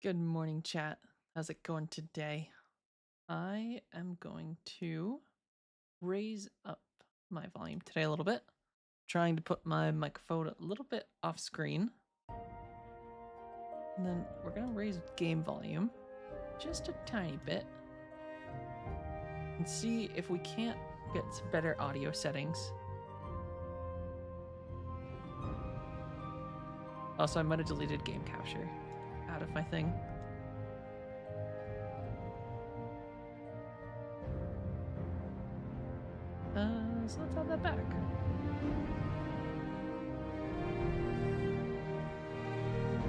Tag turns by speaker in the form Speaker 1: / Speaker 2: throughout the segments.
Speaker 1: Good morning, chat. How's it going today? I am going to raise up my volume today a little bit, trying to put my microphone a little bit off screen. And then we're going to raise game volume just a tiny bit and see if we can't get some better audio settings. Also, I might have deleted game capture out of my thing. So let's have that back.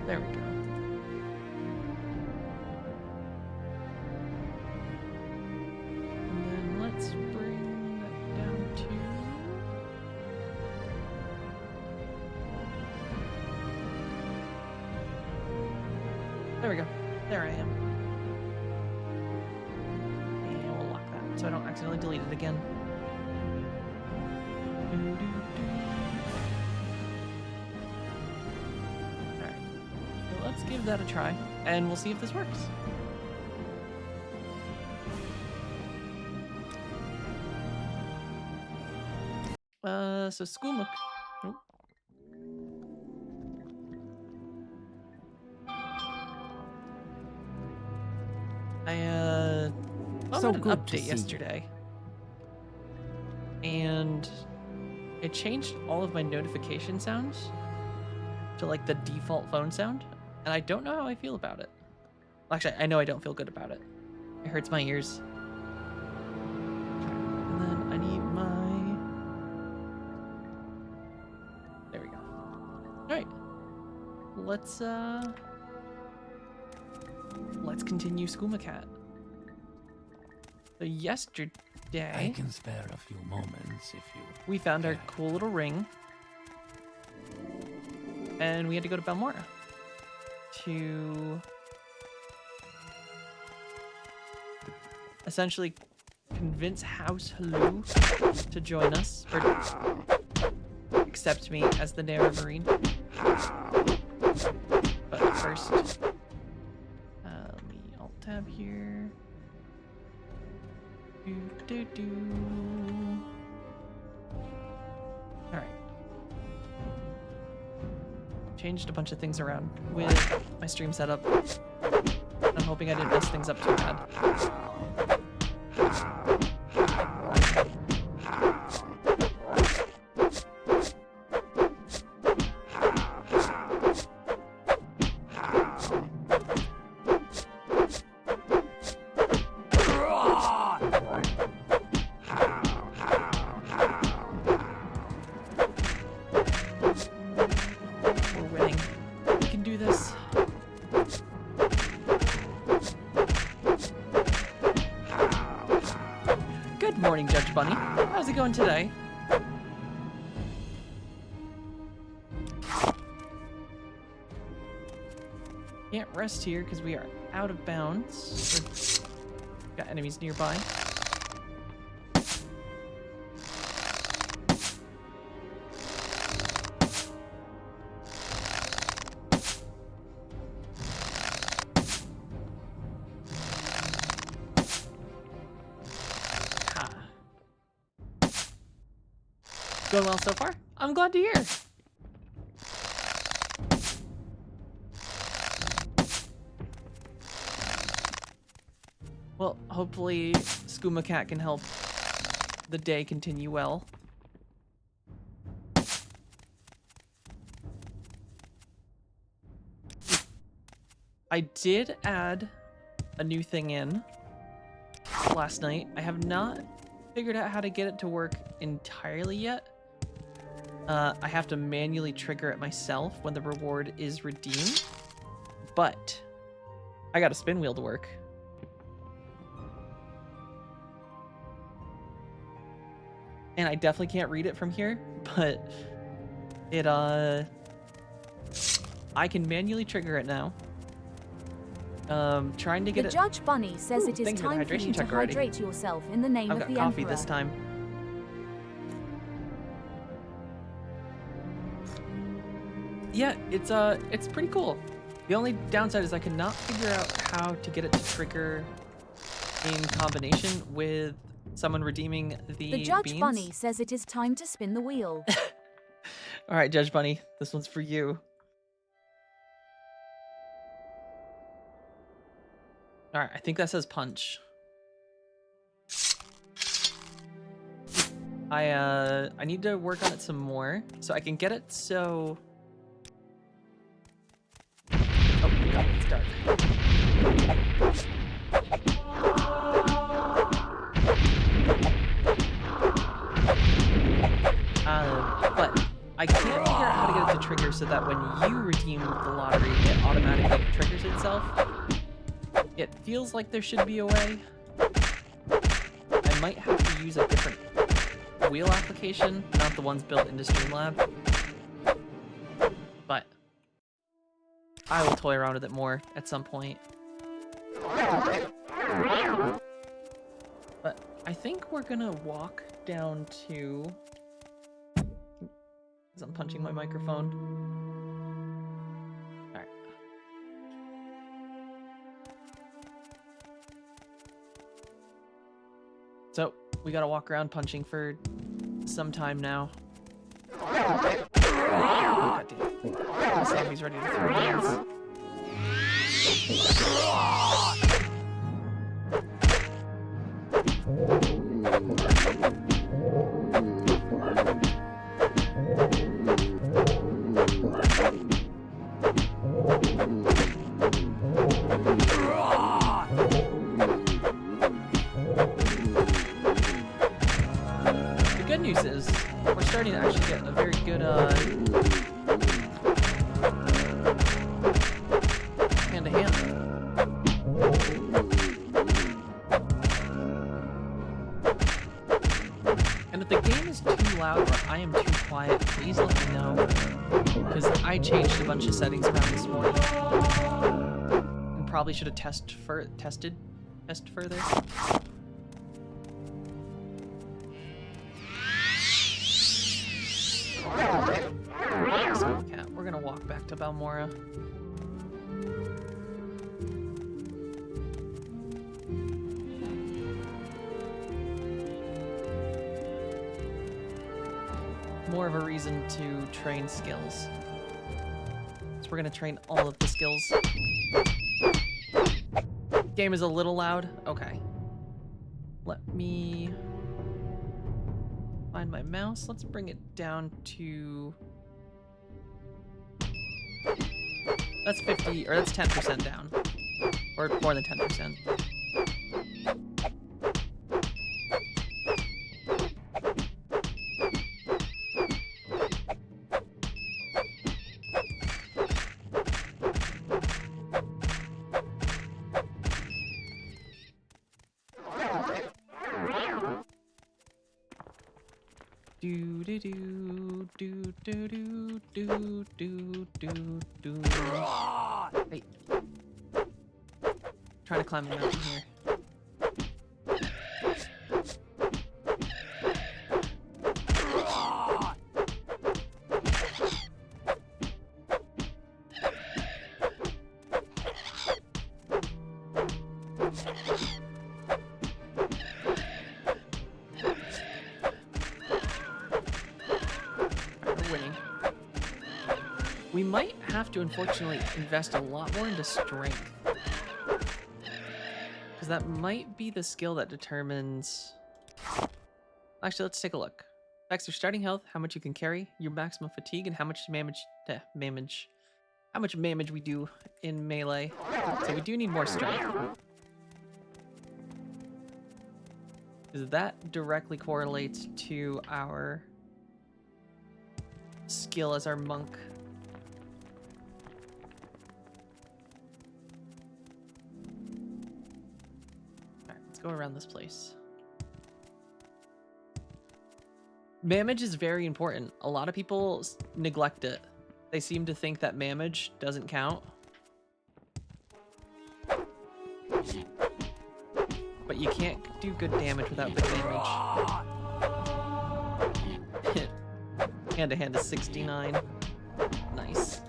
Speaker 1: There we go. And then let's bring that down to... There we go. There I am. And we'll lock that so I don't accidentally delete it again. Alright. So let's give that a try, and we'll see if this works. So school oh. I found an update yesterday, and it changed all of my notification sounds to like the default phone sound, and I don't know how I feel about it. Well, actually, I know I don't feel good about it. It hurts my ears. And then I need my... There we go. Alright. Let's continue Skooma Cat. So yesterday...
Speaker 2: I can spare a few moments if you...
Speaker 1: We found our cool little ring. And we had to go to Balmora to essentially convince House Hello to join us, or accept me as the Nara Marine. But first, let me alt-tab here. Alright. Changed a bunch of things around with my stream setup. I'm hoping I didn't mess things up too bad. How's it going today? Can't rest here because we are out of bounds. Got enemies nearby. Going well so far? I'm glad to hear. Well, hopefully Skooma Cat can help the day continue well. I did add a new thing in last night. I have not figured out how to get it to work entirely yet. I have to manually trigger it myself when the reward is redeemed, but I got a spin wheel to work. And I definitely can't read it from here, but it, I can manually trigger it now. Trying to get
Speaker 3: The Judge Bunny says it is time for you to hydrate yourself in the name of the Emperor.
Speaker 1: I've got coffee this time. Yeah, it's pretty cool. The only downside is I could not figure out how to get it to trigger in combination with someone redeeming the
Speaker 3: Judge
Speaker 1: beans.
Speaker 3: Bunny says it is time to spin the wheel.
Speaker 1: All right, Judge Bunny, this one's for you. All right, I think that says punch. I need to work on it some more so I can get it so. Oh God, it's dark. But I can't figure out how to get it to trigger so that when you redeem the lottery, it automatically triggers itself. It feels like there should be a way. I might have to use a different wheel application, not the ones built into Streamlab. But I will toy around with it more at some point. But I think we're gonna walk down to... Because I'm punching my microphone. Alright. So, we gotta walk around punching for some time now. God damn. The zombie's ready to throw hands. The good news is, we're starting to actually get a very good, hand-to-hand. And if the game is too loud or I am too quiet, please let me know. Because I changed a bunch of settings around this morning. And probably should have tested further. So, yeah, we're gonna walk back to Balmora. More of a reason to train skills. So we're gonna train all of the skills. Game is a little loud. Okay. Let me find my mouse. Let's bring it down to... That's 50, or that's 10% down. Or more than 10%. Do do do do do do do do do do. Hey, trying to climb a mountain here. We might have to, unfortunately, invest a lot more into strength. Because that might be the skill that determines... Actually, let's take a look. Affects your starting health, how much you can carry, your maximum fatigue, and how much how much damage we do in melee. So we do need more strength. Because that directly correlates to our skill as our monk. Go around this place. Damage is very important. A lot of people neglect it. They seem to think that damage doesn't count. But you can't do good damage without good damage. Hand to hand is 69. Nice.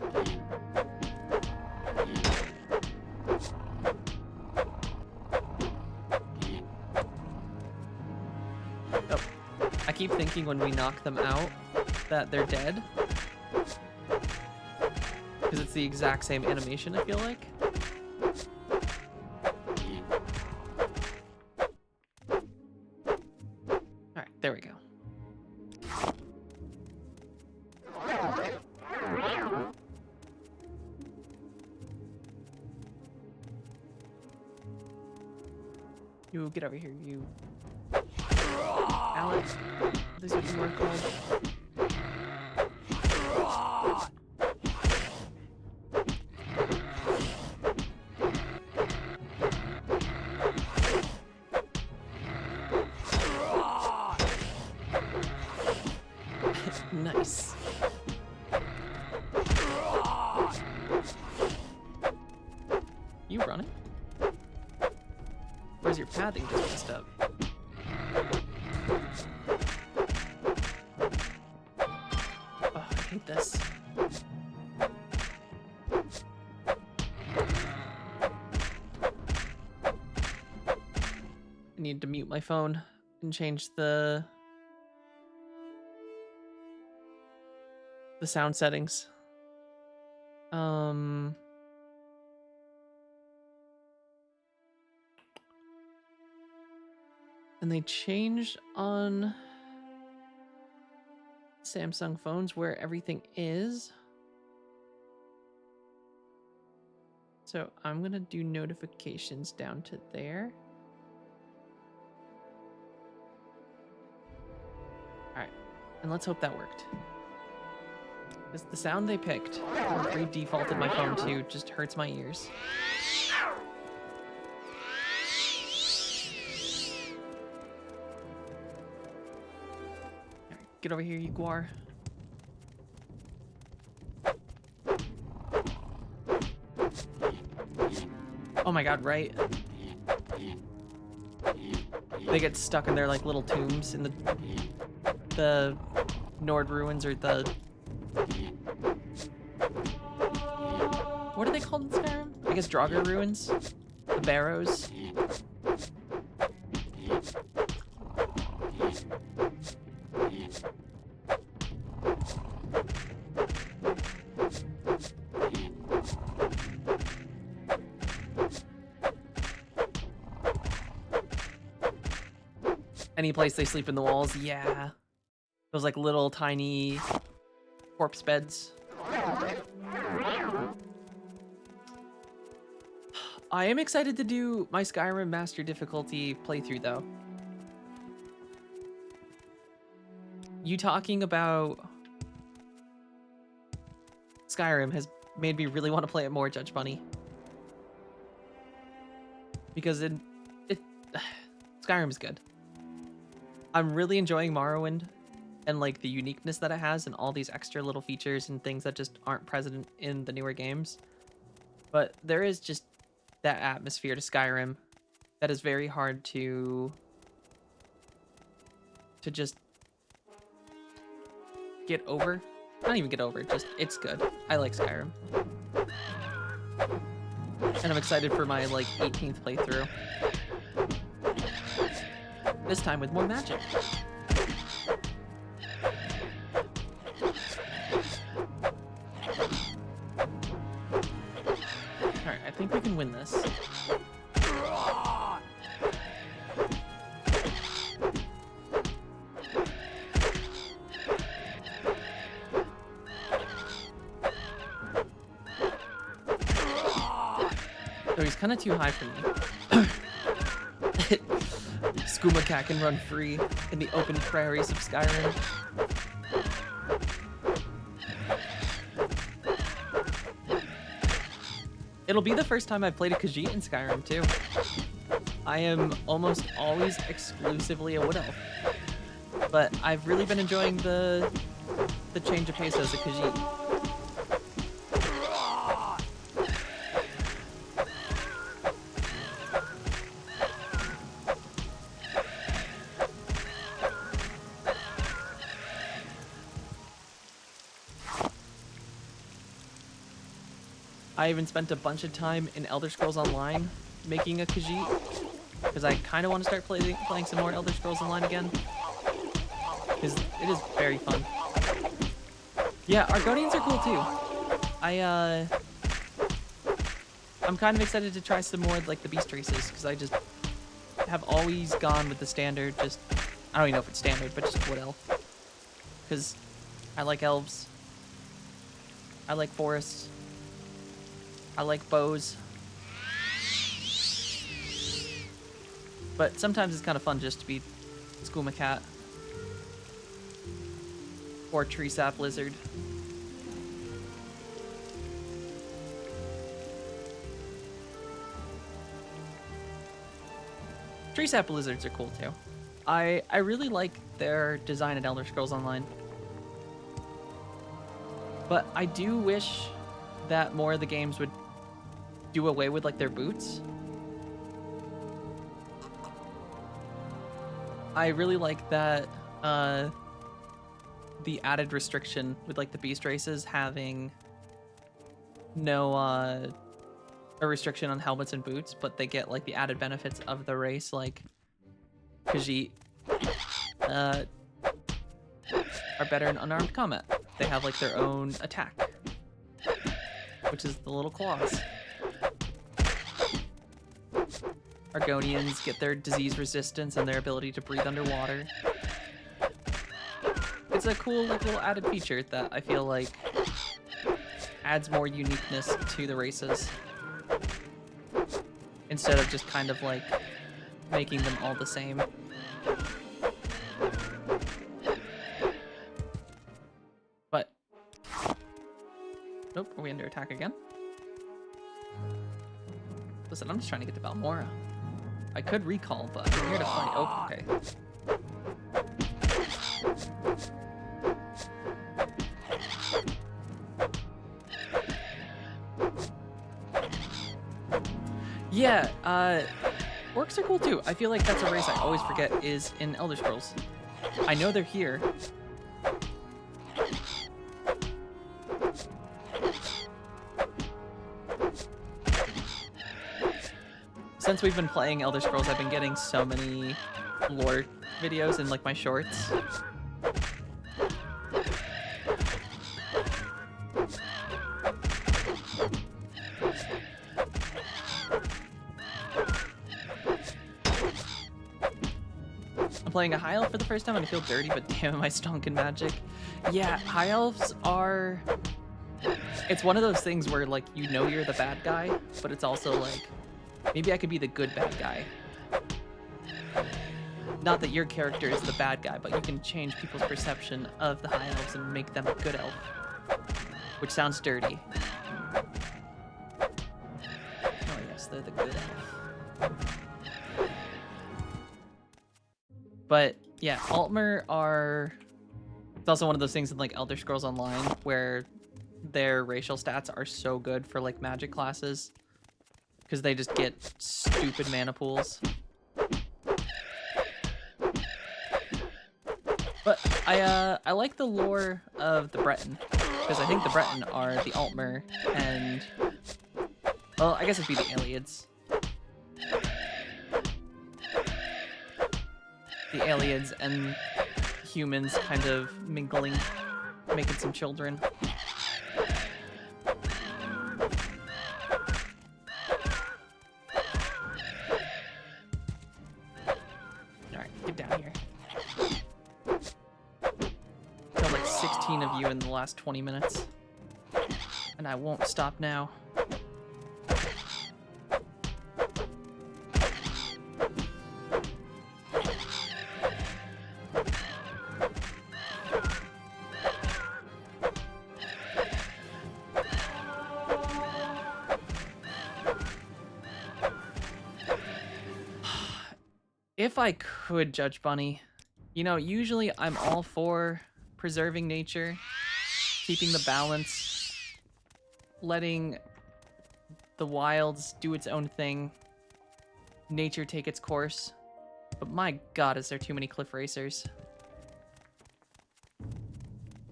Speaker 1: I keep thinking when we knock them out that they're dead. Because it's the exact same animation, I feel like. Alright, there we go. You get over here, you. Alex. This is what you were called. Nice. You running? Where's your padding just messed up? Oh, I hate this. I need to mute my phone and change the sound settings. And they changed on Samsung phones where everything is. So I'm gonna do notifications down to there. All right, and let's hope that worked. Because the sound they picked, re-defaulted my phone to, just hurts my ears. All right, get over here, you guar. Oh my god, right? They get stuck in their like little tombs in the Nord ruins, or the... What are they called in Skyrim? I guess Draugr ruins? The barrows? Any place they sleep in the walls? Yeah. Those like little tiny corpse beds. I am excited to do my Skyrim Master Difficulty playthrough, though. You talking about Skyrim has made me really want to play it more, Judge Bunny. Because Skyrim's good. I'm really enjoying Morrowind and like the uniqueness that it has and all these extra little features and things that just aren't present in the newer games. But there is just that atmosphere to Skyrim that is very hard to just get over. Not even get over, just it's good. I like Skyrim. And I'm excited for my like 18th playthrough. This time with more magic. Alright, I think we can win this. Oh, he's kind of too high for me. Skooma Cat can run free in the open prairies of Skyrim. It'll be the first time I've played a Khajiit in Skyrim, too. I am almost always exclusively a Wood Elf. But I've really been enjoying the change of pace as a Khajiit. I even spent a bunch of time in Elder Scrolls Online making a Khajiit, because I kind of want to start playing some more Elder Scrolls Online again. It is very fun. Yeah, Argonians are cool too. I'm kind of excited to try some more like the beast races because I just have always gone with the standard. Just I don't even know if it's standard, but just wood elf. Because I like elves. I like forests. I like bows. But sometimes it's kind of fun just to be Skooma cat. Or tree sap lizard. Tree sap lizards are cool too. I really like their design in Elder Scrolls Online. But I do wish that more of the games would do away with like their boots. I really like that the added restriction with like the beast races having no a restriction on helmets and boots, but they get like the added benefits of the race, like Khajiit are better in unarmed combat. They have like their own attack, which is the little claws. Argonians get their disease resistance and their ability to breathe underwater. It's a cool like little added feature that I feel like adds more uniqueness to the races instead of just kind of like making them all the same. But nope, are we under attack again? Listen, I'm just trying to get to Balmora. I could recall, but I'm here to fight. Oh, okay. Yeah, orcs are cool too. I feel like that's a race I always forget is in Elder Scrolls. I know they're here. Since we've been playing Elder Scrolls, I've been getting so many lore videos in like my shorts. I'm playing a high elf for the first time and I feel dirty, but damn am I stonking magic. Yeah, high elves are... It's one of those things where like you know you're the bad guy, but it's also like maybe I could be the good bad guy. Not that your character is the bad guy, but you can change people's perception of the high elves and make them a good elf. Which sounds dirty. Oh yes, they're the good elf. But yeah, Altmer are... It's also one of those things in like Elder Scrolls Online where their racial stats are so good for like magic classes. Because they just get stupid mana pools. But I like the lore of the Breton, because I think the Breton are the Altmer and, well, I guess it'd be the Aliads. The Aliads and humans kind of mingling, making some children. Of you in the last 20 minutes, and I won't stop now. If I could judge Bunny, you know, usually I'm all for preserving nature, keeping the balance, letting the wilds do its own thing, nature take its course. But my god, is there too many cliff racers.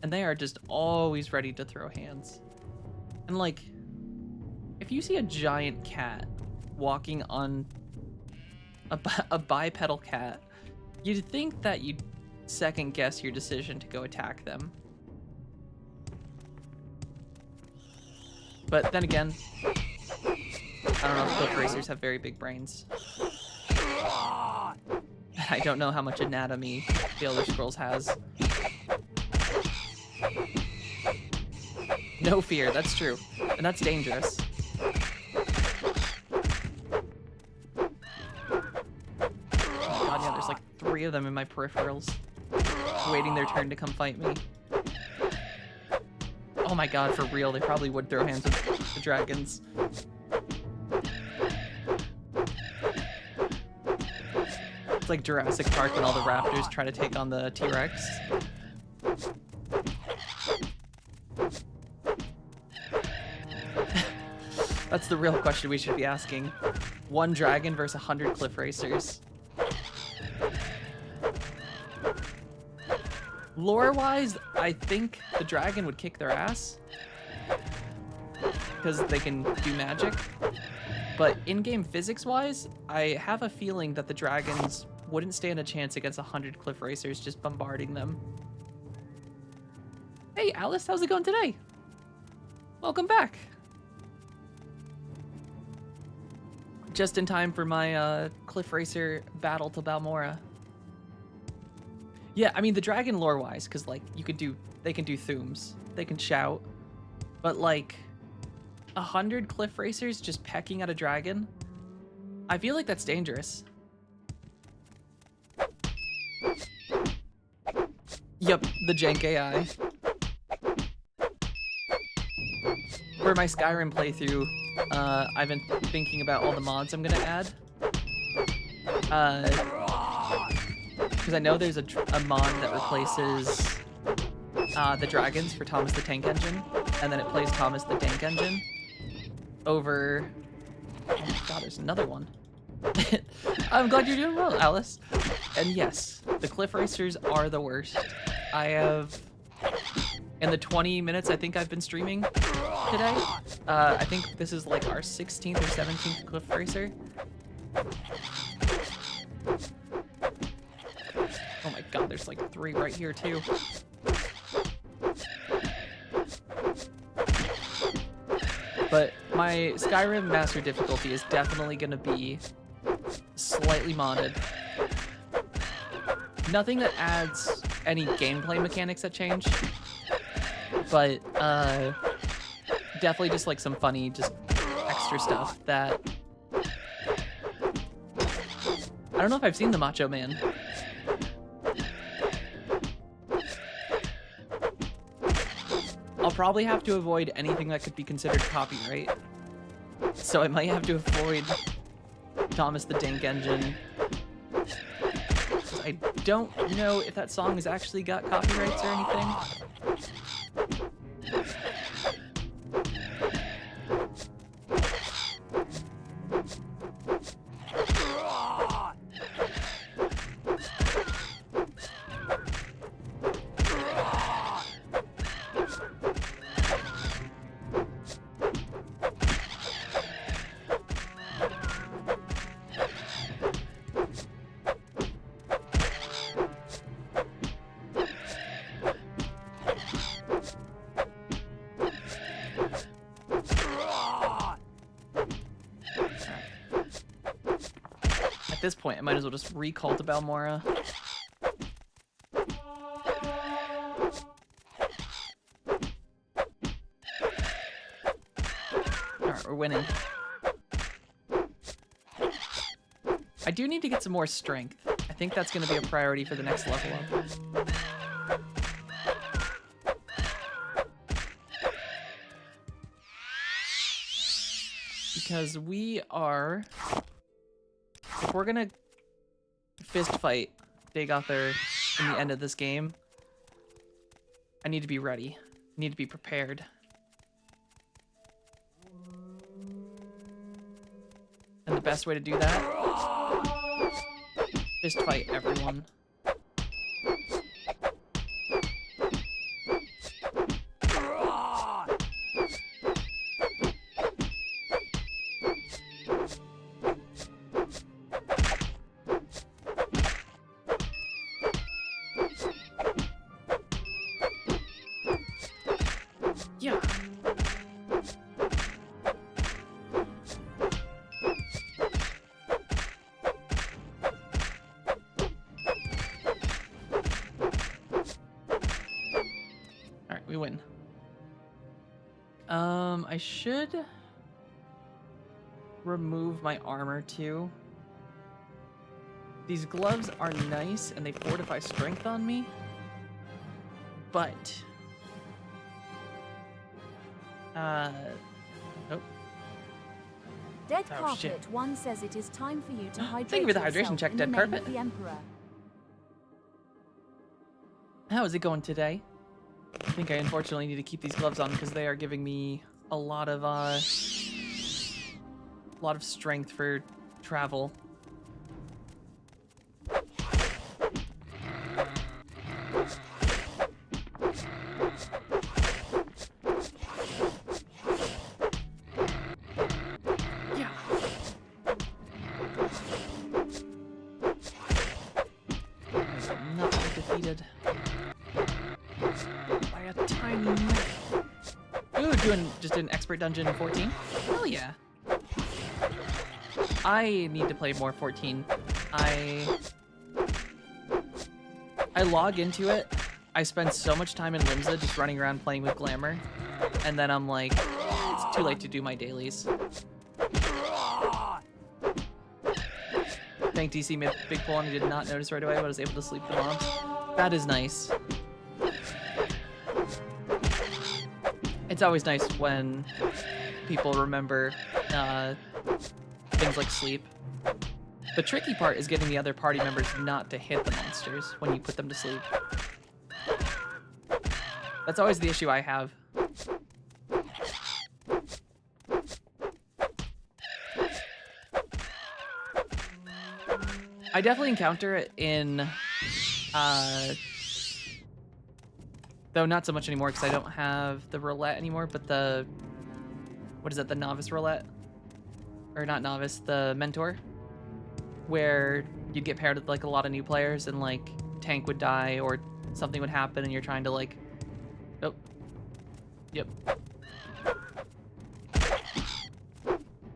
Speaker 1: And they are just always ready to throw hands. And like, if you see a giant cat walking on a bipedal cat, you'd think that you'd second guess your decision to go attack them. But then again, I don't know if cliff racers have very big brains. I don't know how much anatomy the Elder Scrolls has. No fear, that's true. And that's dangerous. Oh god, yeah, there's like 3 of them in my peripherals. Waiting their turn to come fight me. Oh my god, for real, they probably would throw hands with the dragons. It's like Jurassic Park when all the raptors try to take on the T-Rex. That's the real question we should be asking. 1 dragon versus 100 cliff racers. Lore-wise, I think the dragon would kick their ass. Because they can do magic. But in-game physics-wise, I have a feeling that the dragons wouldn't stand a chance against 100 cliff racers just bombarding them. Hey, Alice, how's it going today? Welcome back. Just in time for my cliff racer battle to Balmora. Yeah, I mean the dragon lore-wise, because like they can do thooms, they can shout, but like 100 cliff racers just pecking at a dragon, I feel like that's dangerous. Yep, the jank AI. For my Skyrim playthrough, I've been thinking about all the mods I'm gonna add. Because I know there's a mod that replaces the dragons for Thomas the Tank Engine, and then it plays Thomas the Tank Engine over... Oh my god, there's another one. I'm glad you're doing well, Alice. And yes, the cliff racers are the worst. I have... In the 20 minutes I think I've been streaming today, I think this is like our 16th or 17th cliff racer. Oh my god, there's like 3 right here too. But my Skyrim Master difficulty is definitely gonna be slightly modded. Nothing that adds any gameplay mechanics that change, but definitely just like some funny, just extra stuff that... I don't know if I've seen the Macho Man. I'll probably have to avoid anything that could be considered copyright. So I might have to avoid Thomas the Tank Engine. I don't know if that song has actually got copyrights or anything. At this point, I might as well just recall to Balmora. Alright, we're winning. I do need to get some more strength. I think that's going to be a priority for the next level up. Because we are... If we're gonna fist fight Dagothar in the end of this game, I need to be ready. I need to be prepared. And the best way to do that, fist fight everyone. we win. I should remove my armor too. These gloves are nice and they fortify strength on me, but nope.
Speaker 3: Dead
Speaker 1: Oh,
Speaker 3: Carpet
Speaker 1: shit.
Speaker 3: 1 says it is time for you to hydrate
Speaker 1: Thank you for the hydration
Speaker 3: yourself
Speaker 1: check,
Speaker 3: in the
Speaker 1: Dead
Speaker 3: name
Speaker 1: Carpet.
Speaker 3: of the Emperor.
Speaker 1: How is it going today? I think I unfortunately need to keep these gloves on because they are giving me a lot of strength for travel. Yeah. I'm not defeated by a tiny knife. Ooh, just an expert dungeon 14? Hell yeah. I need to play more 14. I log into it. I spend so much time in Limsa just running around playing with Glamour. And then I'm like, it's too late to do my dailies. Thank DC made big pull and I did not notice right away, but I was able to sleep the mobs. That is nice. It's always nice when people remember things like sleep. The tricky part is getting the other party members not to hit the monsters when you put them to sleep. That's always the issue I have. I definitely encounter it in, though not so much anymore because I don't have the roulette anymore, but the, what is it, the novice roulette? Or not novice, the mentor, where you'd get paired with like a lot of new players and like tank would die or something would happen and you're trying to like, oh, yep.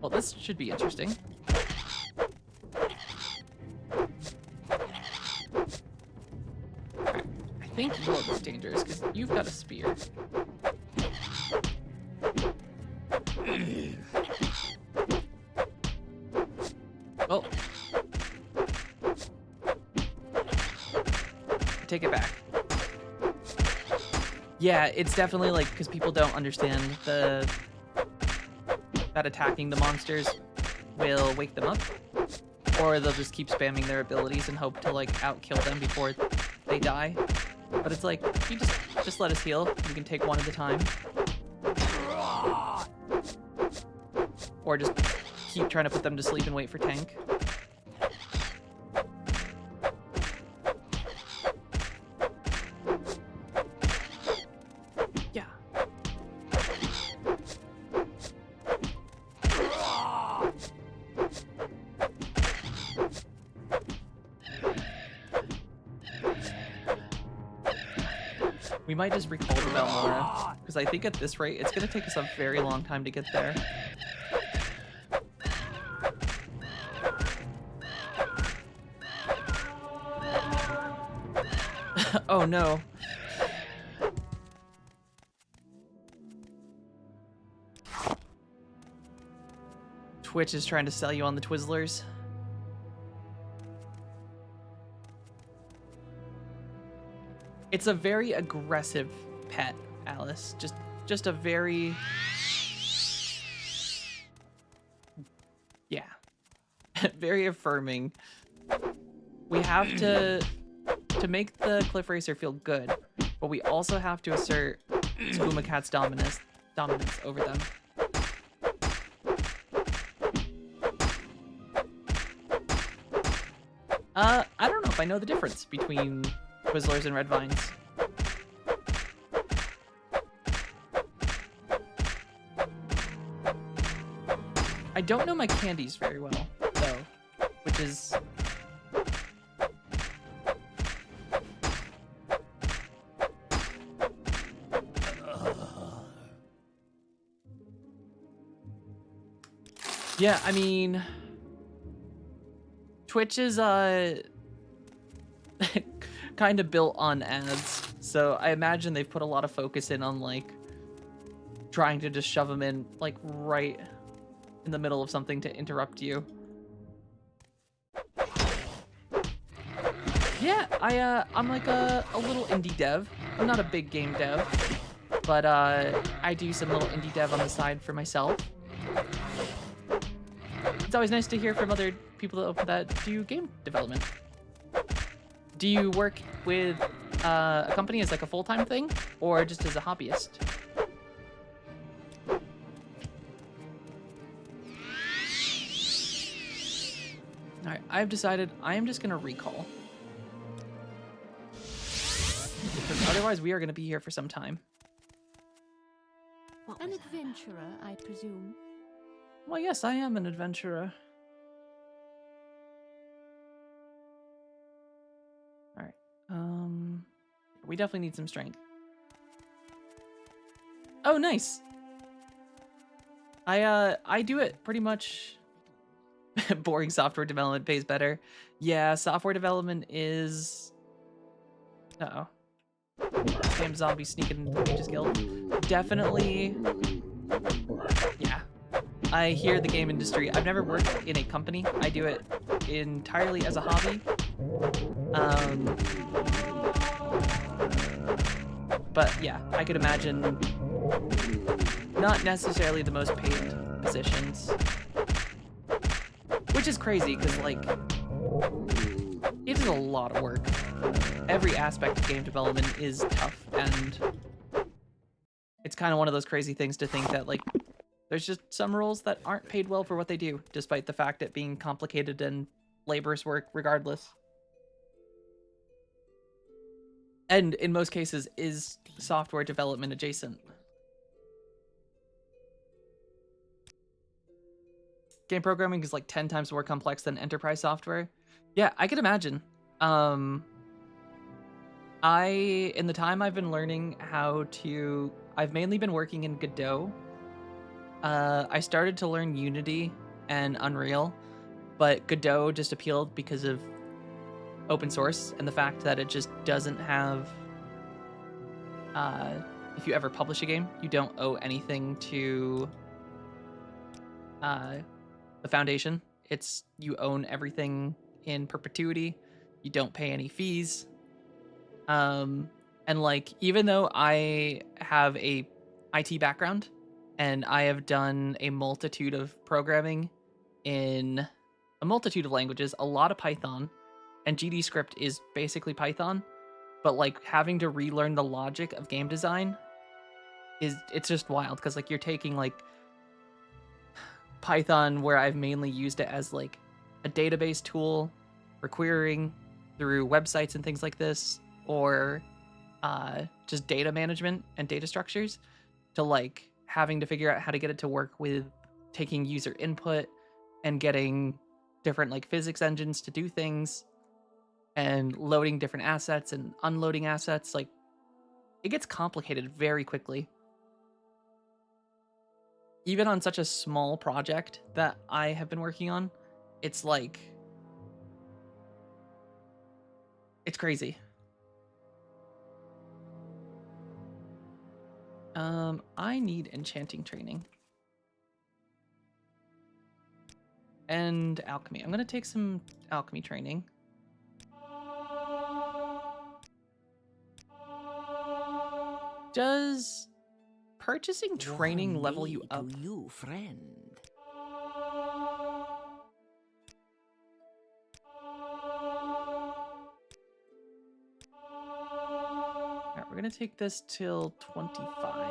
Speaker 1: Well, this should be interesting. I think you're more dangerous because you've got a spear. Oh. Take it back. Yeah, it's definitely like, because people don't understand that attacking the monsters will wake them up, or they'll just keep spamming their abilities and hope to like outkill them before they die. But it's like, you just let us heal. We can take one at a time. Or just keep trying to put them to sleep and wait for tank. Yeah. We might just recall the Valmora, because I think at this rate, it's going to take us a very long time to get there. Oh no. Twitch is trying to sell you on the Twizzlers. It's a very aggressive pet, Alice. Just a very... Yeah. Very affirming. We have to make the Cliff Racer feel good, but we also have to assert Spuma Cat's dominance over them. I don't know if I know the difference between Twizzlers and Red Vines. I don't know my candies very well, though, which is... Yeah, I mean... Twitch is, kind of built on ads. So I imagine they've put a lot of focus in on like trying to just shove them in like right in the middle of something to interrupt you. Yeah, I'm like a little indie dev. I'm not a big game dev, but I do some little indie dev on the side for myself. It's always nice to hear from other people that do game development. Do you work with a company as like a full-time thing, or just as a hobbyist? All right, I've decided I am just gonna recall. Because otherwise we are gonna be here for some time.
Speaker 3: An adventurer, I presume.
Speaker 1: Well, yes, I am an adventurer. All right. We definitely need some strength. Oh, nice. I do it pretty much. Boring software development pays better. Yeah, software development is. Uh-oh. Damn zombie sneaking into the Mage's Guild. Definitely. Yeah. I hear the game industry. I've never worked in a company. I do it entirely as a hobby. But yeah, I could imagine not necessarily the most paid positions. Which is crazy, because, like, it is a lot of work. Every aspect of game development is tough, and it's kind of one of those crazy things to think that, like, there's just some roles that aren't paid well for what they do, despite the fact it being complicated and laborious work regardless. And in most cases is software development adjacent. Game programming is like 10 times more complex than enterprise software. Yeah, I can imagine. In the time I've been learning I've mainly been working in Godot. I started to learn Unity and Unreal, but Godot just appealed because of open source and the fact that it just doesn't have, if you ever publish a game, you don't owe anything to the foundation. You own everything in perpetuity. You don't pay any fees. And like, even though I have a IT background and I have done a multitude of programming in a multitude of languages, a lot of Python, and GDScript is basically Python, but like having to relearn the logic of game design it's just wild, because like you're taking like Python, where I've mainly used it as like a database tool for querying through websites and things like this, or just data management and data structures, to like having to figure out how to get it to work with taking user input and getting different like physics engines to do things and loading different assets and unloading assets. Like, it gets complicated very quickly. Even on such a small project that I have been working on, it's like, it's crazy. I need enchanting training. And alchemy. I'm gonna take some alchemy training. Does purchasing training level you up?
Speaker 4: To you, friend.
Speaker 1: Alright, we're gonna take this till 25.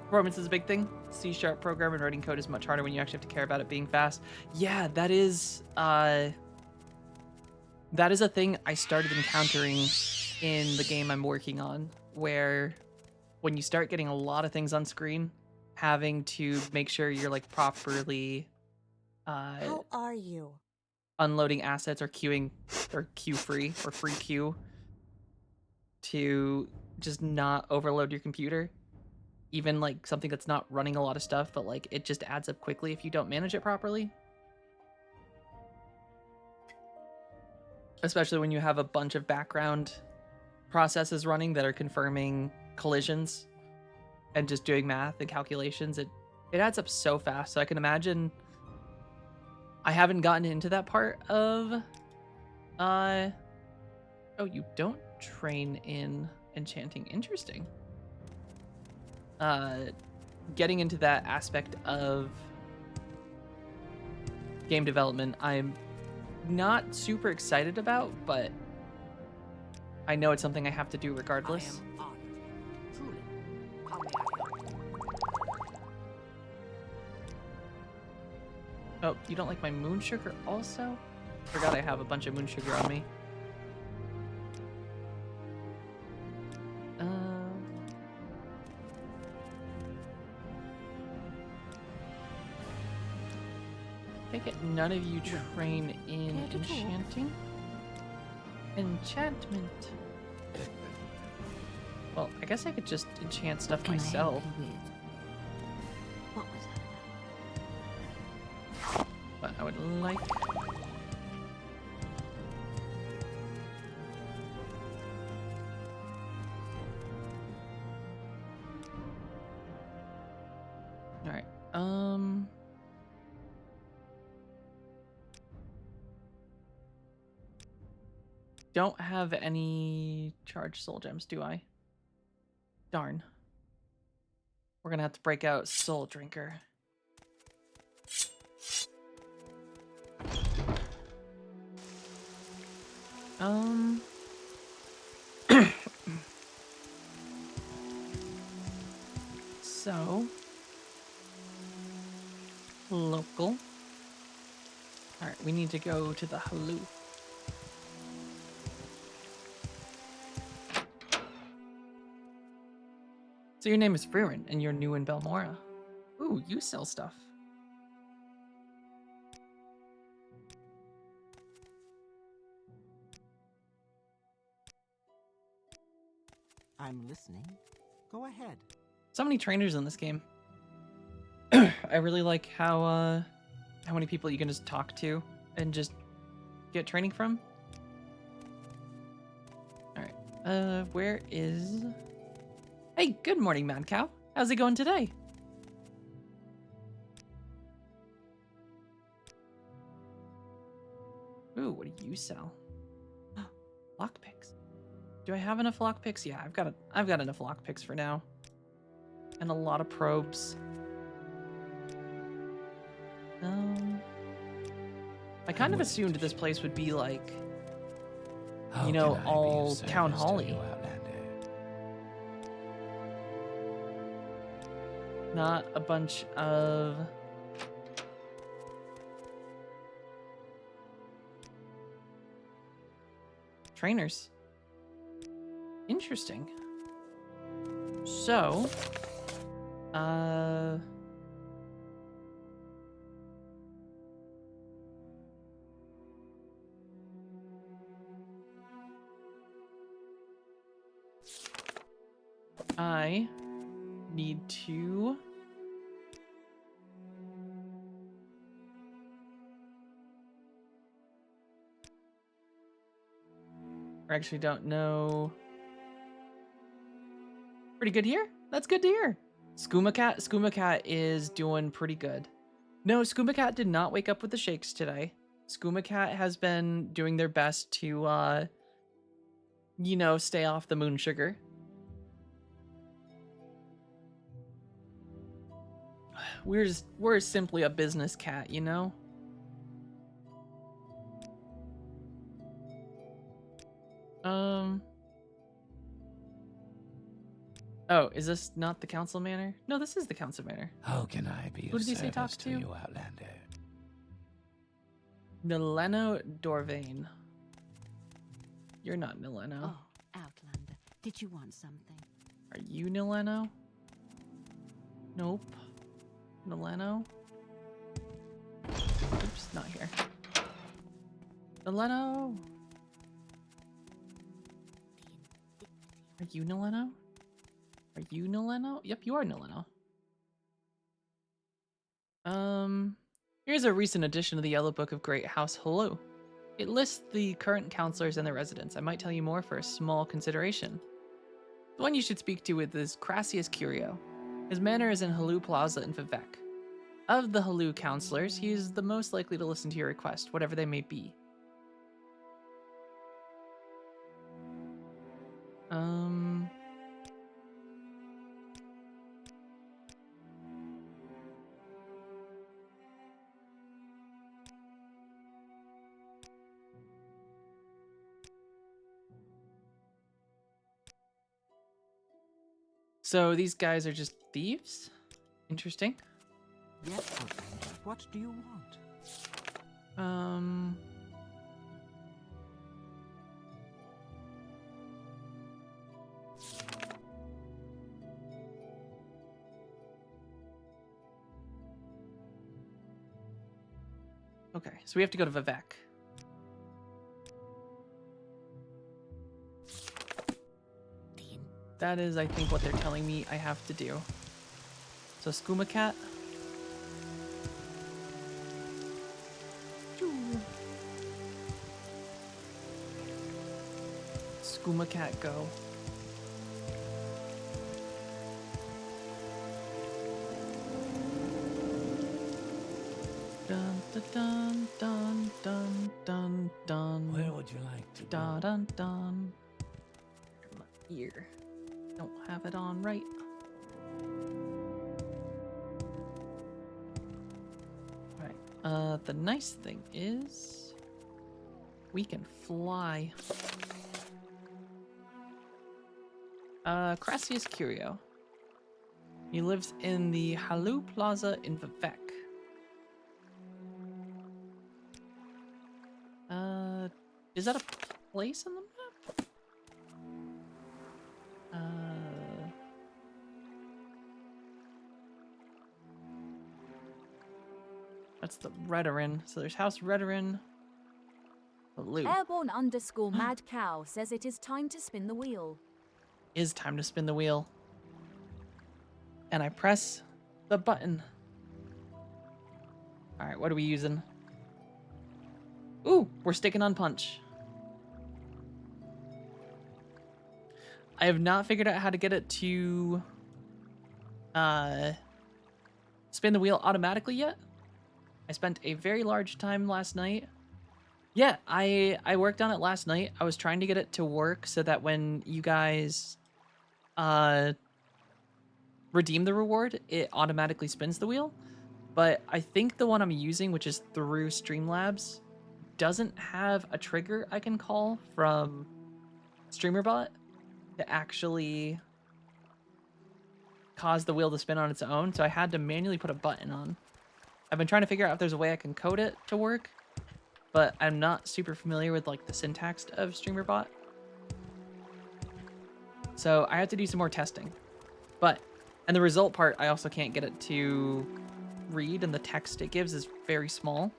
Speaker 1: Performance is a big thing. C# program and writing code is much harder when you actually have to care about it being fast. Yeah, that is a thing I started encountering in the game I'm working on, where when you start getting a lot of things on screen, having to make sure you're like properly
Speaker 5: How are you?
Speaker 1: Unloading assets or queuing, or queue free or free queue, to just not overload your computer even like something that's not running a lot of stuff, but like it just adds up quickly if you don't manage it properly. Especially when you have a bunch of background processes running that are confirming collisions and just doing math and calculations. It adds up so fast. So I can imagine I haven't gotten into that part of oh, you don't train in enchanting. Interesting. Getting into that aspect of game development, I'm not super excited about, but I know it's something I have to do regardless. Oh, you don't like my moon sugar also? Forgot I have a bunch of moon sugar on me. Take it none of you train in enchanting? Enchantment. Well, I guess I could just enchant stuff myself.
Speaker 5: What was that?
Speaker 1: But I would like... Alright, don't have any charged soul gems, do I? Darn. We're gonna have to break out Soul Drinker. So local. All right, we need to go to the Haloo. So your name is Fririn, and you're new in Belmora. Ooh, you sell stuff.
Speaker 4: I'm listening. Go ahead.
Speaker 1: So many trainers in this game. I really like how many people you can just talk to and just get training from. All right. Where is... Hey, good morning, Mad Cow. How's it going today? Ooh, what do you sell? Lockpicks. Do I have enough lockpicks? Yeah, I've got enough lockpicks for now. And a lot of probes. I kind of assumed this place would be like, you know, all town hall-y. Not a bunch of trainers. Interesting. So, I need to I actually don't know. Pretty good here? That's good to hear. Skooma Cat is doing pretty good. No, Skooma Cat did not wake up with the shakes today. Skooma Cat has been doing their best to, you know, stay off the moon sugar. We're simply a business cat, you know? Oh, is this not the council manor? No, this is the council manor.
Speaker 2: How can I be
Speaker 1: Who
Speaker 2: of
Speaker 1: did he say talk
Speaker 2: service
Speaker 1: to?
Speaker 2: to you, Outlander?
Speaker 1: Nileno Dorvain. You're not Nileno.
Speaker 5: Oh, Outlander. Did you want something?
Speaker 1: Are you Nileno? Nope. Nileno? Oops, not here. Nileno! Are you Nileno? Are you Nileno? Yep, you are Nileno. Here's a recent edition of the Yellow Book of Great House Hello. It lists the current counselors and their residents. I might tell you more for a small consideration. The one you should speak to with is Crassius Curio. His manor is in Halu Plaza in Vivek. Of the Halu counselors, he is the most likely to listen to your request, whatever they may be. So these guys are just thieves? Interesting.
Speaker 4: Yes, Gotham. What do you want?
Speaker 1: Okay, so we have to go to Vivek. That is, I think, what they're telling me I have to do. So, Skooma Cat. Skooma Cat, go. Dun dun dun dun dun dun.
Speaker 2: Where would you like to
Speaker 1: dun
Speaker 2: go?
Speaker 1: dun dun. My ear. Don't have it on right. Alright. The nice thing is we can fly. Crassius Curio. He lives in the Halu Plaza in Vivek. Is that a place on the map? That's the Redarin. So there's House Redarin. Halu.
Speaker 3: Airborne _ Mad Cow says it is time to spin the wheel.
Speaker 1: Is time to spin the wheel. And I press the button. Alright, what are we using? Ooh, we're sticking on punch. I have not figured out how to get it to spin the wheel automatically yet. I spent a very large time last night. Yeah, I worked on it last night. I was trying to get it to work so that when you guys redeem the reward, it automatically spins the wheel. But I think the one I'm using, which is through Streamlabs, doesn't have a trigger I can call from StreamerBot to actually cause the wheel to spin on its own. So I had to manually put a button on. I've been trying to figure out if there's a way I can code it to work, but I'm not super familiar with like the syntax of StreamerBot. So I have to do some more testing. And the result part, I also can't get it to read, and the text it gives is very small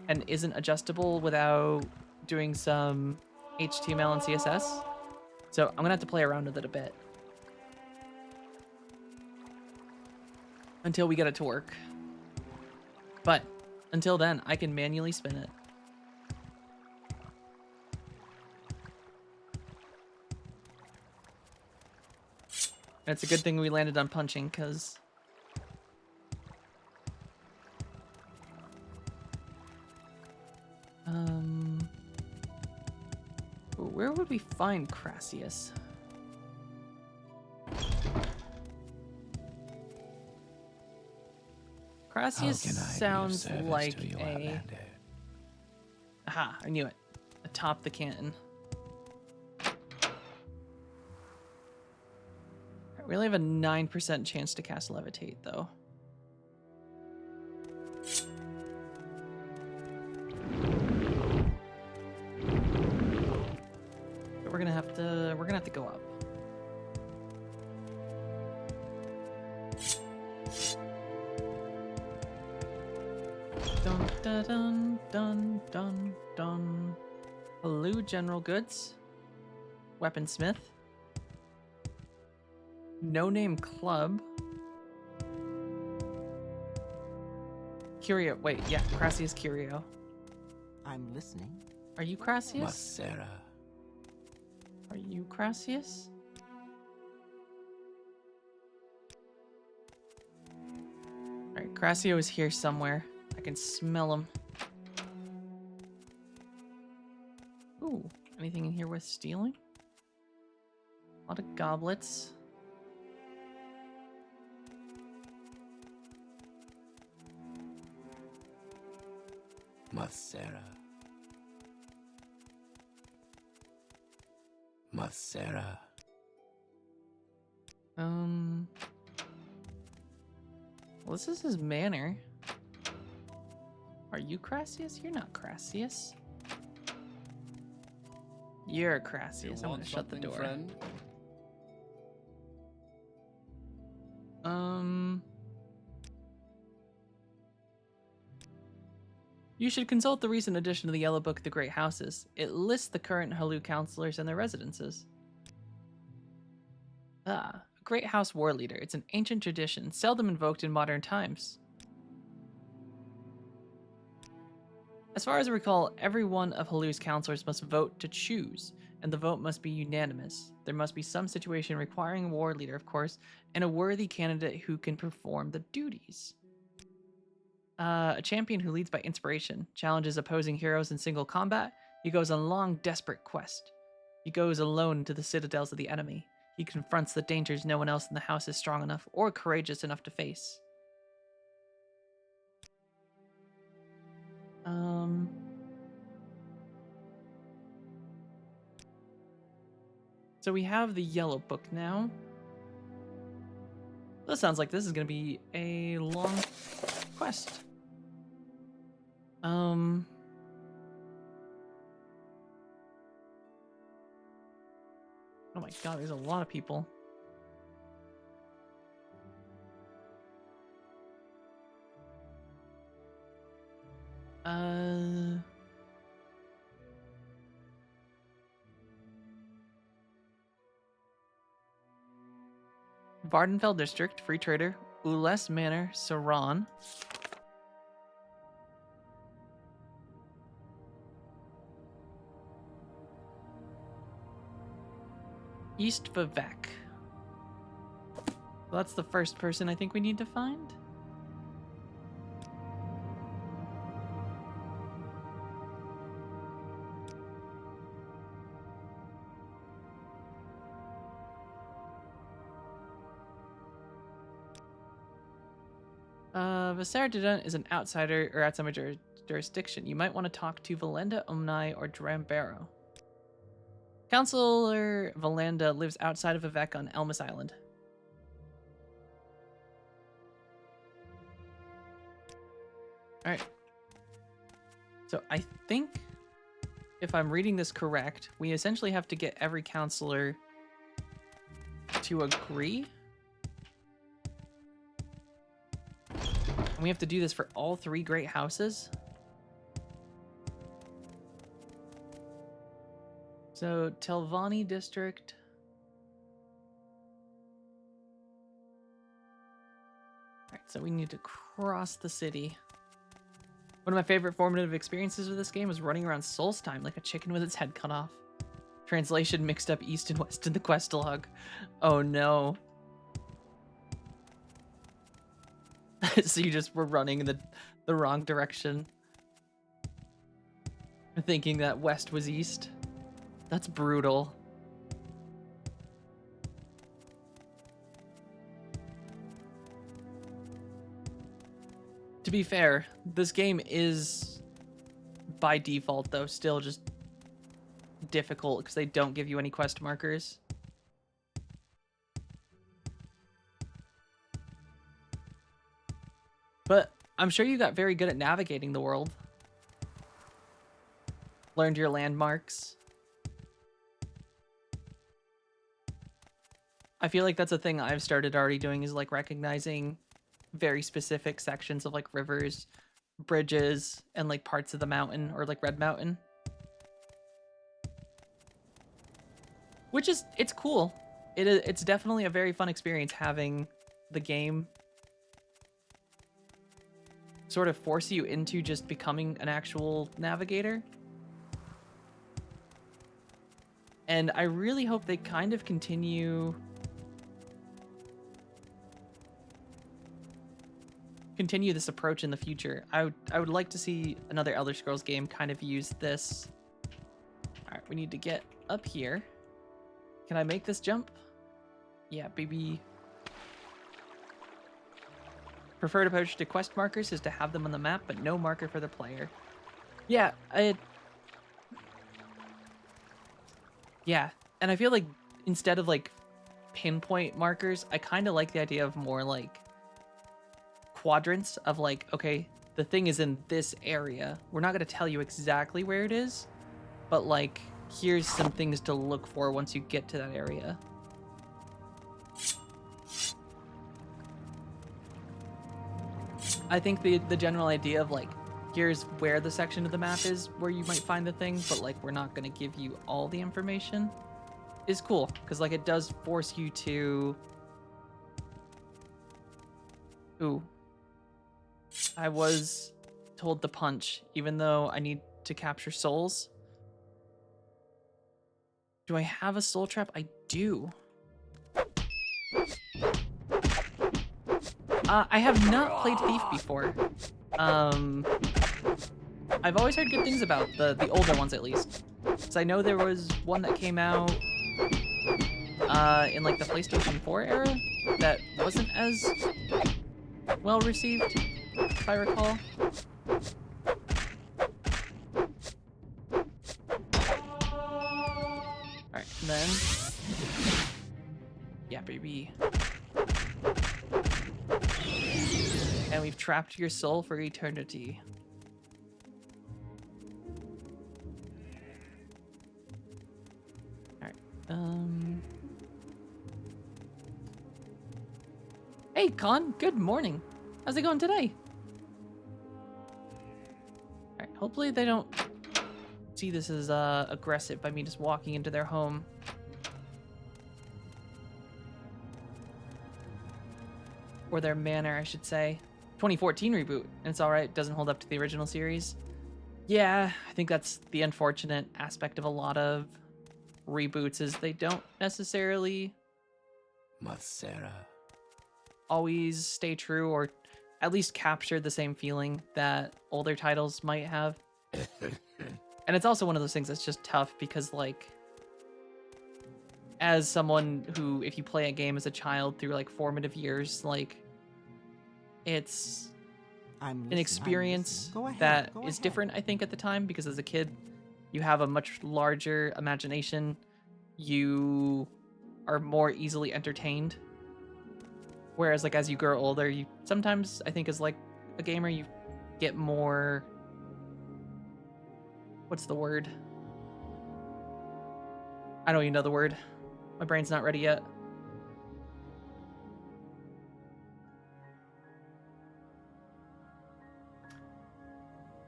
Speaker 1: and isn't adjustable without doing some HTML and CSS. So I'm gonna have to play around with it a bit until we get it to work. But until then, I can manually spin it. And it's a good thing we landed on punching, because where would we find Crassius? Crassius sounds like a... Aha, I knew it. Atop the canton. We only have a 9% chance to cast Levitate, though. But we're gonna have to go up. Dun dun dun dun dun dun. Hello, General Goods. Weaponsmith. No Name Club. Curio. Wait, yeah, Crassius Curio.
Speaker 4: I'm listening.
Speaker 1: Are you Crassius?
Speaker 2: Masera.
Speaker 1: Are you Crassius? Alright, Crassio is here somewhere. I can smell him. Ooh, anything in here worth stealing? A lot of goblets.
Speaker 2: Masera. Masera.
Speaker 1: Well, this is his manor. Are you Crassius? You're not Crassius. You're Crassius. I'm gonna shut the door.
Speaker 2: Friend?
Speaker 1: You should consult the recent edition of the Yellow Book of the Great Houses. It lists the current Halu counselors and their residences. Ah, a Great House war leader. It's an ancient tradition, seldom invoked in modern times. As far as I recall, every one of Halu's counselors must vote to choose, and the vote must be unanimous. There must be some situation requiring a war leader, of course, and a worthy candidate who can perform the duties. A champion who leads by inspiration, challenges opposing heroes in single combat. He goes on long, desperate quest. He goes alone to the citadels of the enemy. He confronts the dangers no one else in the house is strong enough or courageous enough to face. So we have the Yellow Book now. This sounds like this is going to be a long quest. Oh my god, there's a lot of people. Vardenfell District, Free Trader, Ules Manor, Saran. East Vivek. Well, that's the first person I think we need to find. Visardidun is an outsider or outside my jurisdiction. You might want to talk to Valenda, Omni, or Drambaro. Counselor Valanda lives outside of Vivek on Elmas Island. Alright. So I think, if I'm reading this correct, we essentially have to get every counselor to agree. And we have to do this for all three great houses. So, Telvanni District. Alright, so we need to cross the city. One of my favorite formative experiences with this game was running around Solstheim like a chicken with its head cut off. Translation mixed up east and west in the quest log. Oh no. So you just were running in the wrong direction. Thinking that west was east. That's brutal. To be fair, this game is, by default though, still just difficult because they don't give you any quest markers. But I'm sure you got very good at navigating the world. Learned your landmarks. I feel like that's a thing I've started already doing, is like recognizing very specific sections of like rivers, bridges, and like parts of the mountain, or like Red Mountain. Which is, it's cool. it's definitely a very fun experience having the game sort of force you into just becoming an actual navigator. And I really hope they kind of continue this approach in the future. I would like to see another Elder Scrolls game kind of use this. All right, we need to get up here. Can I make this jump? Yeah, baby. Preferred approach to quest markers is to have them on the map, but no marker for the player. Yeah, yeah, and I feel like instead of like pinpoint markers, I kind of like the idea of more like quadrants of like, okay, the thing is in this area. We're not going to tell you exactly where it is, but like, here's some things to look for once you get to that area. I think the general idea of like, here's where the section of the map is where you might find the thing, but like we're not going to give you all the information is cool, because like it does force you to... Ooh. I was told to punch, even though I need to capture souls. Do I have a soul trap? I do. I have not played Thief before. I've always heard good things about the older ones, at least. Because I know there was one that came out in like the PlayStation 4 era that wasn't as well received, if I recall. Alright, and then... Yeah, baby. And we've trapped your soul for eternity. Alright, Hey, Con, good morning. How's it going today? Alright, hopefully they don't see this as aggressive by me just walking into their home. Or their manor, I should say. 2014 reboot, and it's alright, doesn't hold up to the original series. Yeah, I think that's the unfortunate aspect of a lot of reboots, is they don't necessarily always stay true, or at least capture the same feeling that older titles might have. And it's also one of those things that's just tough, because like, as someone who, if you play a game as a child through like formative years, like, it's an experience that is different, I think, at the time, because as a kid, you have a much larger imagination. You are more easily entertained. Whereas, like, as you grow older, you sometimes, I think, as like a gamer, you get more... What's the word? I don't even know the word. My brain's not ready yet.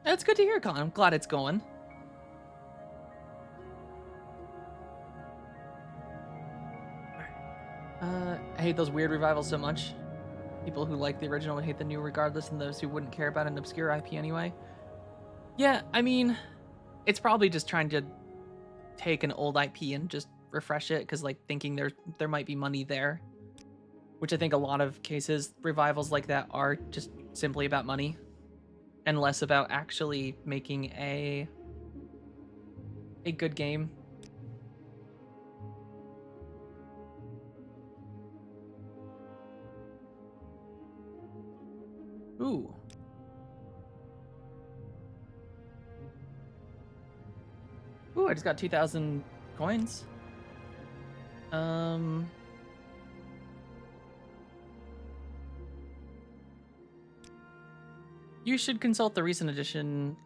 Speaker 1: That's good to hear, Colin. I'm glad it's going. I hate those weird revivals so much. People who like the original would hate the new regardless, and those who wouldn't care about an obscure IP anyway. Yeah, I mean, it's probably just trying to take an old IP and just refresh it, because like thinking there might be money there. Which I think a lot of cases, revivals like that are just simply about money. And less about actually making a good game. Ooh. Ooh, I just got 2,000 coins. You should consult the recent edition.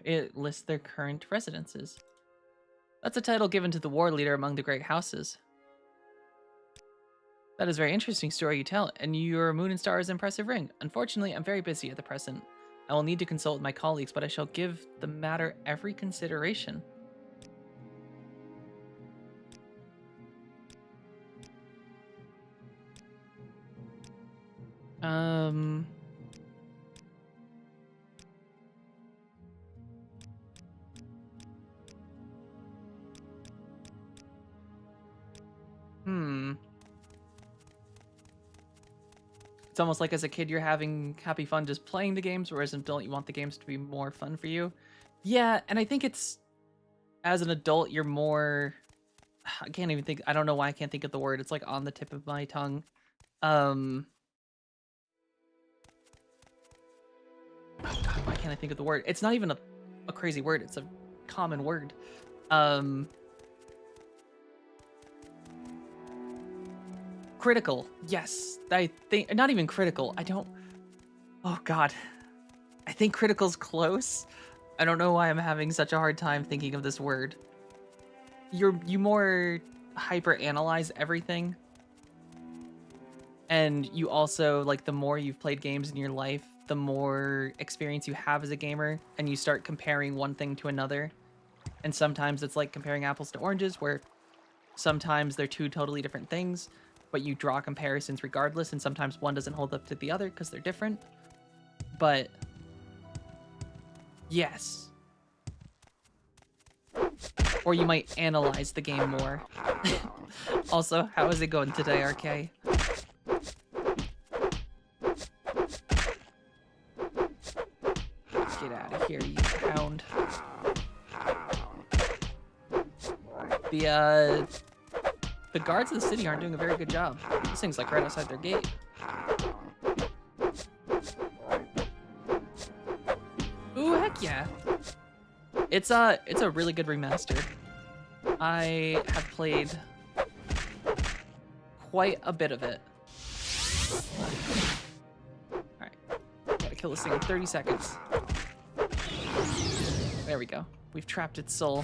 Speaker 1: It lists their current residences. That's a title given to the war leader among the great houses. That is a very interesting story you tell, and your Moon and Star is an impressive ring. Unfortunately, I'm very busy at the present. I will need to consult with my colleagues, but I shall give the matter every consideration. Um. It's almost like as a kid you're having happy fun just playing the games, whereas as an adult you want the games to be more fun for you. Yeah, and I think it's as an adult you're more. I can't even think. I don't know why I can't think of the word. It's like on the tip of my tongue. Oh God, why can't I think of the word? It's not even a crazy word. It's a common word. Critical. Yes. I think not even critical. I don't. Oh God. I think critical's close. I don't know why I'm having such a hard time thinking of this word. You more hyper analyze everything. And you also, like, the more you've played games in your life, the more experience you have as a gamer, and you start comparing one thing to another. And sometimes it's like comparing apples to oranges, where sometimes they're two totally different things, but you draw comparisons regardless, and sometimes one doesn't hold up to the other because they're different. But yes. Or you might analyze the game more. Also, how is it going today, RK? Get out of here, you hound. The guards of the city aren't doing a very good job. This thing's like right outside their gate. Ooh, heck yeah. It's a really good remaster. I have played quite a bit of it. Alright. Gotta kill this thing in 30 seconds. There we go. We've trapped its soul.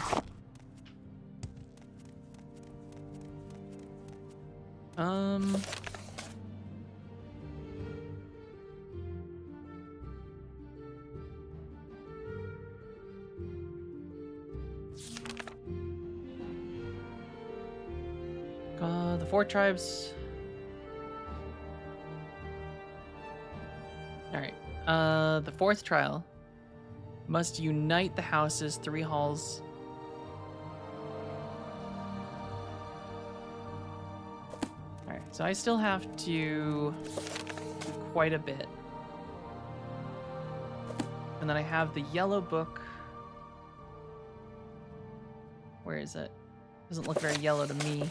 Speaker 1: The 4 tribes. Alright. The 4th trial must unite the houses, 3 halls. Alright, so I still have to do quite a bit. And then I have the yellow book. Where is it? Doesn't look very yellow to me.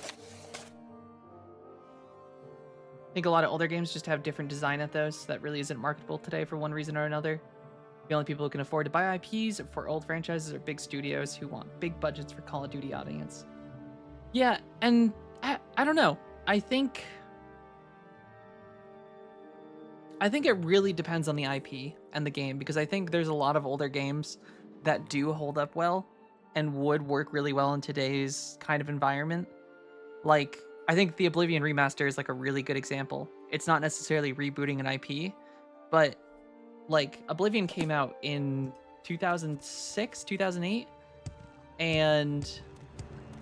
Speaker 1: I think a lot of older games just have different design ethos that really isn't marketable today for one reason or another. The only people who can afford to buy IPs for old franchises are big studios who want big budgets for Call of Duty audience. Yeah, and I don't know. I think it really depends on the IP and the game, because I think there's a lot of older games that do hold up well and would work really well in today's kind of environment. Like, I think the Oblivion remaster is like a really good example. It's not necessarily rebooting an IP, but like Oblivion came out in 2006, 2008, and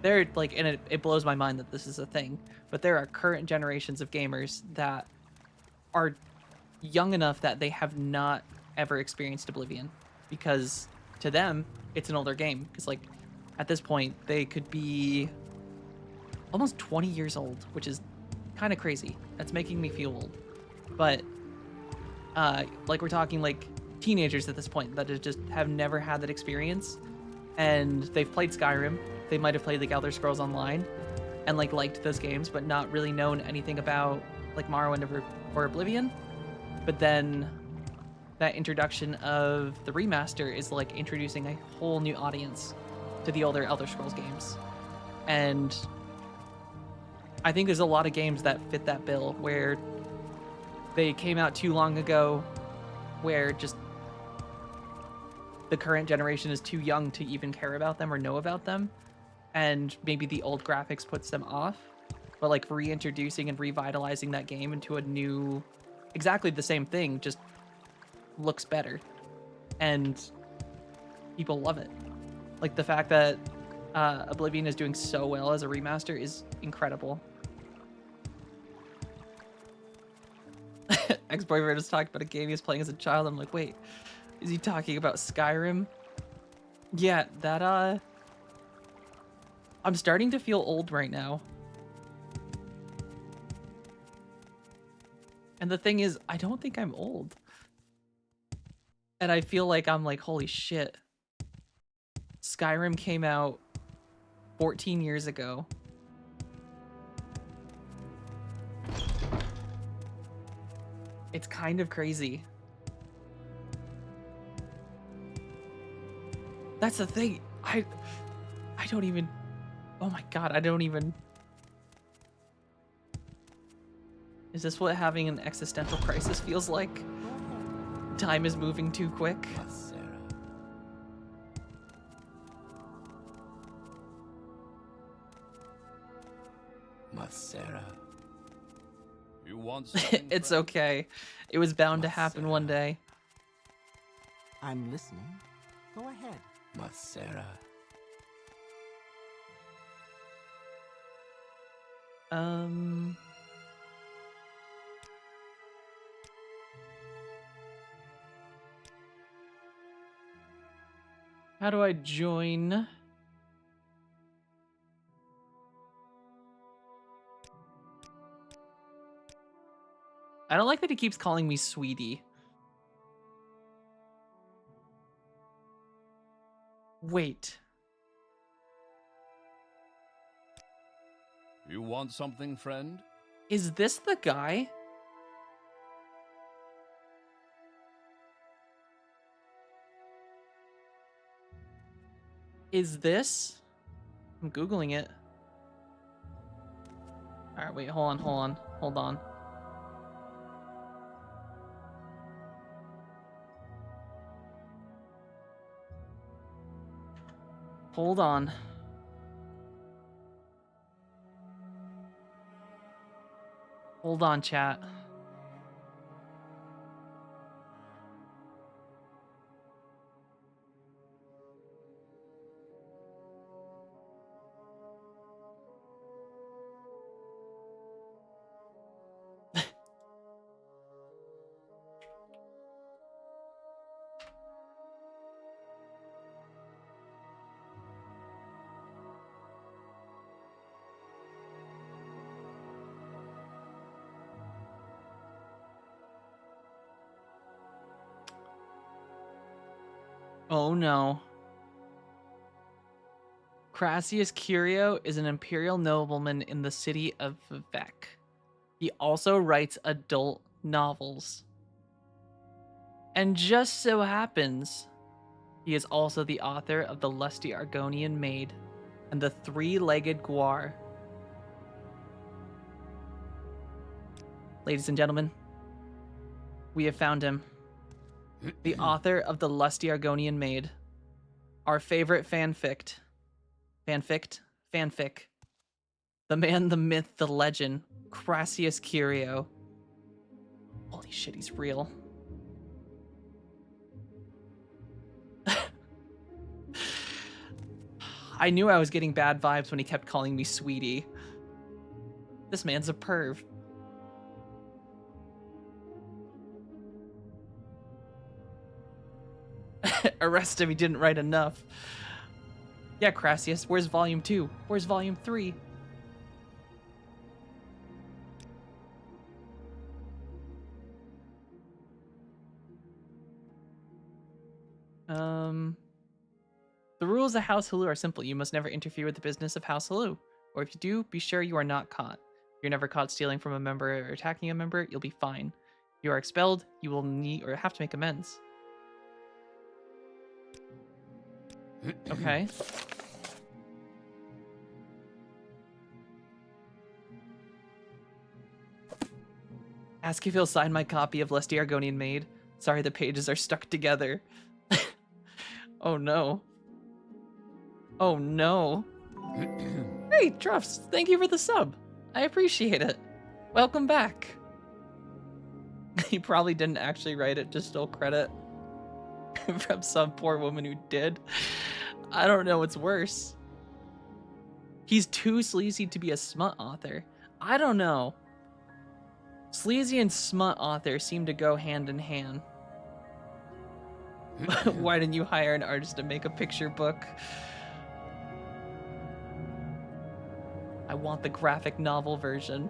Speaker 1: they're like, and it blows my mind that this is a thing, but there are current generations of gamers that are young enough that they have not ever experienced Oblivion, because to them it's an older game, because like at this point they could be almost 20 years old, which is kind of crazy. That's making me feel old. But like we're talking like teenagers at this point that just have never had that experience, and they've played Skyrim. They might have played like Elder Scrolls Online and like liked those games, but not really known anything about like Morrowind or Oblivion. But then that introduction of the remaster is like introducing a whole new audience to the older Elder Scrolls games. And I think there's a lot of games that fit that bill, where they came out too long ago, where just the current generation is too young to even care about them or know about them, and maybe the old graphics puts them off. But like reintroducing and revitalizing that game into a new, exactly the same thing, just looks better, and people love it. Like the fact that Oblivion is doing so well as a remaster is incredible. Ex-boyfriend is talking about a game he was playing as a child. I'm like, wait, is he talking about Skyrim? Yeah, that, I'm starting to feel old right now. And the thing is, I don't think I'm old. And I feel like I'm like, holy shit. Skyrim came out 14 years ago. It's kind of crazy. That's the thing. I don't even... Oh my god, I don't even... Is this what having an existential crisis feels like? Time is moving too quick.
Speaker 2: Sarah.
Speaker 6: You want something?
Speaker 1: It's okay. It was bound to happen one day.
Speaker 4: I'm listening. Go ahead.
Speaker 2: Sarah.
Speaker 1: How do I join? I don't like that he keeps calling me sweetie. Wait.
Speaker 6: You want something, friend?
Speaker 1: Is this the guy? Is this? I'm Googling it. Alright, wait, hold on. Hold on. Hold on, chat. Oh no. Crassius Curio is an imperial nobleman in the city of Vivec. He also writes adult novels. And just so happens, he is also the author of The Lusty Argonian Maid and The Three-Legged Guar. Ladies and gentlemen, we have found him. The author of The Lusty Argonian Maid. Our favorite fanfic. Fanfic. The man, the myth, the legend. Crassius Curio. Holy shit, he's real. I knew I was getting bad vibes when he kept calling me sweetie. This man's a perv. Arrest him, he didn't write enough. Yeah, Crassius, where's volume 2? Where's volume 3? The rules of House Hulu are simple. You must never interfere with the business of House Hulu. Or if you do, be sure you are not caught. If you're never caught stealing from a member or attacking a member, you'll be fine. If you are expelled, you will need or have to make amends. Okay. Ask if he'll sign my copy of Lusty Argonian Maid. Sorry, the pages are stuck together. Oh no. Oh no. Hey, Truffs, thank you for the sub. I appreciate it. Welcome back. He probably didn't actually write it, just stole credit from some poor woman who did. I don't know what's worse. He's too sleazy to be a smut author. I don't know. Sleazy and smut author seem to go hand in hand. Why didn't you hire an artist to make a picture book? I want the graphic novel version.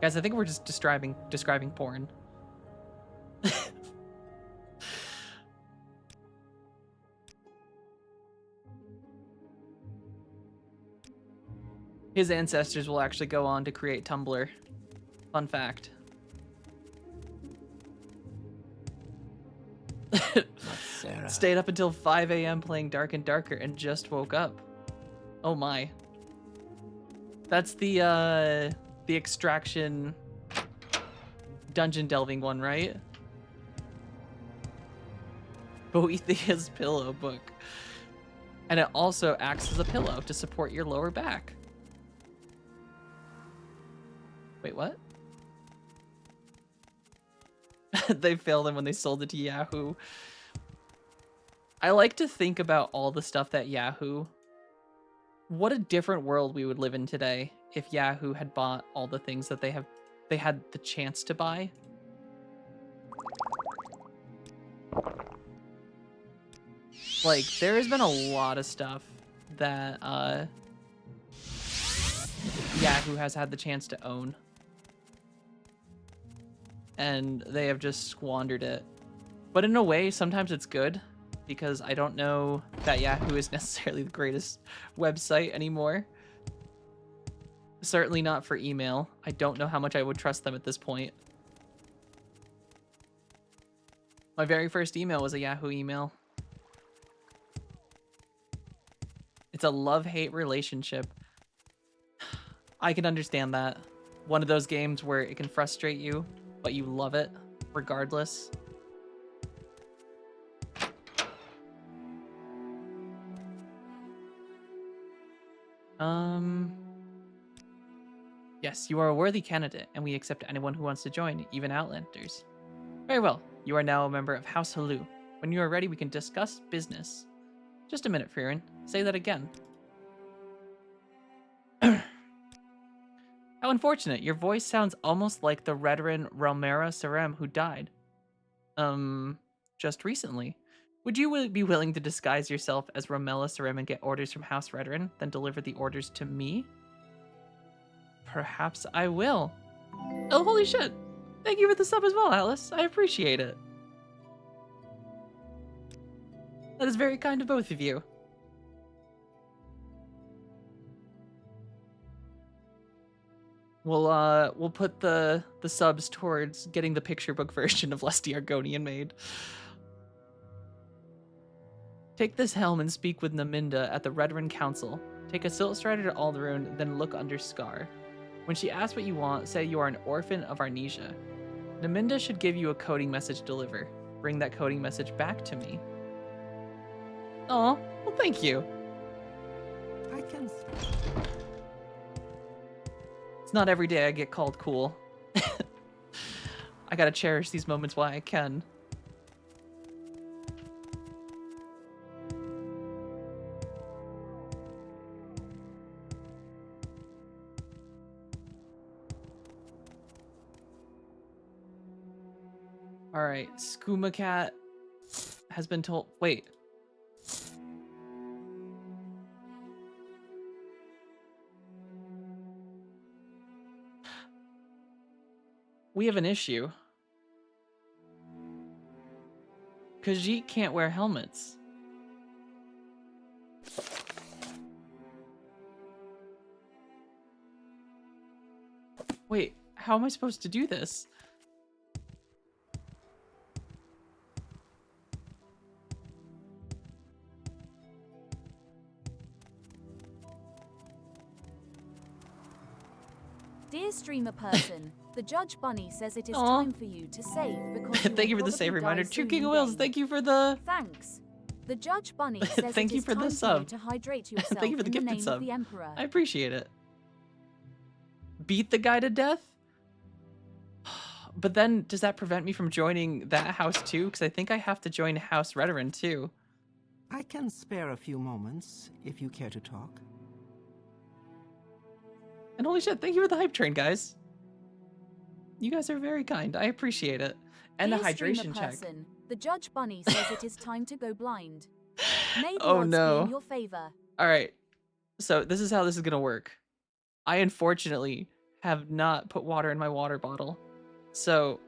Speaker 1: Guys, I think we're just describing porn. His ancestors will actually go on to create Tumblr. Fun fact. Stayed up until 5 a.m. playing Dark and Darker and just woke up. Oh my. That's the extraction dungeon delving one, right? Boethia's pillow book. And it also acts as a pillow to support your lower back. Wait, what? They failed him when they sold it to Yahoo. I like to think about all the stuff that Yahoo... What a different world we would live in today if Yahoo had bought all the things that they had the chance to buy. Like, there has been a lot of stuff that Yahoo has had the chance to own. And they have just squandered it. But in a way, sometimes it's good, because I don't know that Yahoo is necessarily the greatest website anymore. Certainly not for email. I don't know how much I would trust them at this point. My very first email was a Yahoo email. It's a love-hate relationship. I can understand that. One of those games where it can frustrate you, but you love it regardless. Yes, you are a worthy candidate, and we accept anyone who wants to join, even Outlanders. Very well. You are now a member of House Halu. When you are ready, we can discuss business. Just a minute, Frieren. Say that again. How unfortunate. Your voice sounds almost like the Redoran Romera Serem who died. Just recently. Would you be willing to disguise yourself as Romela Serem and get orders from House Redoran, then deliver the orders to me? Perhaps I will. Oh, holy shit! Thank you for the sub as well, Alice. I appreciate it. That is very kind of both of you. We'll put the subs towards getting the picture book version of Lusty Argonian made. Take this helm and speak with Naminda at the Redoran Council. Take a Silt Strider to Alderun, then look under Scar. When she asks what you want, say you are an orphan of Arnesia. Naminda should give you a coding message to deliver. Bring that coding message back to me. Oh, well, thank you.
Speaker 4: I can.
Speaker 1: It's not every day I get called cool. I gotta cherish these moments while I can. Alright, Skooma Cat has been told... Wait. We have an issue. Khajiit can't wear helmets. Wait, how am I supposed to do this?
Speaker 3: Dear streamer person, the Judge Bunny says it is
Speaker 1: Aw.
Speaker 3: time for you to save because
Speaker 1: Thank you for the save reminder. True King of Wills, thank you for the...
Speaker 3: Thanks. The Judge Bunny says
Speaker 1: Thank
Speaker 3: it
Speaker 1: you
Speaker 3: is
Speaker 1: for the
Speaker 3: time
Speaker 1: sub.
Speaker 3: you to hydrate yourself
Speaker 1: Thank you for the
Speaker 3: in the
Speaker 1: gifted
Speaker 3: name
Speaker 1: sub.
Speaker 3: of the Emperor.
Speaker 1: I appreciate it. Beat the guy to death? But then, does that prevent me from joining that house too? Because I think I have to join House Redoran too.
Speaker 4: I can spare a few moments if you care to talk.
Speaker 1: And holy shit, thank you for the hype train, guys. You guys are very kind. I appreciate it. And the
Speaker 3: Dear streamer
Speaker 1: hydration check.
Speaker 3: person, the Judge Bunny says it is time to go blind. May the
Speaker 1: Oh
Speaker 3: odds be
Speaker 1: no.
Speaker 3: in your favor.
Speaker 1: All right. So this is how this is going to work. I unfortunately have not put water in my water bottle. So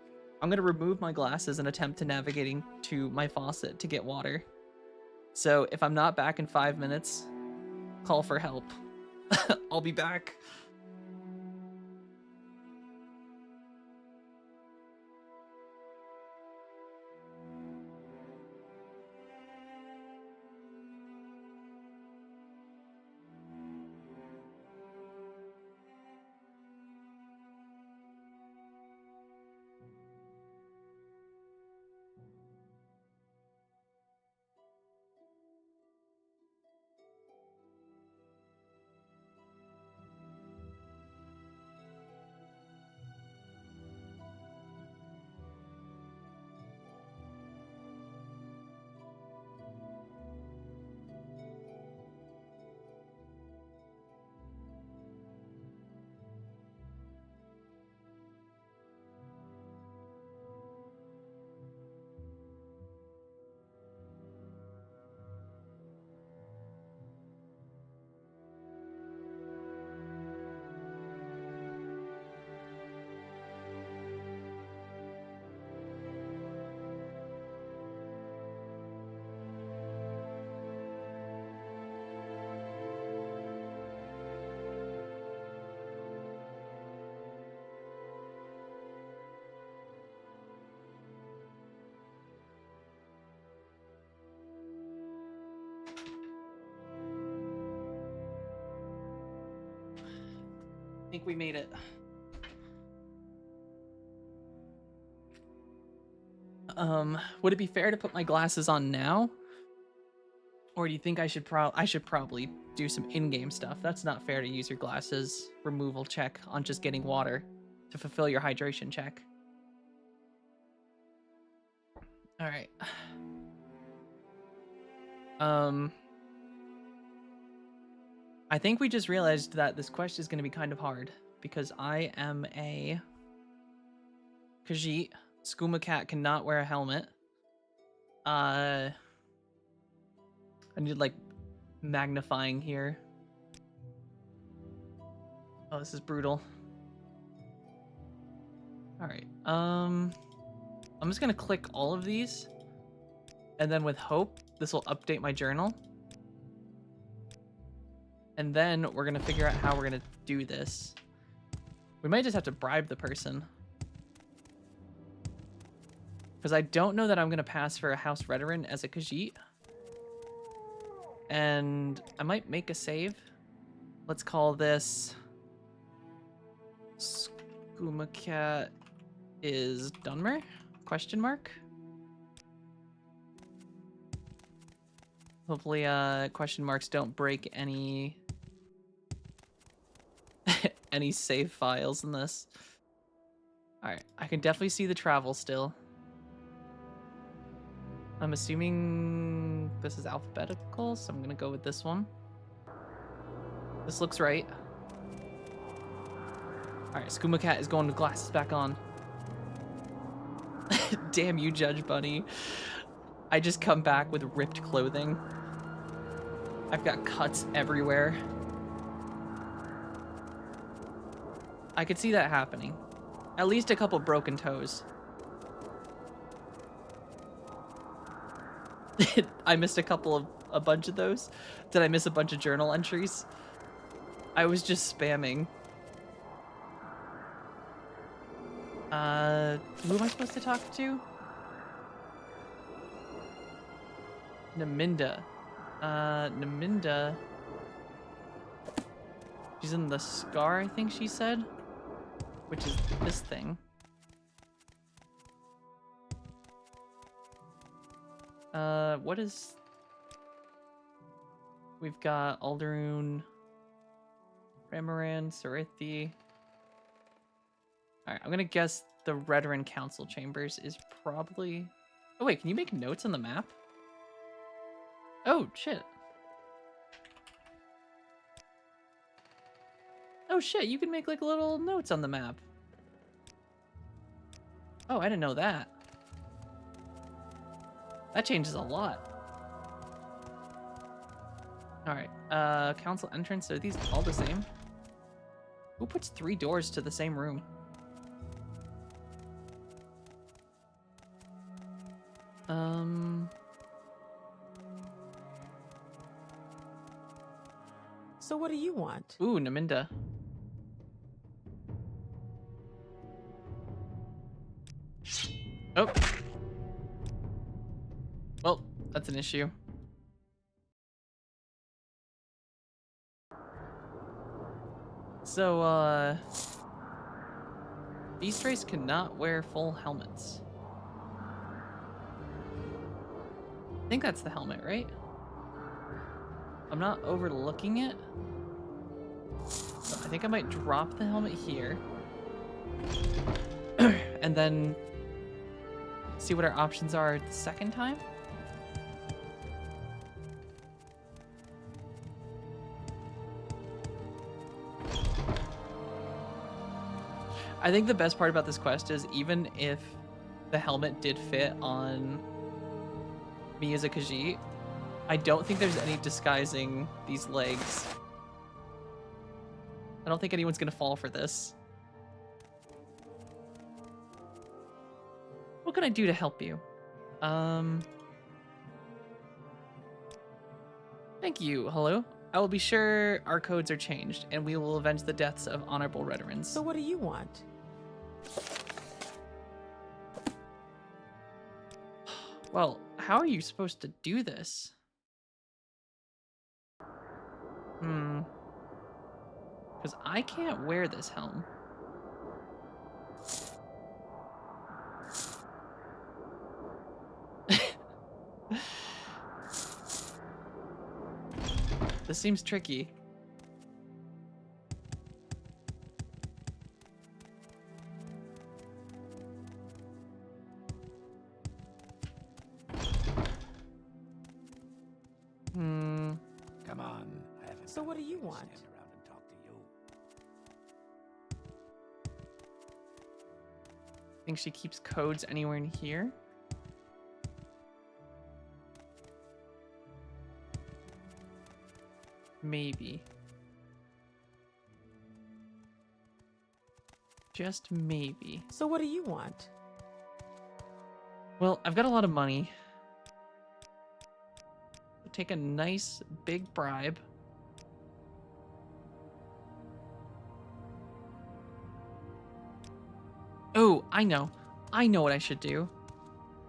Speaker 1: I'm going to remove my glasses and attempt to navigating to my faucet to get water. So if I'm not back in 5 minutes, call for help. I'll be back. I think we made it. Would it be fair to put my glasses on now? Or do you think I should probably do some in-game stuff? That's not fair to use your glasses removal check on just getting water to fulfill your hydration check. All right. I think we just realized that this quest is going to be kind of hard because I am a Khajiit. Skooma Cat cannot wear a helmet. I need like magnifying here. Oh, this is brutal. All right. I'm just gonna click all of these, and then with hope, this will update my journal. And then we're gonna figure out how we're gonna do this. We might just have to bribe the person. Because I don't know that I'm gonna pass for a House Veteran as a Khajiit. And I might make a save. Let's call this Skooma Cat is Dunmer? Question mark? Hopefully question marks don't break any any save files in this. Alright, I can definitely see the travel still. I'm assuming this is alphabetical, so I'm gonna go with this one. This looks right. Alright, Skooma Cat is going with glasses back on. Damn you, Judge Bunny. I just come back with ripped clothing. I've got cuts everywhere. I could see that happening. At least a couple broken toes. I missed a bunch of those. Did I miss a bunch of journal entries? I was just spamming. Who am I supposed to talk to? Naminda. Naminda. She's in the Scar, I think she said. Which is this thing. What is... We've got Alderun, Ramaran, Sarithi. Alright, I'm gonna guess the Redoran Council Chambers is probably... Oh wait, can you make notes on the map? Oh, shit. Oh shit, you can make like little notes on the map. Oh, I didn't know that. That changes a lot. Alright, council entrance, are these all the same? Who puts 3 doors to the same room?
Speaker 7: So what do you want?
Speaker 1: Ooh, Naminda. Oh. Well, that's an issue. So, Beast Race cannot wear full helmets. I think that's the helmet, right? I'm not overlooking it. So I think I might drop the helmet here. And then see what our options are the second time. I think the best part about this quest is even if the helmet did fit on me as a Khajiit, I don't think there's any disguising these legs. I don't think anyone's gonna fall for this. What can I do to help you? Thank you, hello. I will be sure our codes are changed, and we will avenge the deaths of honorable veterans.
Speaker 7: So what do you want?
Speaker 1: Well, how are you supposed to do this? Because I can't wear this helm. This seems tricky.
Speaker 2: Come on. I haven't
Speaker 7: So what do you
Speaker 2: got to
Speaker 7: want?
Speaker 2: stand around and talk to you.
Speaker 1: Think she keeps codes anywhere in here? Maybe. Just maybe.
Speaker 7: So what do you want?
Speaker 1: Well, I've got a lot of money. I'll take a nice big bribe. Oh, I know. I know what I should do.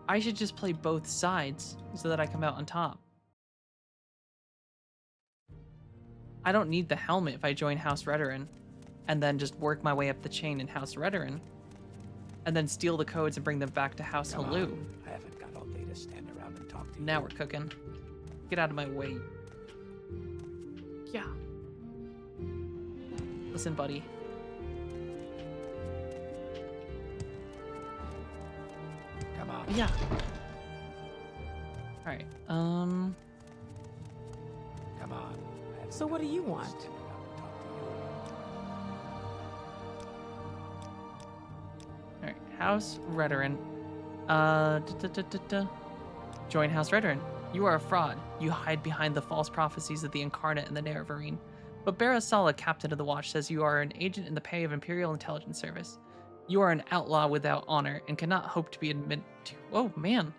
Speaker 1: I should just play both sides so that I come out on top. I don't need the helmet if I join House Redoran, and then just work my way up the chain in House Redoran, and then steal the codes and bring them back to House
Speaker 2: Come
Speaker 1: Halou.
Speaker 2: on. I haven't got all day to stand around and talk to you.
Speaker 1: Now we're cooking. Get out of my way. Yeah. Listen, buddy.
Speaker 2: Come on.
Speaker 1: Yeah. Alright,
Speaker 2: Come on.
Speaker 7: So what do you want?
Speaker 2: Stand around and talk to you.
Speaker 1: Alright, House Redoran. Join House Redoran. You are a fraud. You hide behind the false prophecies of the Incarnate and the Nerevarine. But Barasala, captain of the Watch, says you are an agent in the pay of Imperial Intelligence Service. You are an outlaw without honor and cannot hope to be admitted to... Oh, man.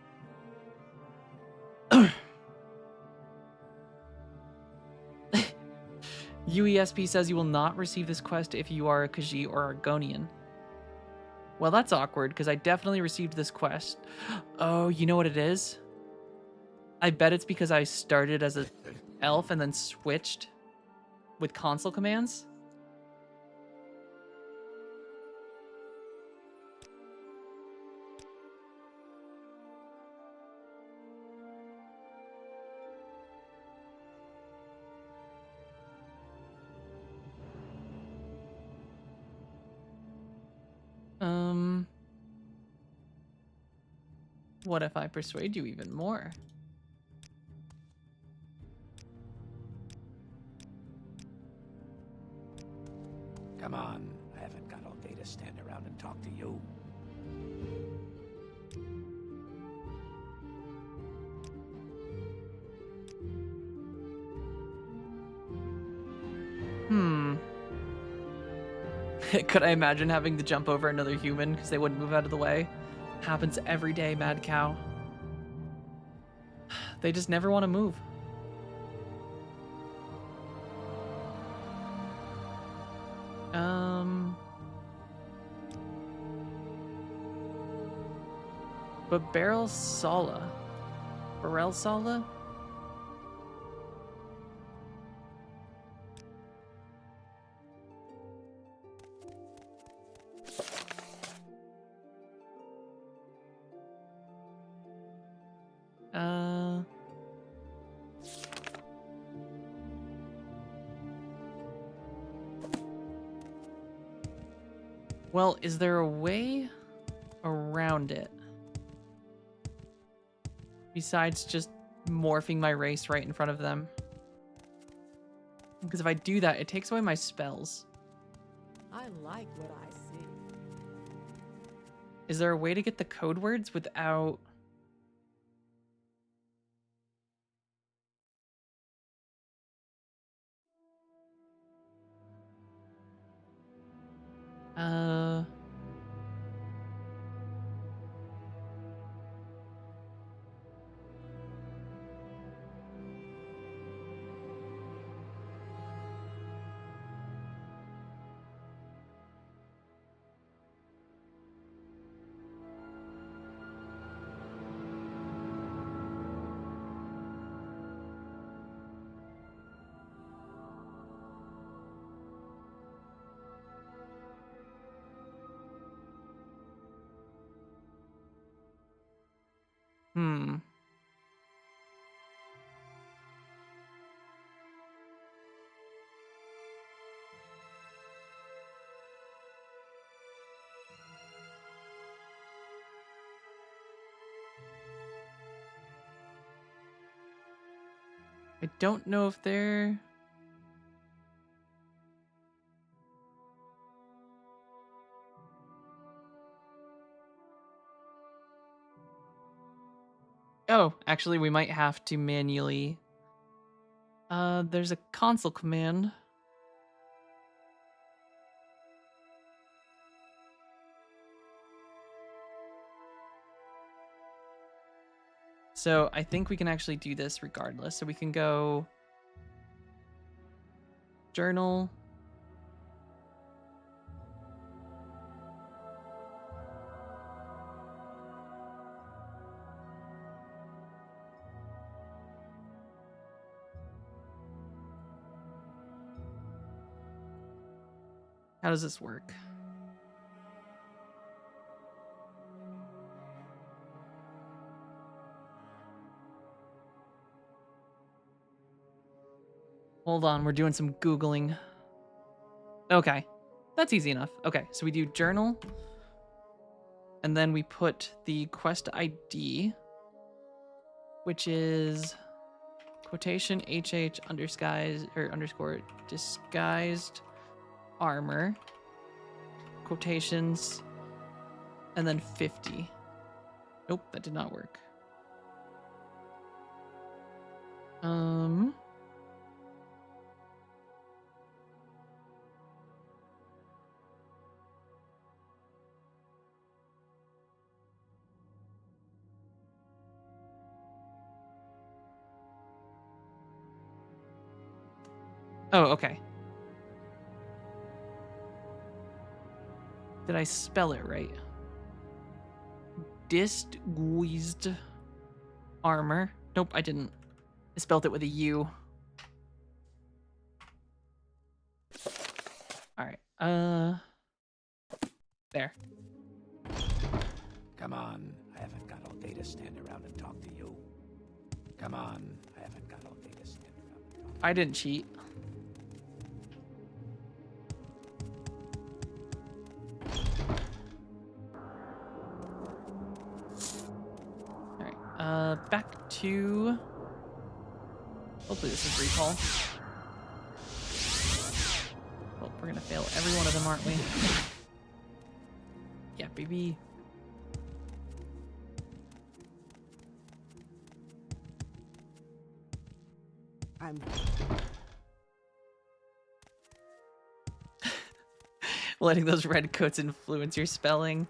Speaker 1: UESP says you will not receive this quest if you are a Khajiit or Argonian. Well, that's awkward, because I definitely received this quest. Oh, you know what it is? I bet it's because I started as an elf and then switched with console commands. What if I persuade you even more?
Speaker 2: Come on. I haven't got all day to stand around and talk to you.
Speaker 1: Could I imagine having to jump over another human because they wouldn't move out of the way? Happens every day, mad cow. They just never want to move. But Barrel Sala. Barrel Sala? Well, is there a way around it? Besides just morphing my race right in front of them. Because if I do that, it takes away my spells.
Speaker 7: I like what I see.
Speaker 1: Is there a way to get the code words without... I don't know if they're... Oh, actually, we might have to manually... there's a console command. So I think we can actually do this regardless. So we can go... Journal... How does this work? Hold on, we're doing some Googling. Okay, that's easy enough. Okay, so we do journal, and then we put the quest ID, which is quotation HH underscore disguised armor, quotations, and then 50. Nope, that did not work. Oh, okay. Did I spell it right? Disguised armor. Nope, I didn't. I spelled it with a U. All right. There.
Speaker 2: Come on, I haven't got all day to stand around and talk to you. Come on, I haven't got all day to stand around and talk.
Speaker 1: I didn't cheat. All right. Back to... Hopefully this is recall. Well, we're gonna fail every one of them, aren't we? Yeah, baby. Letting those red coats influence your spelling.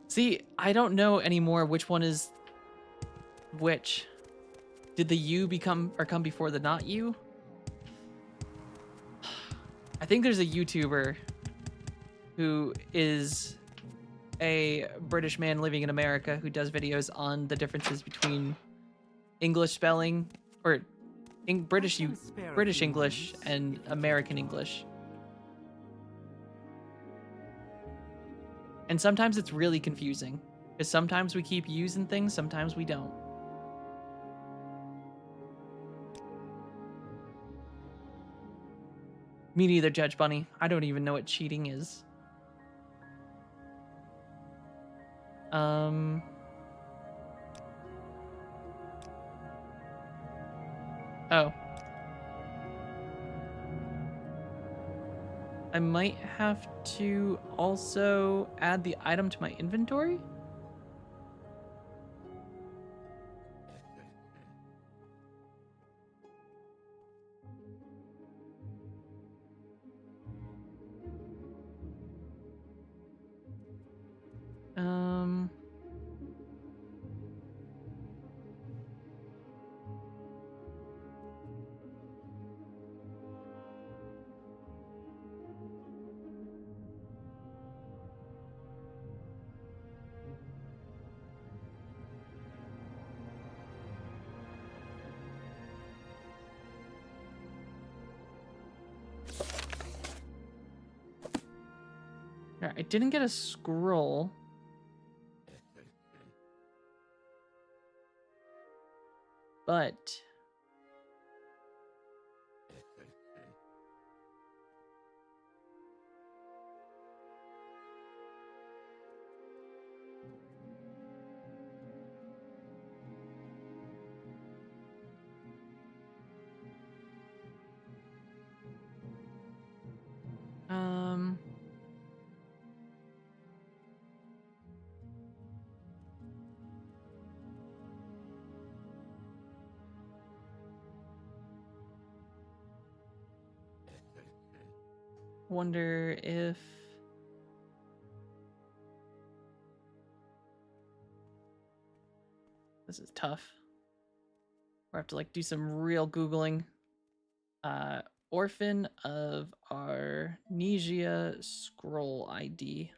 Speaker 1: See, I don't know anymore which one is which. Did the U come before the not you? I think there's a YouTuber who is a British man living in America who does videos on the differences between English spelling or British English and American English. And sometimes it's really confusing because sometimes we keep using things, sometimes we don't. Me neither, Judge Bunny. I don't even know what cheating is. Oh. I might have to also add the item to my inventory? I didn't get a scroll. But wonder if this is tough. Or I have to like do some real Googling. Orphan of Arnesia scroll ID.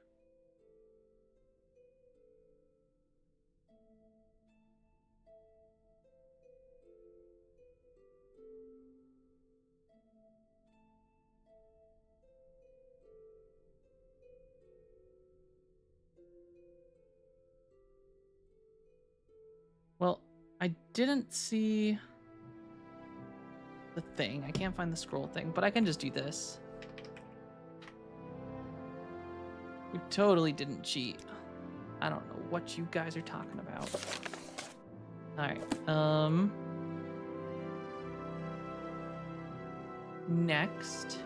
Speaker 1: Well, I didn't see the thing. I can't find the scroll thing, but I can just do this. We totally didn't cheat. I don't know what you guys are talking about. Alright, next.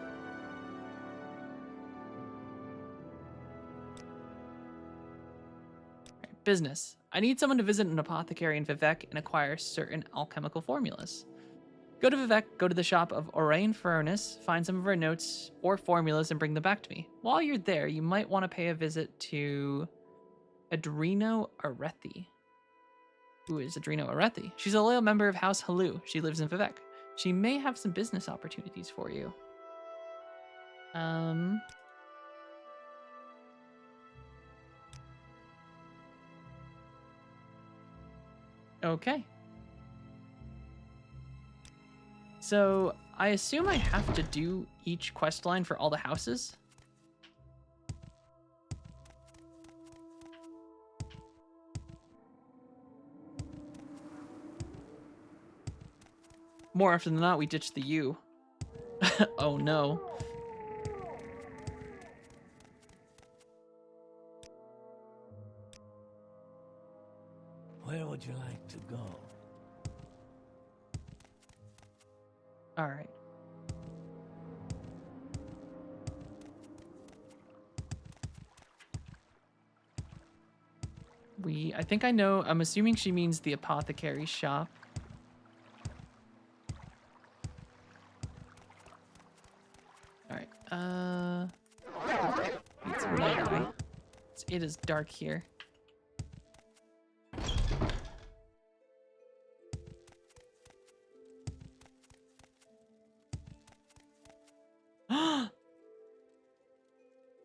Speaker 1: Business. I need someone to visit an apothecary in Vivec and acquire certain alchemical formulas. Go to Vivec, go to the shop of Orain Furnace, find some of her notes or formulas and bring them back to me. While you're there, you might want to pay a visit to Adreno Arethi. Who is Adreno Arethi? She's a loyal member of House Halu. She lives in Vivec. She may have some business opportunities for you. Okay. So I assume I have to do each quest line for all the houses. More often than not, we ditch the U. Oh no.
Speaker 2: Where would you like to go?
Speaker 1: All right. I think I know, I'm assuming she means the apothecary shop. All right. It is dark here.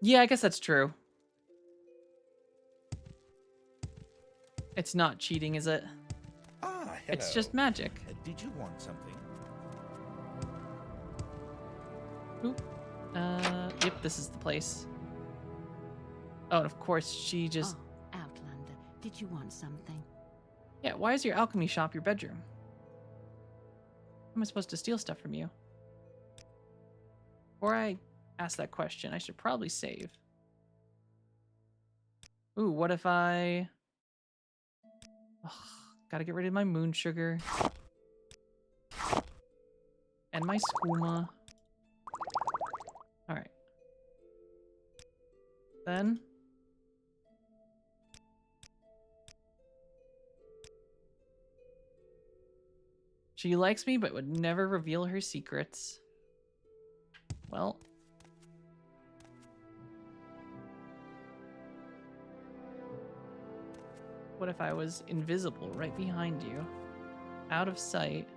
Speaker 1: Yeah, I guess that's true. It's not cheating, is it?
Speaker 8: Ah, hello.
Speaker 1: It's just magic.
Speaker 8: Did you want something?
Speaker 1: Oop. Yep, this is the place. Oh, and of course, she just...
Speaker 5: Oh, Outlander, did you want something?
Speaker 1: Yeah, why is your alchemy shop your bedroom? How am I supposed to steal stuff from you? Before I ask that question, I should probably save. Ooh, what if I... Ugh, gotta get rid of my moon sugar. And my skooma. Alright. Then... She likes me, but would never reveal her secrets. Well... What if I was invisible right behind you? Out of sight.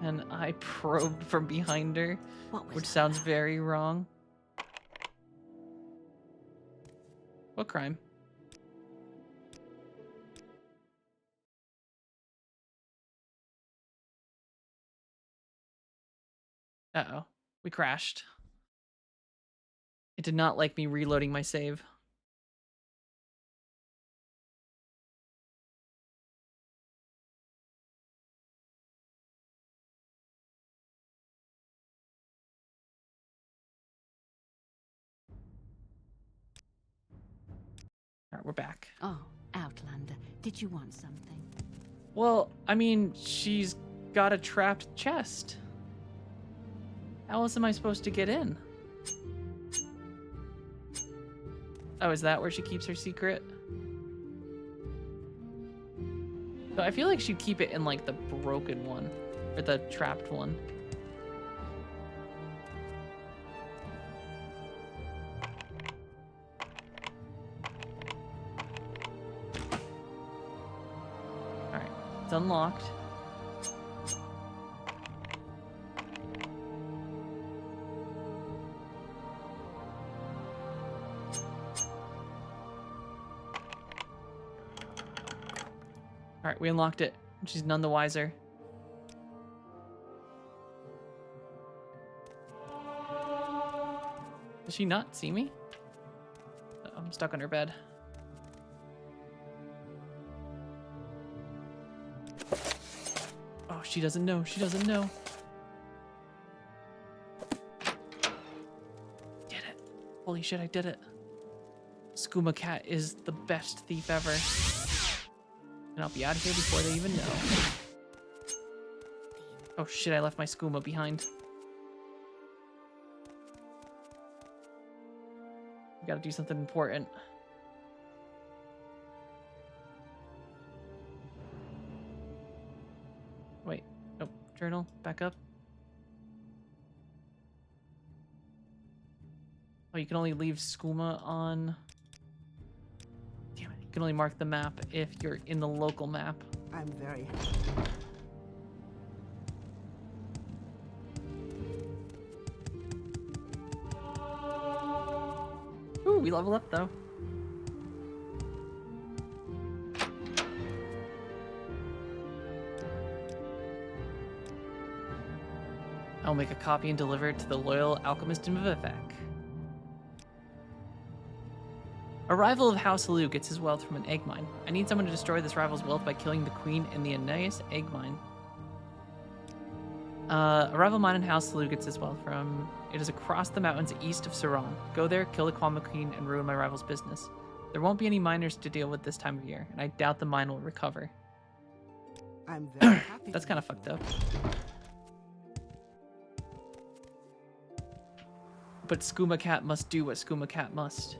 Speaker 1: And I probed from behind her, which sounds very wrong. What crime? Uh-oh. We crashed. It did not like me reloading my save. Alright, we're back.
Speaker 5: Oh, Outlander, did you want something?
Speaker 1: Well, I mean, she's got a trapped chest. How else am I supposed to get in? Oh, is that where she keeps her secret? So I feel like she'd keep it in, like, the broken one. Or the trapped one. Alright, it's unlocked. Alright, we unlocked it. She's none the wiser. Does she not see me? Oh, I'm stuck on her bed. Oh, she doesn't know. She doesn't know. Did it. Holy shit, I did it. Skooma Cat is the best thief ever. And I'll be out of here before they even know. Oh shit, I left my skooma behind. We gotta do something important. Wait, nope, journal, back up. Oh, you can only leave skooma on... Damn it, you can only mark the map if you're in the local map.
Speaker 4: I'm very happy.
Speaker 1: Ooh, we level up though. I'll make a copy and deliver it to the loyal alchemist in Vivek. A rival of House Alu gets his wealth from an egg mine. I need someone to destroy this rival's wealth by killing the queen in the Anais egg mine. A rival mine in House Alu gets his wealth from... It is across the mountains east of Saran. Go there, kill the Kwama Queen, and ruin my rival's business. There won't be any miners to deal with this time of year, and I doubt the mine will recover.
Speaker 4: I'm very happy.
Speaker 1: That's kind of fucked up. But Skooma Cat must do what Skooma Cat must.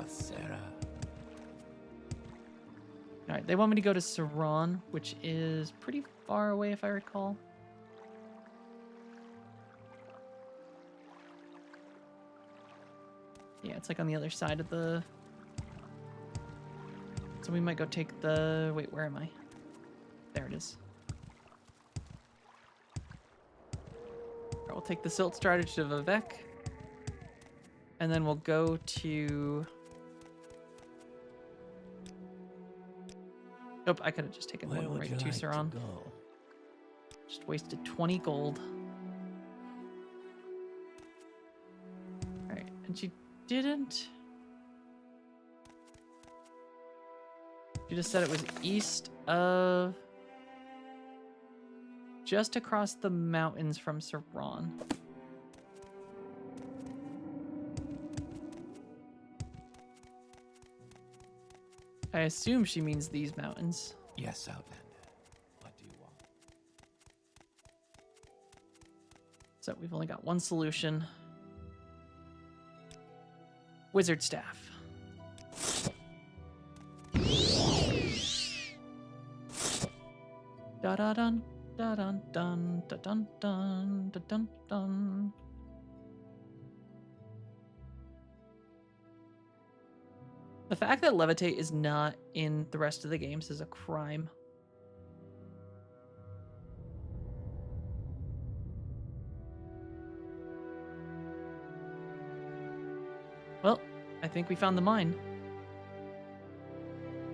Speaker 2: Goth, Sarah.
Speaker 1: Alright, they want me to go to Saran, which is pretty far away if I recall. Yeah, it's like on the other side of the... So we might go take the... Wait, where am I? There it is. Alright, we'll take the Silt Strider to Vivek. And then we'll go to... Nope, I could have just taken
Speaker 2: Where
Speaker 1: one
Speaker 2: would
Speaker 1: right
Speaker 2: you
Speaker 1: to
Speaker 2: like
Speaker 1: Saran.
Speaker 2: to go?
Speaker 1: Just wasted 20 gold. Alright, and she didn't... She just said it was east of... Just across the mountains from Saran. I assume she means these mountains.
Speaker 2: Yes, Outlander. What do you want?
Speaker 1: So we've only got one solution. Wizard staff. Da da dun da dun dun da dun dun da dun dun. The fact that levitate is not in the rest of the games is a crime. Well, I think we found the mine.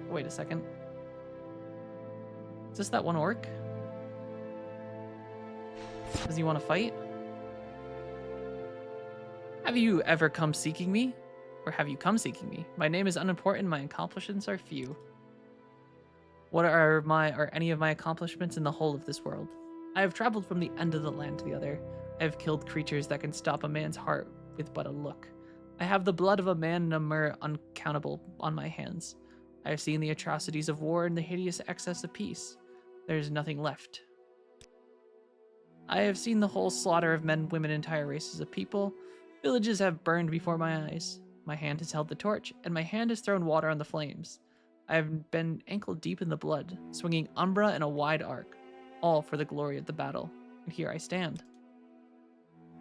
Speaker 1: Wait a second. Is this that one orc? Does he want to fight? Have you ever come seeking me? Or have you come seeking me? My name is unimportant, my accomplishments are few. What are any of my accomplishments in the whole of this world? I have traveled from the end of the land to the other. I have killed creatures that can stop a man's heart with but a look. I have the blood of a man and a myrrh uncountable on my hands. I have seen the atrocities of war and the hideous excess of peace. There is nothing left. I have seen the whole slaughter of men, women, entire races of people. Villages have burned before my eyes. My hand has held the torch, and my hand has thrown water on the flames. I have been ankle deep in the blood, swinging umbra in a wide arc, all for the glory of the battle. And here I stand.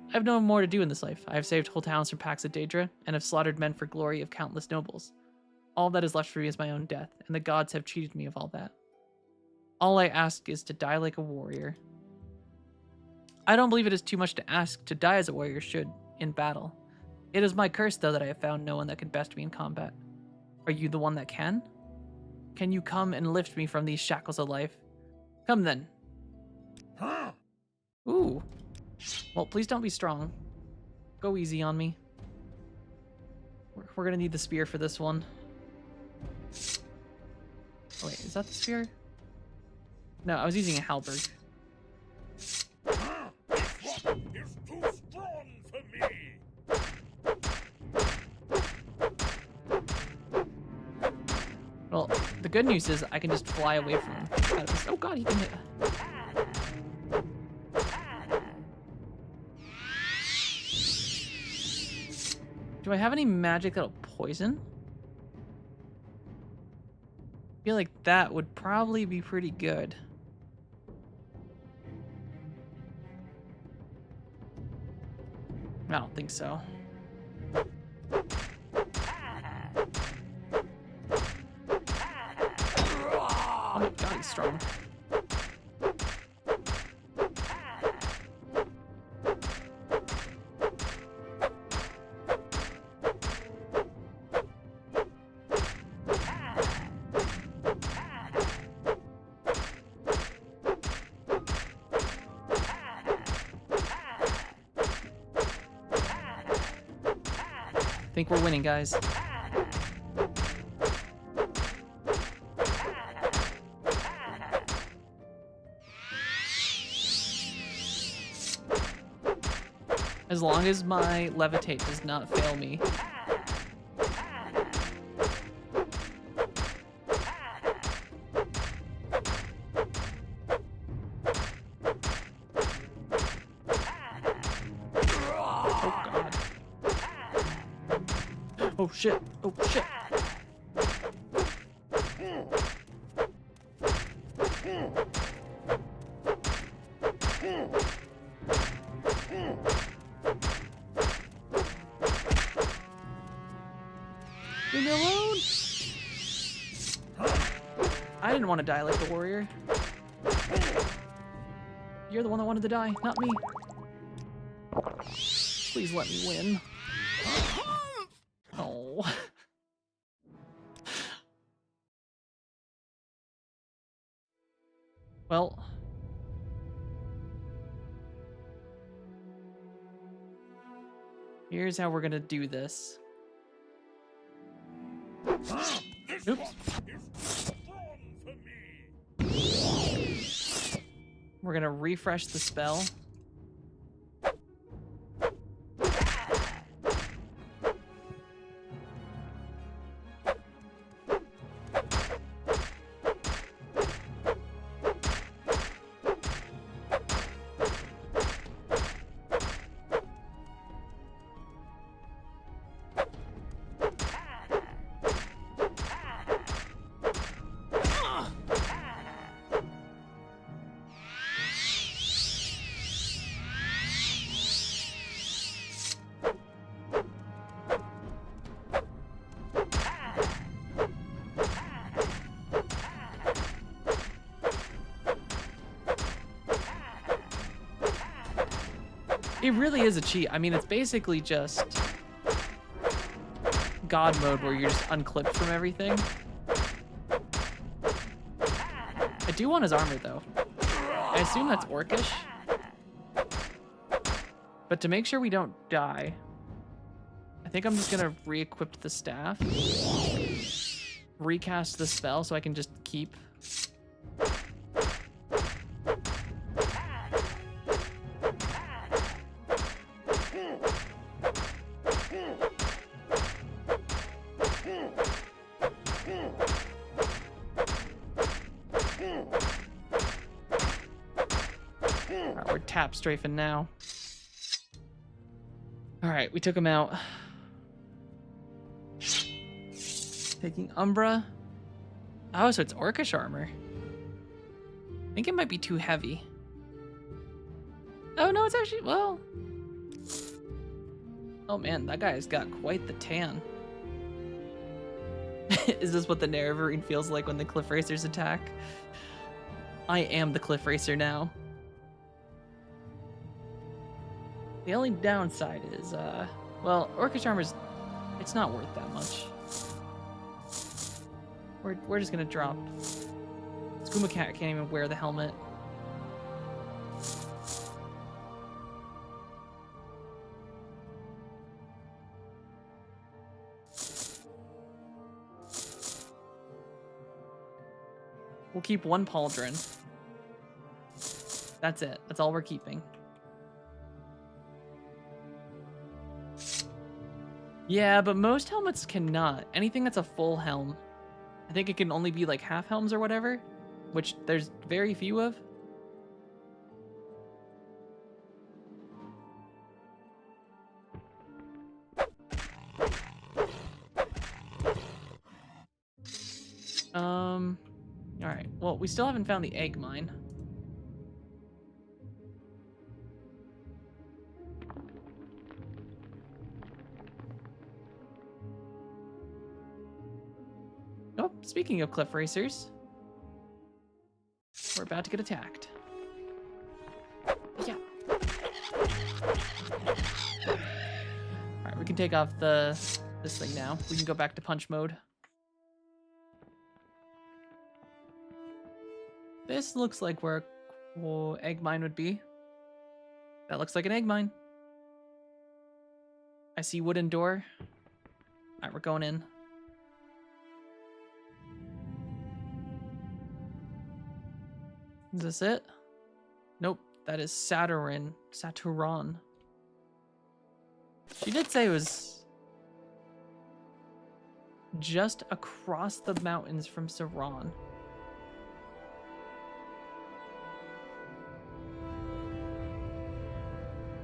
Speaker 1: I have no more to do in this life. I have saved whole towns from packs of Daedra, and have slaughtered men for glory of countless nobles. All that is left for me is my own death, and the gods have cheated me of all that. All I ask is to die like a warrior. I don't believe it is too much to ask to die as a warrior should, in battle. It is my curse, though, that I have found no one that can best me in combat. Are you the one that can? Can you come and lift me from these shackles of life? Come then. Ooh. Well, please don't be strong. Go easy on me. We're gonna need the spear for this one. Oh, wait, is that the spear? No, I was using a halberd.
Speaker 8: It's too strong for me.
Speaker 1: Well, the good news is I can just fly away from him. Oh god, he can hit. Do I have any magic that'll poison? I feel like that would probably be pretty good. I don't think so. Oh my god, he's strong. I think we're winning, guys. As long as my levitate does not fail me. Oh Oh shit. Oh shit. Leave me alone. I didn't want to die like the warrior. You're the one that wanted to die, not me. Please let me win. Oh. Well. Here's how we're gonna do this.
Speaker 8: This
Speaker 1: Oops.
Speaker 8: one is strong for me.
Speaker 1: We're gonna refresh the spell. It really is a cheat. I mean, it's basically just God mode where you're just unclipped from everything. I do want his armor though. I assume that's orcish. But to make sure we don't die, I think I'm just gonna re-equip the staff. Recast the spell so I can just keep. Alright, we're tap strafing now. Alright, we took him out. Taking Umbra. Oh, so it's orcish armor. I think it might be too heavy. Oh no, it's actually, well. Oh man, that guy's got quite the tan. Is this what the Nerevarine feels like when the Cliff Racers attack? I am the Cliff Racer now. The only downside is, well, orcish armor's, it's not worth that much. We're just gonna drop. Skooma Cat can't even wear the helmet. We'll keep one pauldron. That's it. That's all we're keeping. Yeah, but most helmets cannot. Anything that's a full helm. I think it can only be like half helms or whatever, which there's very few of. All right. Well, we still haven't found the egg mine. Oh, speaking of cliff racers, we're about to get attacked. Yeah. All right, we can take off this thing now. We can go back to punch mode. This looks like where egg mine would be. That looks like an egg mine. I see wooden door. All right, we're going in. Is this it? Nope, that is Saturn. Saturon. She did say it was just across the mountains from Saran.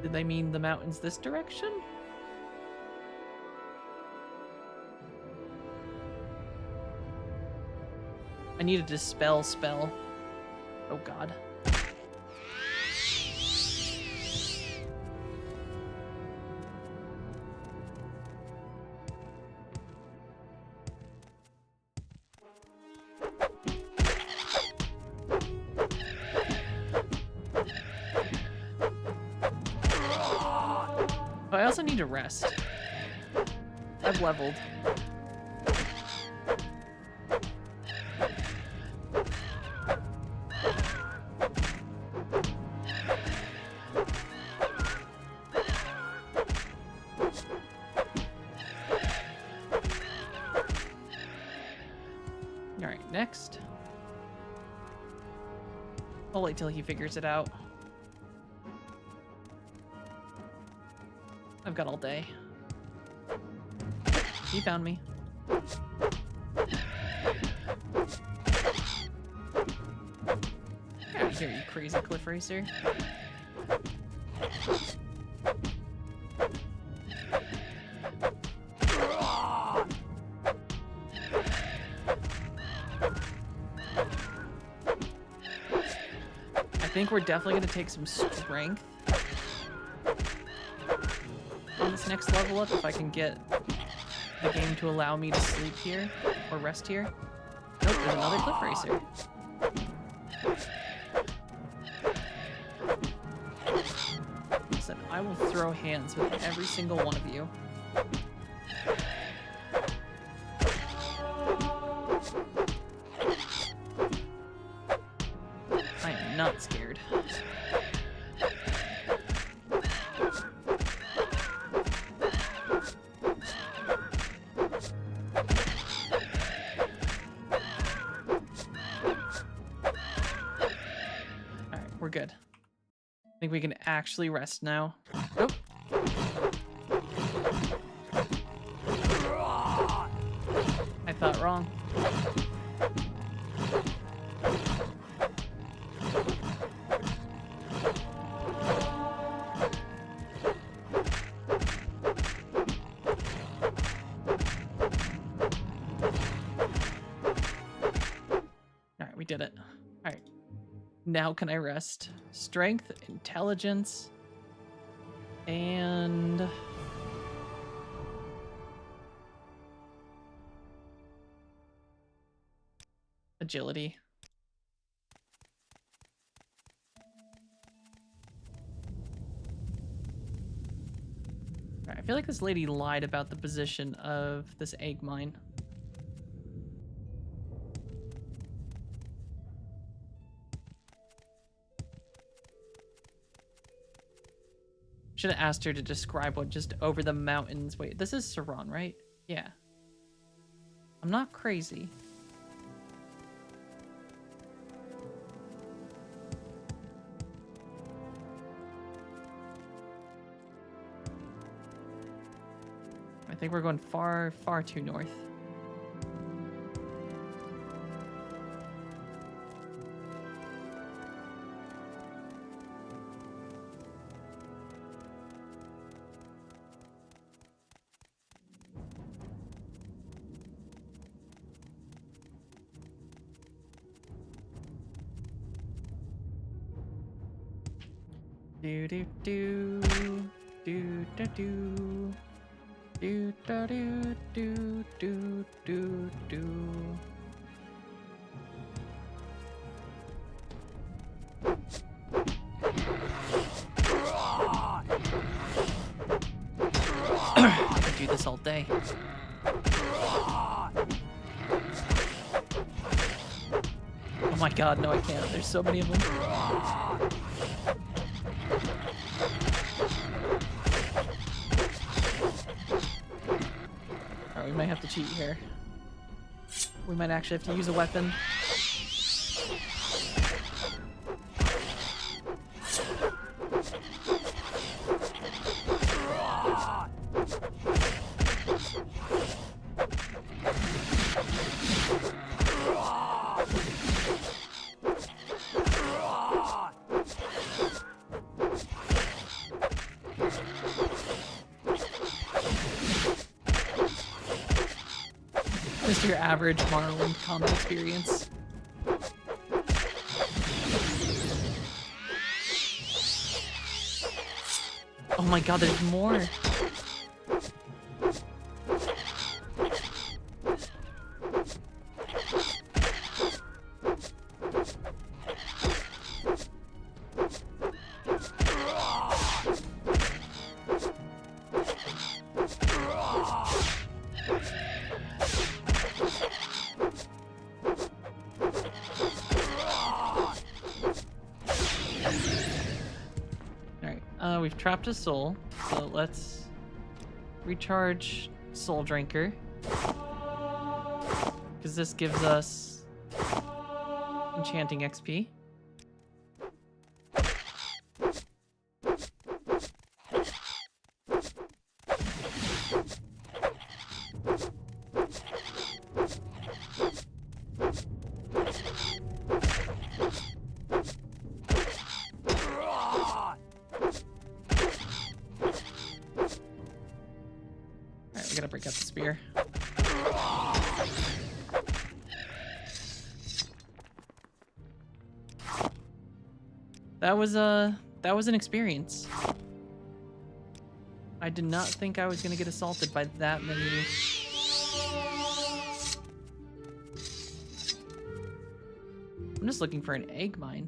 Speaker 1: Did they mean the mountains this direction? I need a dispel spell. Oh god. Oh, I also need to rest. I've leveled. Alright, next. I'll wait till he figures it out. I've got all day. He found me. Get out of here, you crazy cliff racer. I think we're definitely going to take some strength on this next level up if I can get the game to allow me to sleep here or rest here. Nope, there's another cliff racer. Listen, I will throw hands with every single one of you. I am not scared. We're good. I think we can actually rest now. Nope. I thought wrong. Alright, we did it. Alright. Now can I rest? Strength, intelligence, and agility. All right, I feel like this lady lied about the position of this egg mine. Should have asked her to describe what just over the mountains. Wait, this is Saran, right? Yeah. I'm not crazy. I think we're going far, far too north. Do do do do do do do do do do do do. I could do this all day. Oh my god, no I can't. There's so many of them. Alright, we might have to cheat here. We might actually have to use a weapon. Just your average Morrowind combat experience. Oh my god, there's more. Alright, we've trapped a soul, so let's recharge Soul Drinker. Because this gives us enchanting XP. Alright, we gotta break out the spear. That was an experience. I did not think I was gonna get assaulted by that many. I'm just looking for an egg mine.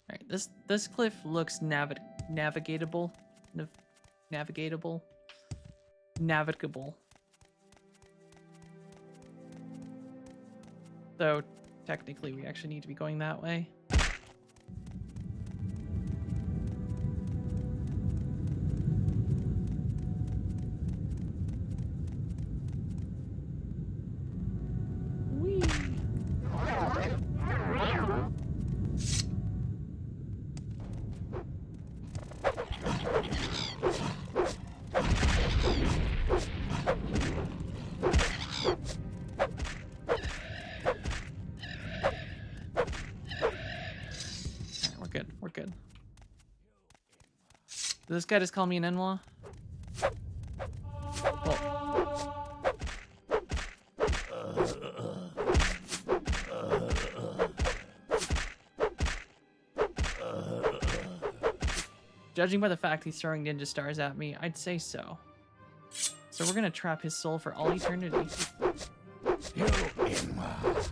Speaker 1: Alright, this cliff looks navigatable. Navigable. Though, technically, we actually need to be going that way. Whee! We're good. Did this guy just call me an Enwa? Well. Judging by the fact he's throwing ninja stars at me, I'd say so. So we're gonna trap his soul for all eternity.
Speaker 2: You Inwa.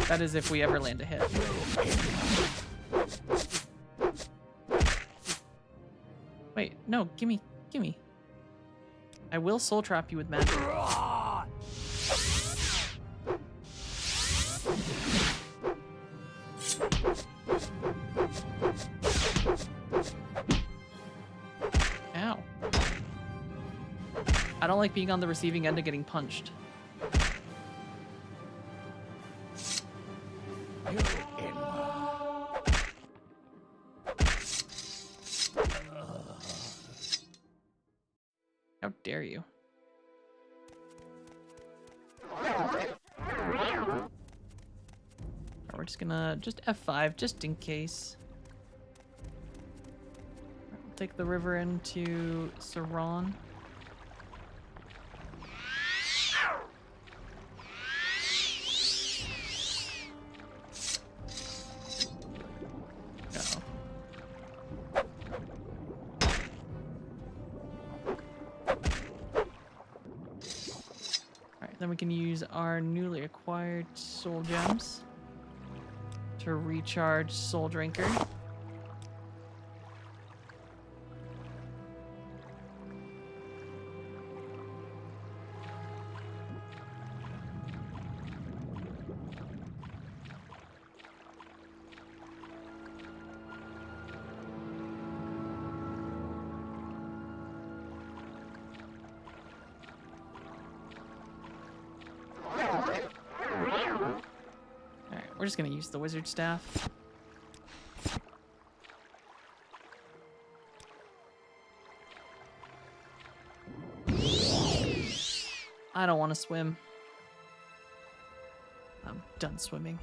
Speaker 1: That is if we ever land a hit. Wait, no, gimme. I will soul trap you with magic. Ow. I don't like being on the receiving end of getting punched. How dare you? We're just gonna F5 just in case. We'll take the river into Saran. Then we can use our newly acquired soul gems to recharge Soul Drinker. We're just gonna use the wizard staff. I don't want to swim. I'm done swimming.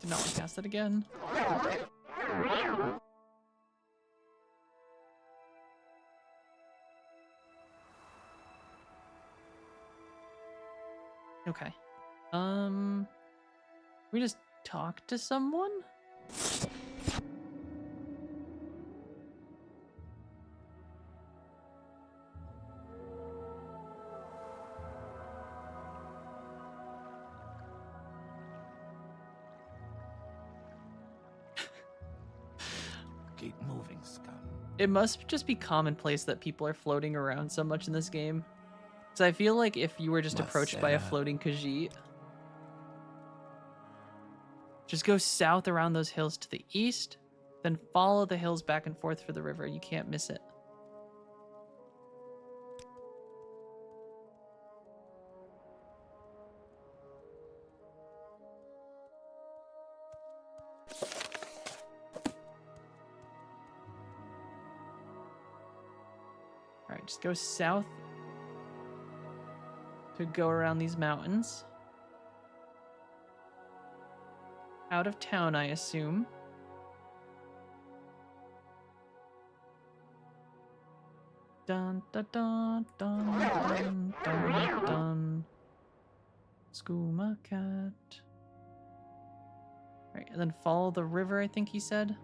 Speaker 1: Did not want to cast it again. Okay. We just talk to someone?
Speaker 2: Keep moving, scum.
Speaker 1: It must just be commonplace that people are floating around so much in this game. So I feel like if you were just approached by a floating Khajiit, just go south around those hills to the east, then follow the hills back and forth for the river. You can't miss it. All right, just go south to go around these mountains. Out of town, I assume. Dun dun dun dun dun dun dun. Skooma cat. Right, and then follow the river, I think he said.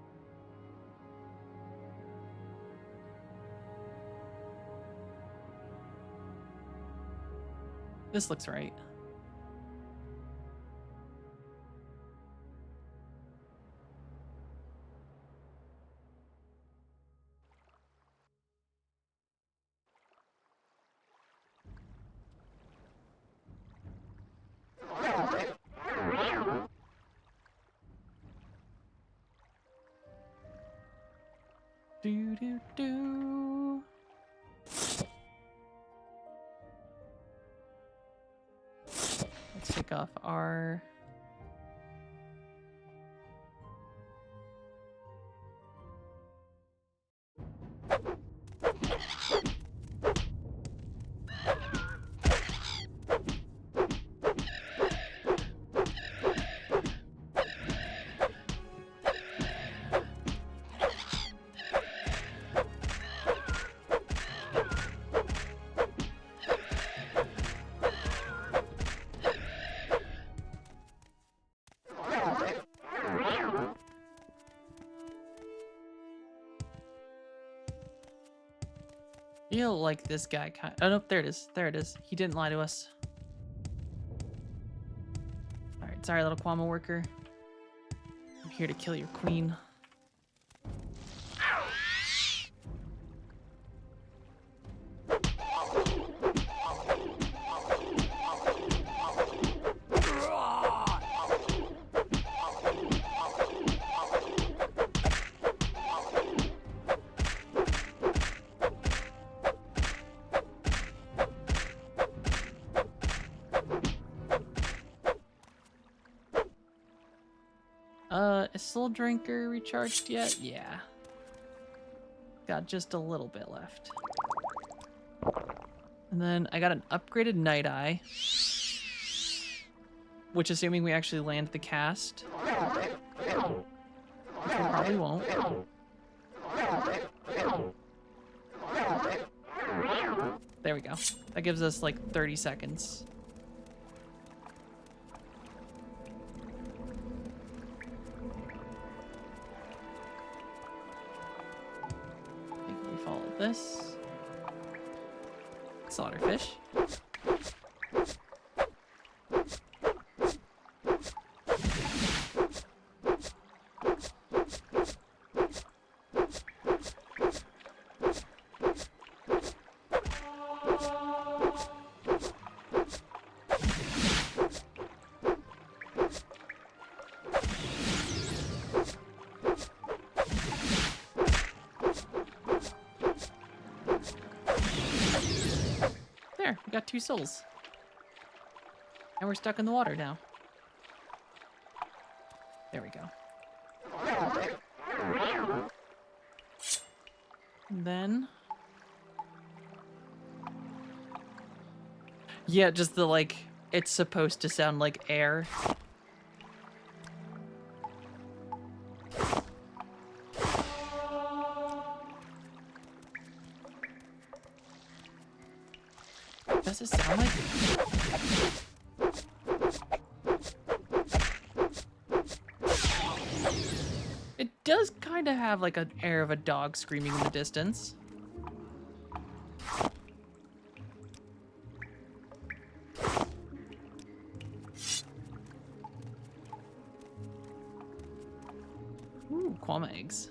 Speaker 1: This looks right. Do do do. Let's take off our feel like this guy kind. Oh no, there it is. There it is. He didn't lie to us. All right, sorry, little Kwama worker. I'm here to kill your queen. Is Soul Drinker recharged yet? Yeah. Got just a little bit left. And then I got an upgraded Night Eye. Which, assuming we actually land the cast. Which we probably won't. There we go. That gives us like 30 seconds. This slaughterfish. There, we got 2 souls. And we're stuck in the water now. There we go. And then... yeah, just the, like, it's supposed to sound like air. Does it sound like it does kind of have like an air of a dog screaming in the distance. Ooh, Kwama eggs.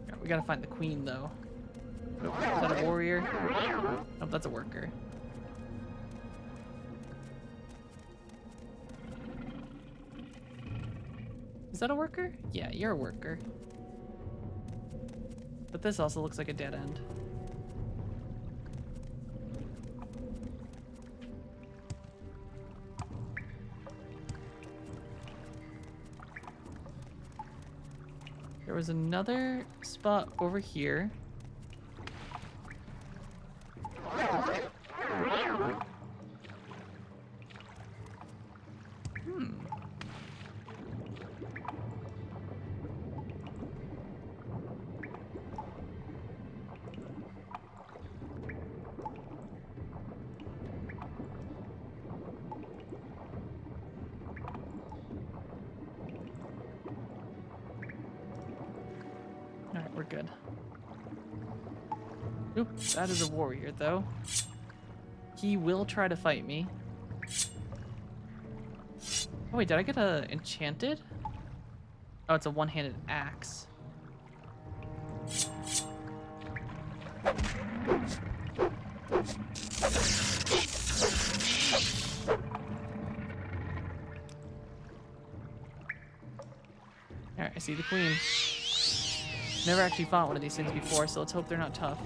Speaker 1: Yeah, we gotta find the queen though. Oh, is that a warrior? Nope, that's a worker. Is that a worker? Yeah, you're a worker. But this also looks like a dead end. There was another spot over here. Alright, we're good. Oop, that is a warrior, though. He will try to fight me. Oh, wait, did I get a enchanted? Oh, it's a one-handed axe. Alright, I see the queen. Never actually fought one of these things before, so let's hope they're not tough.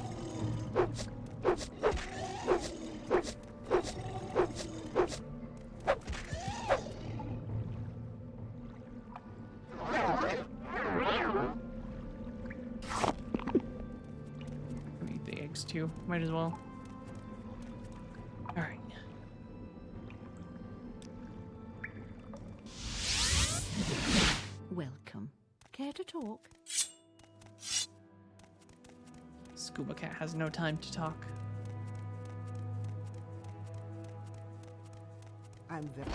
Speaker 1: Let me eat the eggs too. Might as well. Alright.
Speaker 5: Welcome. Care to talk?
Speaker 1: Scuba Cat has no time to talk.
Speaker 4: I'm very...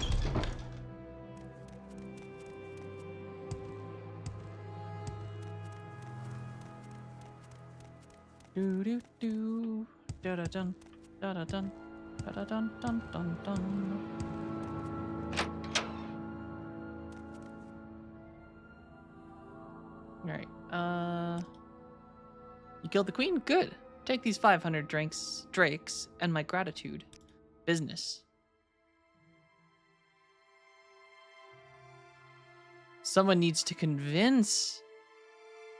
Speaker 1: Do do do da da dun da da dun da da dun dun dun dun. Alright, you killed the queen? Good. Take these 500 drakes and my gratitude. Business. Someone needs to convince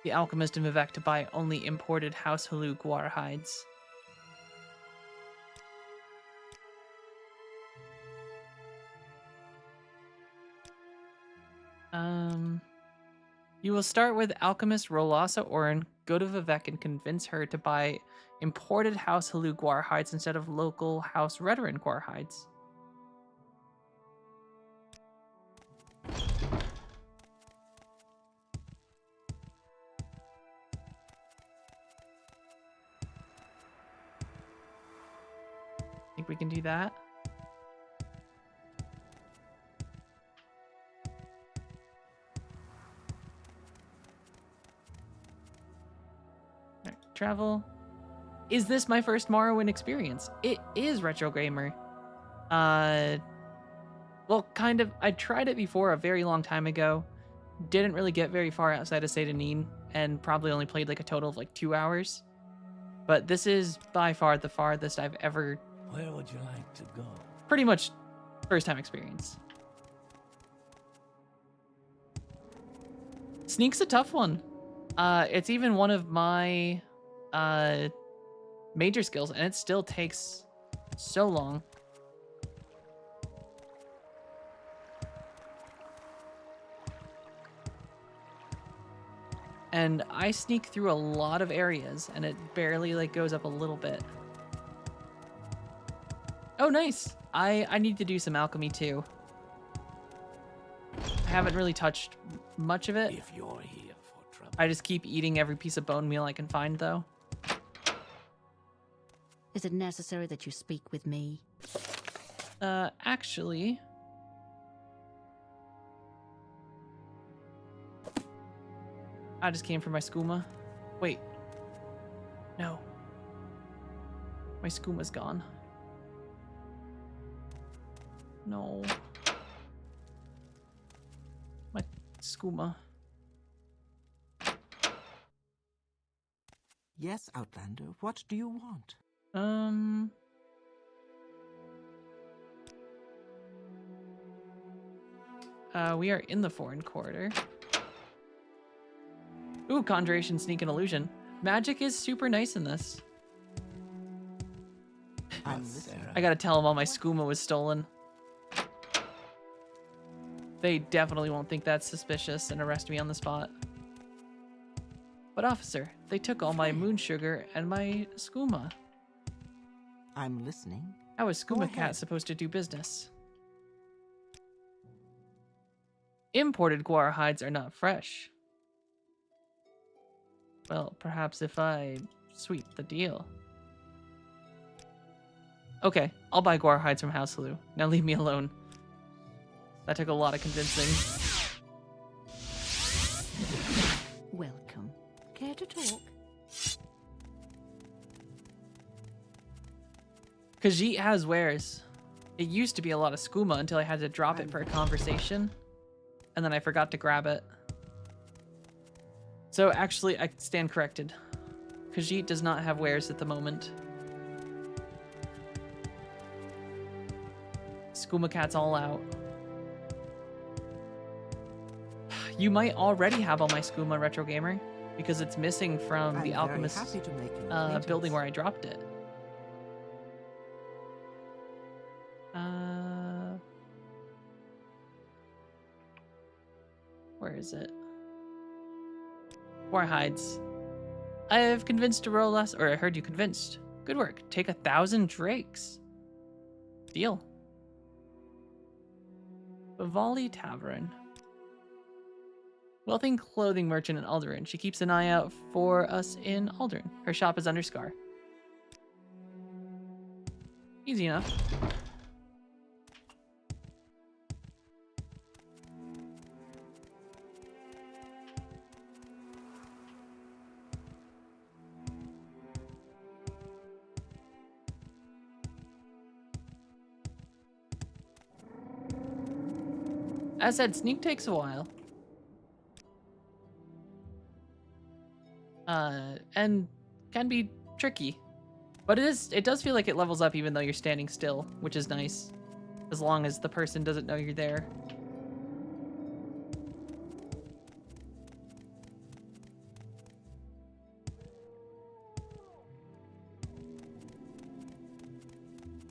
Speaker 1: the alchemist in Vivek to buy only imported House Halu guar hides. You will start with alchemist Rolasa Oren, go to Vivek and convince her to buy imported House Halu guar hides instead of local House Redoran guar hides. Think we can do that? Alright, travel. Is this my first Morrowind experience? It is, Retro Gamer. Well, kind of. I tried it before a very long time ago. Didn't really get very far outside of Seyda and probably only played like a total of like 2 hours. But this is by far the farthest I've ever...
Speaker 2: Where would you like to go?
Speaker 1: Pretty much first time experience. Sneak's a tough one. It's even one of my major skills, and it still takes so long. And I sneak through a lot of areas, and it barely like goes up a little bit. Oh, nice. I need to do some alchemy too. I haven't really touched much of it.
Speaker 2: If you're here for trouble.
Speaker 1: I just keep eating every piece of bone meal I can find, though.
Speaker 5: Is it necessary that you speak with me?
Speaker 1: Actually... I just came for my skooma. Wait. No. My skooma's gone. No. My skooma.
Speaker 4: Yes, Outlander, what do you want?
Speaker 1: We are in the foreign corridor. Ooh, conjuration, sneak, and illusion. Magic is super nice in this.
Speaker 4: I'm listening.
Speaker 1: I gotta tell them all my skooma was stolen. They definitely won't think that's suspicious and arrest me on the spot. But officer, they took all my moon sugar and my skooma.
Speaker 4: I'm listening.
Speaker 1: How is
Speaker 4: Go
Speaker 1: Skooma
Speaker 4: ahead.
Speaker 1: Cat supposed to do business? Imported guar hides are not fresh. Well, perhaps if I sweet the deal. Okay, I'll buy guar hides from House Lu. Now leave me alone. That took a lot of convincing.
Speaker 5: Welcome. Care to talk?
Speaker 1: Khajiit has wares. It used to be a lot of skooma until I had to drop it for a conversation. And then I forgot to grab it. So actually, I stand corrected. Khajiit does not have wares at the moment. Skooma Cat's all out. You might already have all my skooma, Retro Gamer, because it's missing from the
Speaker 4: I'm very
Speaker 1: alchemist
Speaker 4: happy to make your acquaintance.
Speaker 1: building where I dropped it. Where is it? War hides. I have convinced to roll less, or I heard you convinced. Good work. Take 1,000 drakes. Deal. Bavali Tavern. Wealthy clothing merchant in Alderaan. She keeps an eye out for us in Alderaan. Her shop is under Scar. Easy enough. As said, sneak takes a while. And can be tricky. But it does feel like it levels up even though you're standing still, which is nice. As long as the person doesn't know you're there.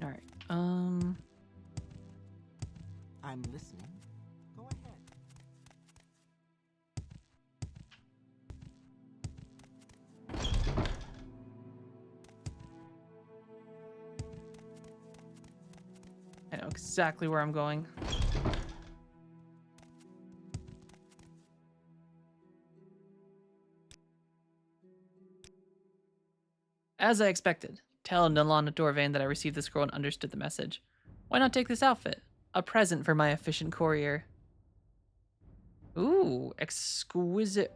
Speaker 1: Alright,
Speaker 4: I'm listening. Go ahead.
Speaker 1: I know exactly where I'm going. As I expected, tell Nalana Dorvan that I received the scroll and understood the message. Why not take this outfit? A present for my efficient courier. Ooh, exquisite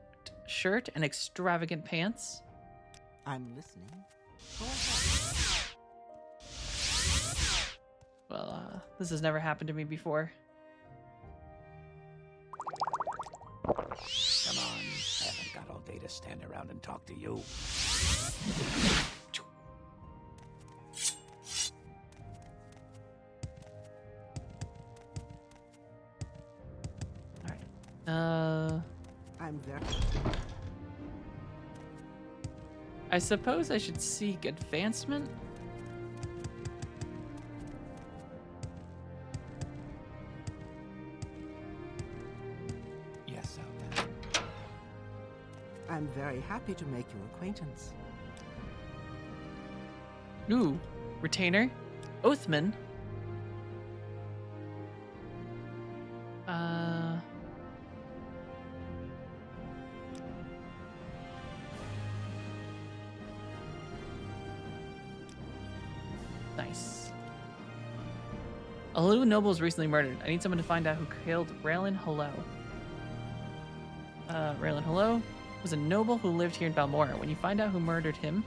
Speaker 1: shirt and extravagant pants.
Speaker 4: I'm listening. Go ahead.
Speaker 1: Well, this has never happened to me before.
Speaker 2: Come on, I haven't got all day to stand around and talk to you.
Speaker 4: I'm there.
Speaker 1: I suppose I should seek advancement?
Speaker 2: Yes, Outlander.
Speaker 4: I'm very happy to make your acquaintance.
Speaker 1: Ooh, retainer? Oathman? Nice. A Halu noble was recently murdered. I need someone to find out who killed Raylan Hello. Raylan Hello was a noble who lived here in Balmora. When you find out who murdered him,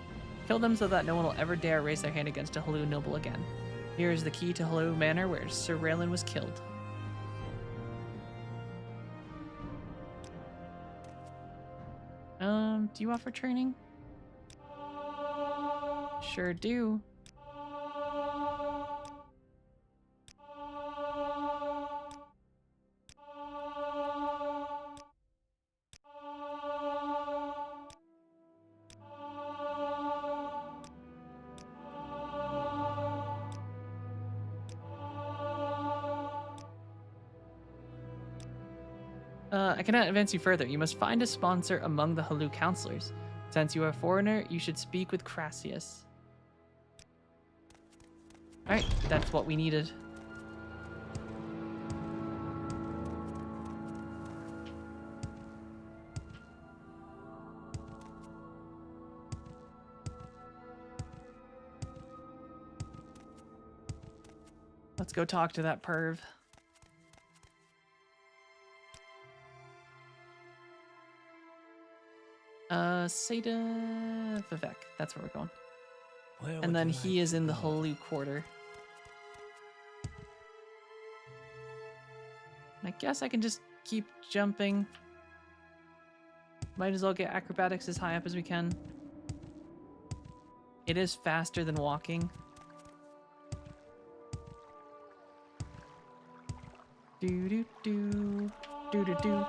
Speaker 1: kill them so that no one will ever dare raise their hand against a Halu noble again. Here is the key to Halu Manor where Sir Raylan was killed. Do you offer training? Sure do. I cannot advance you further. You must find a sponsor among the Halu counselors. Since you are a foreigner, you should speak with Crassius. Alright, that's what we needed. Let's go talk to that perv. Seda Vivek. That's where we're going. And then he is in the Halu Quarter. I guess I can just keep jumping. Might as well get acrobatics as high up as we can. It is faster than walking. Do do do do do do.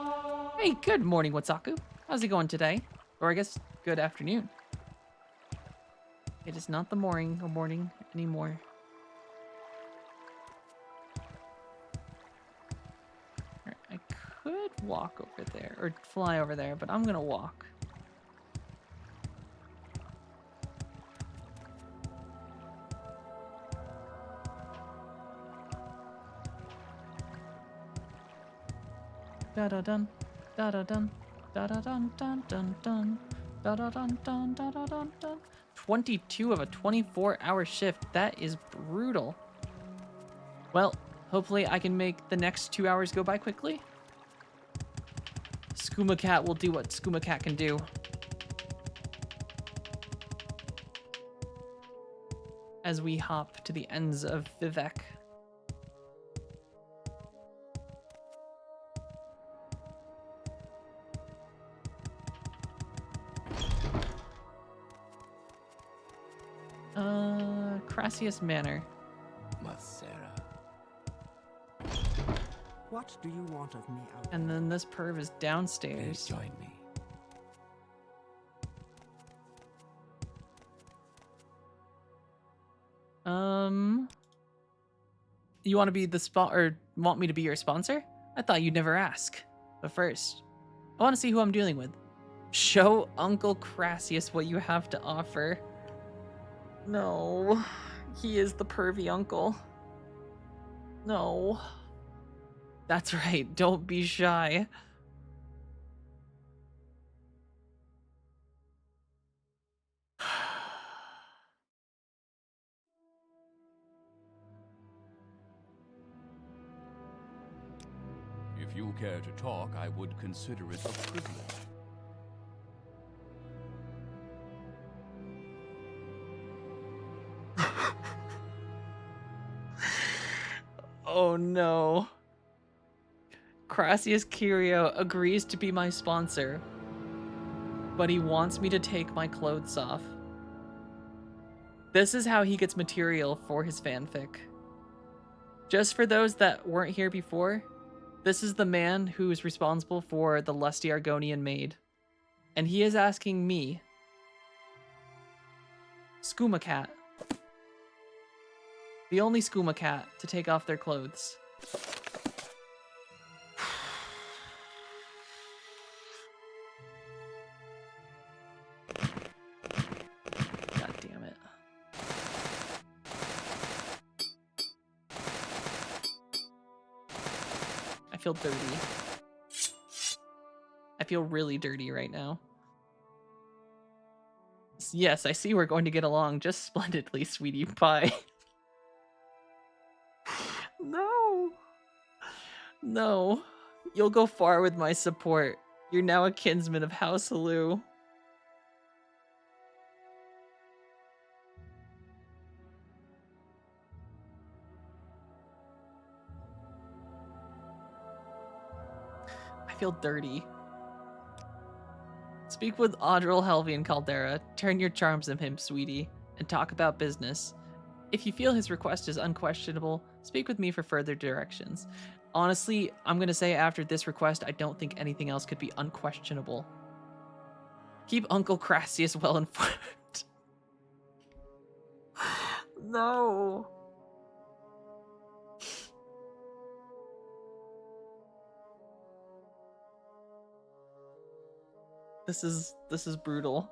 Speaker 1: Hey, good morning, Watsaku. How's it going today? Or I guess good afternoon. It is not the morning anymore. Right, I could walk over there or fly over there, but I'm gonna walk. Da da dun, da da dun, da da dun dun dun dun, da da dun dun da da dun dun. 22 of a 24-hour shift. That is brutal. Well, hopefully I can make the next 2 hours go by quickly. Skooma Cat will do what Skooma Cat can do. As we hop to the ends of Vivek. Crassius Manor.
Speaker 2: Masera.
Speaker 4: What do you want of me out
Speaker 1: And then this perv is
Speaker 2: Please
Speaker 1: downstairs.
Speaker 2: join me.
Speaker 1: You want to be the or want me to be your sponsor? I thought you'd never ask. But first, I want to see who I'm dealing with. Show Uncle Crassius what you have to offer. No, he is the pervy uncle. No. That's right, don't be shy.
Speaker 6: If you care to talk, I would consider it a privilege.
Speaker 1: Oh no. Crassius Curio agrees to be my sponsor, but he wants me to take my clothes off. This is how he gets material for his fanfic. Just for those that weren't here before, this is the man who is responsible for the lusty Argonian maid. And he is asking me, Skooma Cat, the only Skooma Cat, to take off their clothes. God damn it. I feel dirty. I feel really dirty right now. Yes, I see we're going to get along just splendidly, sweetie pie. No. No. You'll go far with my support. You're now a kinsman of House Halou. I feel dirty. Speak with Audril, Helvi, and Caldera. Turn your charms on him, sweetie, and talk about business. If you feel his request is unquestionable, speak with me for further directions. Honestly, I'm gonna say after this request, I don't think anything else could be unquestionable. Keep Uncle Crassius well informed. No. This is brutal.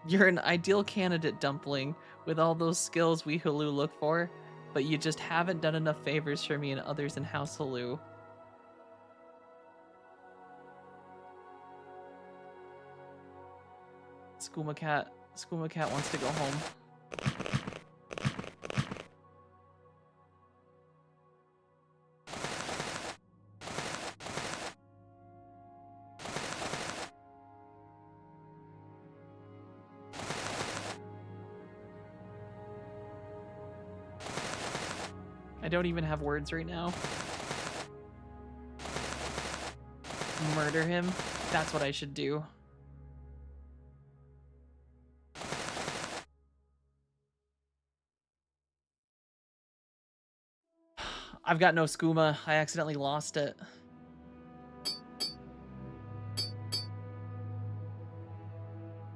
Speaker 1: You're an ideal candidate, Dumpling, with all those skills we Halou look for, but you just haven't done enough favors for me and others in House Halou. Skooma Cat wants to go home. I don't even have words right now. Murder him? That's what I should do. I've got no skooma. I accidentally lost it.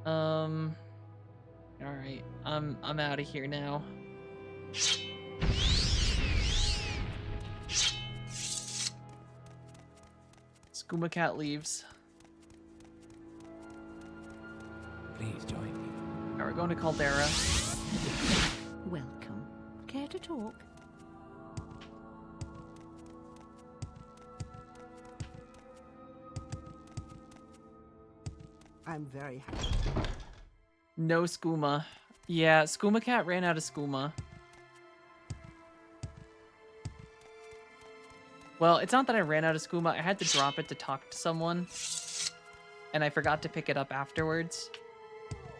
Speaker 1: Alright. I'm out of here now. Skooma Cat leaves.
Speaker 2: Please join me.
Speaker 1: Alright, we're going to Caldera.
Speaker 5: Welcome. Care to talk?
Speaker 4: I'm very happy.
Speaker 1: No skooma. Yeah, Skooma Cat ran out of skooma. Well, it's not that I ran out of skooma. I had to drop it to talk to someone, and I forgot to pick it up afterwards,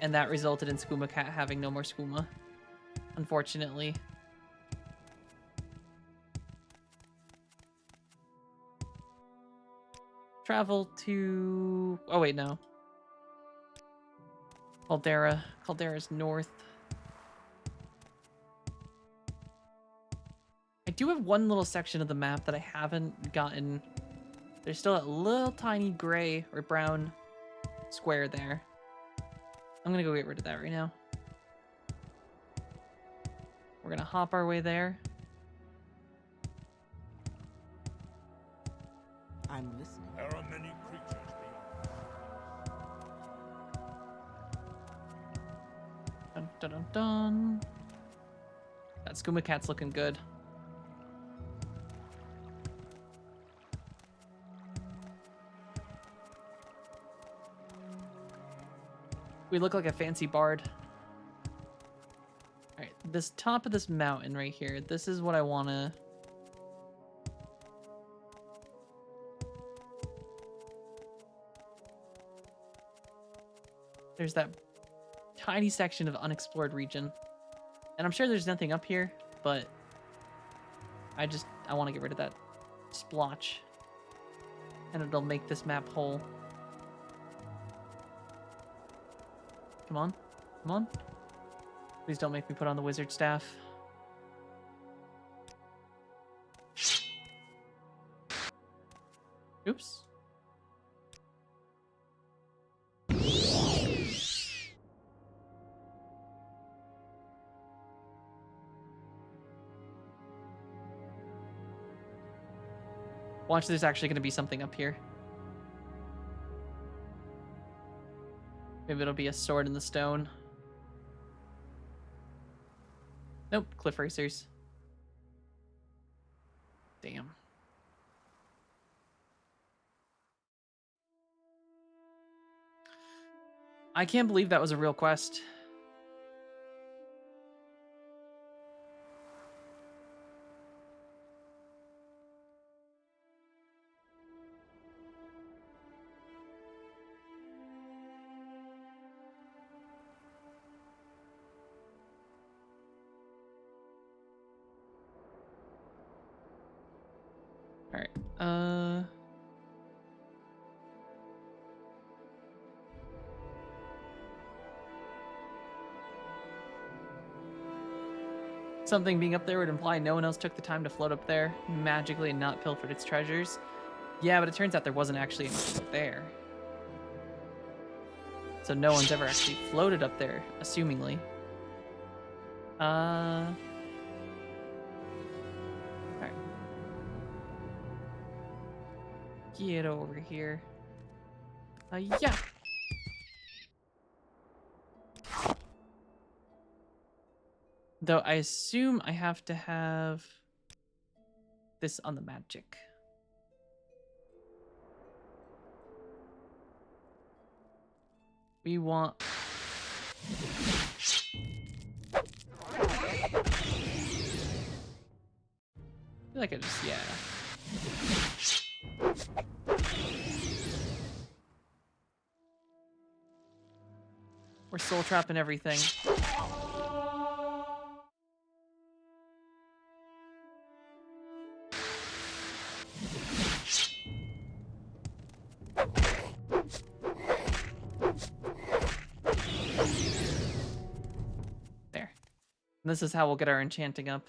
Speaker 1: and that resulted in Skooma Cat having no more skooma, unfortunately. Travel to... Oh, wait, no. Caldera. Caldera's north. I do have one little section of the map that I haven't gotten. There's still a little tiny gray or brown square there. I'm gonna go get rid of that right now. We're gonna hop our way there.
Speaker 4: I'm listening.
Speaker 8: There are many creatures beyond.
Speaker 1: Dun dun dun dun. That Skooma Cat's looking good. We look like a fancy bard. Alright, this top of this mountain right here, this is what I wanna... There's that tiny section of unexplored region. And I'm sure there's nothing up here, but I want to get rid of that splotch. And it'll make this map whole. Come on. Come on. Please don't make me put on the wizard staff. Oops. Watch, there's actually going to be something up here. Maybe it'll be a sword in the stone. Nope, cliff racers. Damn. I can't believe that was a real quest. Something being up there would imply no one else took the time to float up there magically and not pilfered its treasures. Yeah, but it turns out there wasn't actually anything up there. So no one's ever actually floated up there, assumingly. Alright. Get over here. Yeah. Though I assume I have to have this on the magic. We want... I feel like I just, yeah. We're soul trapping everything. There. And this is how we'll get our enchanting up.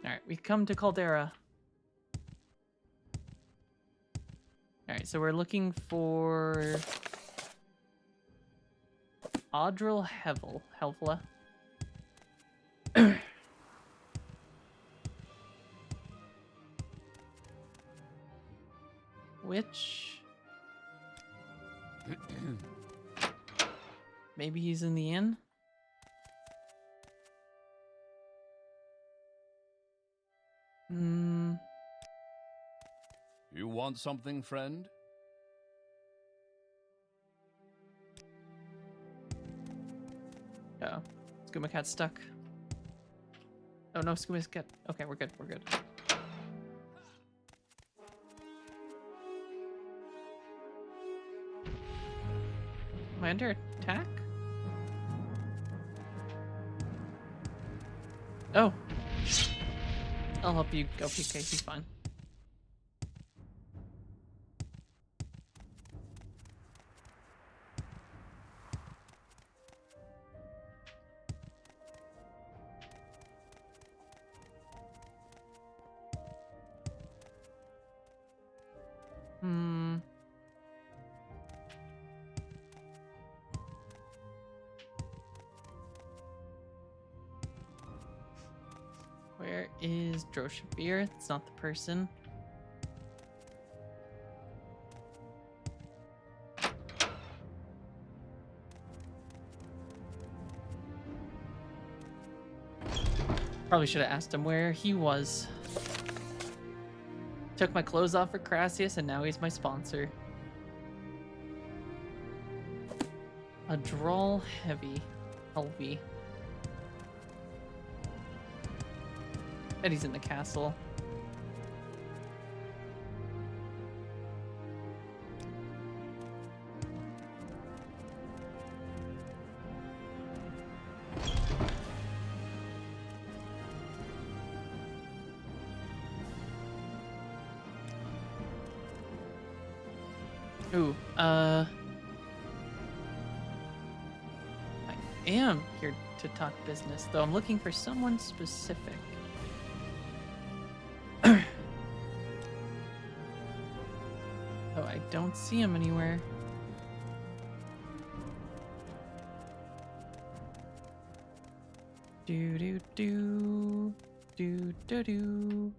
Speaker 1: Alright, we come to Caldera. Alright, so we're looking for Audril Helvla. Which... maybe he's in the inn?
Speaker 6: You want something, friend?
Speaker 1: Oh, Skooma Cat's stuck. Oh no, Skooma's Cat. Okay, we're good, we're good. Am I under attack? Oh. I'll help you go PK, he's fine. Where is Droshavir? It's not the person. Probably should have asked him where he was. Took my clothes off for Crassius and now he's my sponsor. A drawl heavy. LV. Bet he's in the castle. Ooh, I am here to talk business, though I'm looking for someone specific. Oh, I don't see him anywhere. Do do do do do do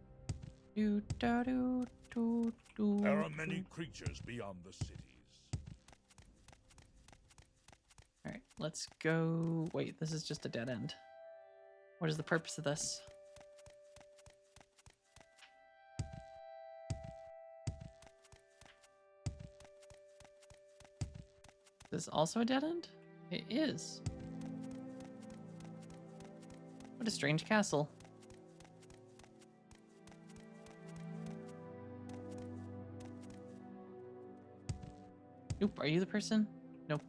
Speaker 1: do do do do do.
Speaker 8: There are many creatures beyond the cities.
Speaker 1: All right, let's go. Wait, this is just a dead end. What is the purpose of this? Is this also a dead end? It is. What a strange castle. Oop, are you the person? Nope.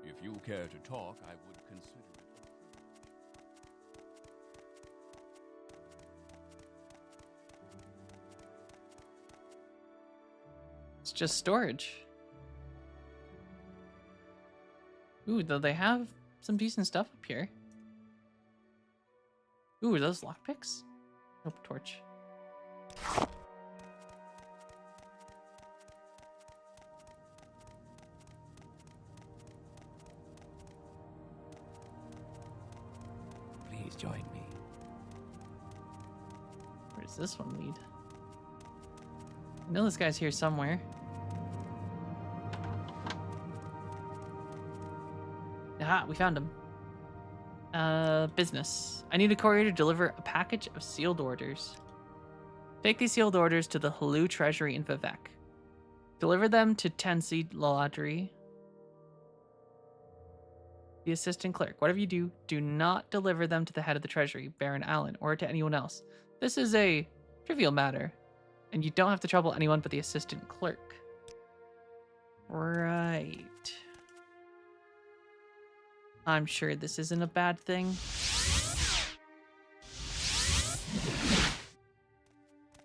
Speaker 6: If you care to talk, I would consider it.
Speaker 1: It's just storage. Ooh, though they have some decent stuff up here. Ooh, are those lockpicks? Nope, torch.
Speaker 2: Please join me.
Speaker 1: Where does this one lead? I know this guy's here somewhere. Aha, we found him. Business. I need a courier to deliver a package of sealed orders. Take these sealed orders to the Halu Treasury in Vivek. Deliver them to Tensi Laundry. The assistant clerk. Whatever you do, do not deliver them to the head of the Treasury, Baron Allen, or to anyone else. This is a trivial matter, and you don't have to trouble anyone but the assistant clerk. Right. I'm sure this isn't a bad thing.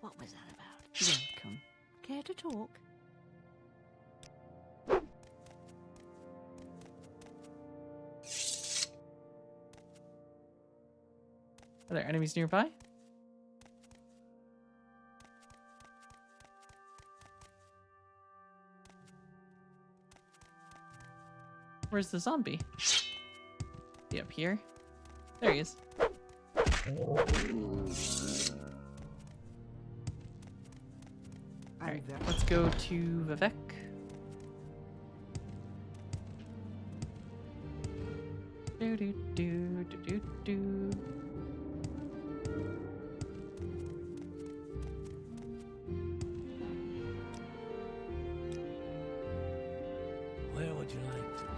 Speaker 5: What was that about? Welcome. Care to talk?
Speaker 1: Are there enemies nearby? Where's the zombie? Is he up here? There he is. Alright, let's go to Vivek. Do do do do do do.
Speaker 2: Where would you like to go?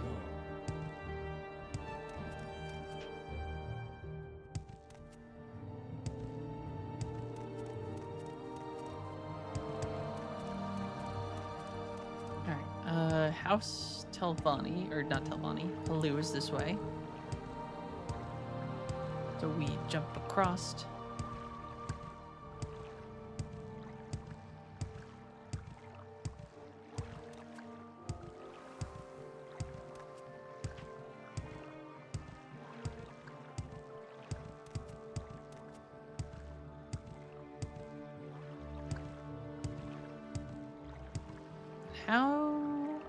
Speaker 1: Alright, House Telvani, or not Telvani, Halu is this way. So we jump across.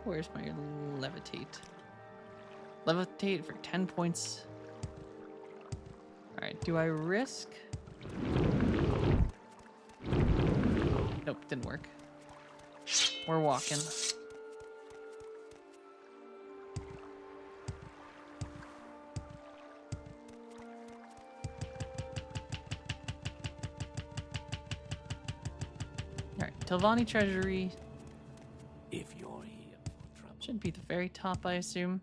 Speaker 1: Where's my levitate? Levitate for 10 points. Alright, do I risk? Nope, didn't work. We're walking. Alright, Telvani Treasury.
Speaker 2: If you're here for trouble.
Speaker 1: Should be the very top, I assume.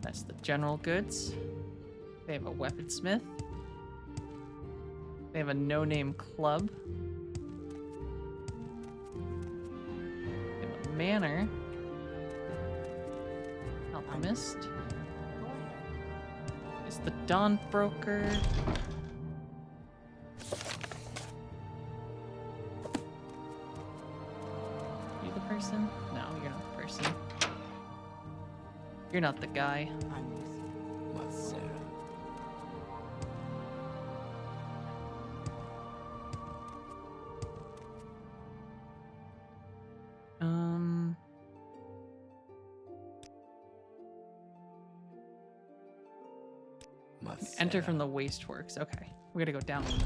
Speaker 1: That's the general goods. They have a weaponsmith. They have a no-name club. They have a manor. Alchemist. Is the Dawn Broker. You the person? No, you're not the person. You're not the guy.
Speaker 2: What's Sarah?
Speaker 1: Enter from the wasteworks. Okay, we gotta go down then.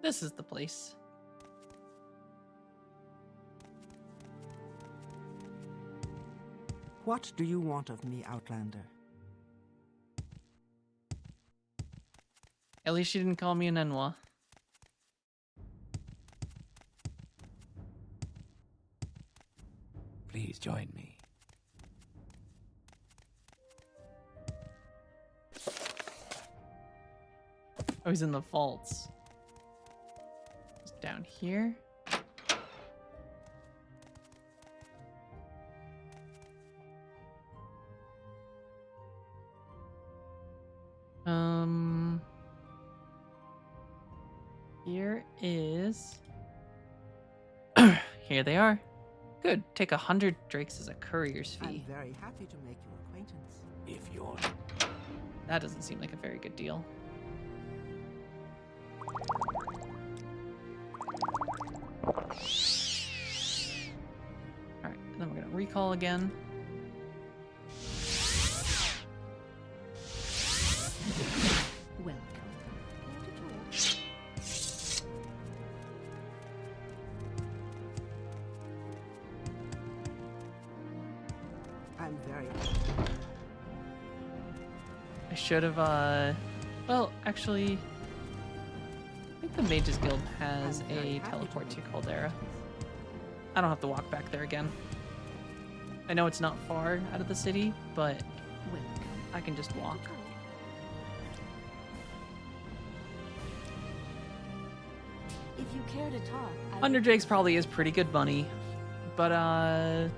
Speaker 1: This is the place.
Speaker 4: What do you want of me, Outlander?
Speaker 1: At least she didn't call me an Enwa.
Speaker 2: Please join me.
Speaker 1: Oh, he's in the vaults. He's down here. Here is... Here they are. Good. Take 100 drakes as a courier's fee.
Speaker 4: I'm very happy to make your acquaintance.
Speaker 2: If you're...
Speaker 1: That doesn't seem like a very good deal. Alright, and then we're gonna recall again.
Speaker 5: Welcome.
Speaker 4: I'm very
Speaker 1: I should have, well, actually, I think the Mages Guild has a teleport to Caldera. I don't have to walk back there again. I know it's not far out of the city, but
Speaker 5: Welcome.
Speaker 1: I can just walk.
Speaker 5: If you care to talk,
Speaker 1: 100 drakes probably is pretty good money, but,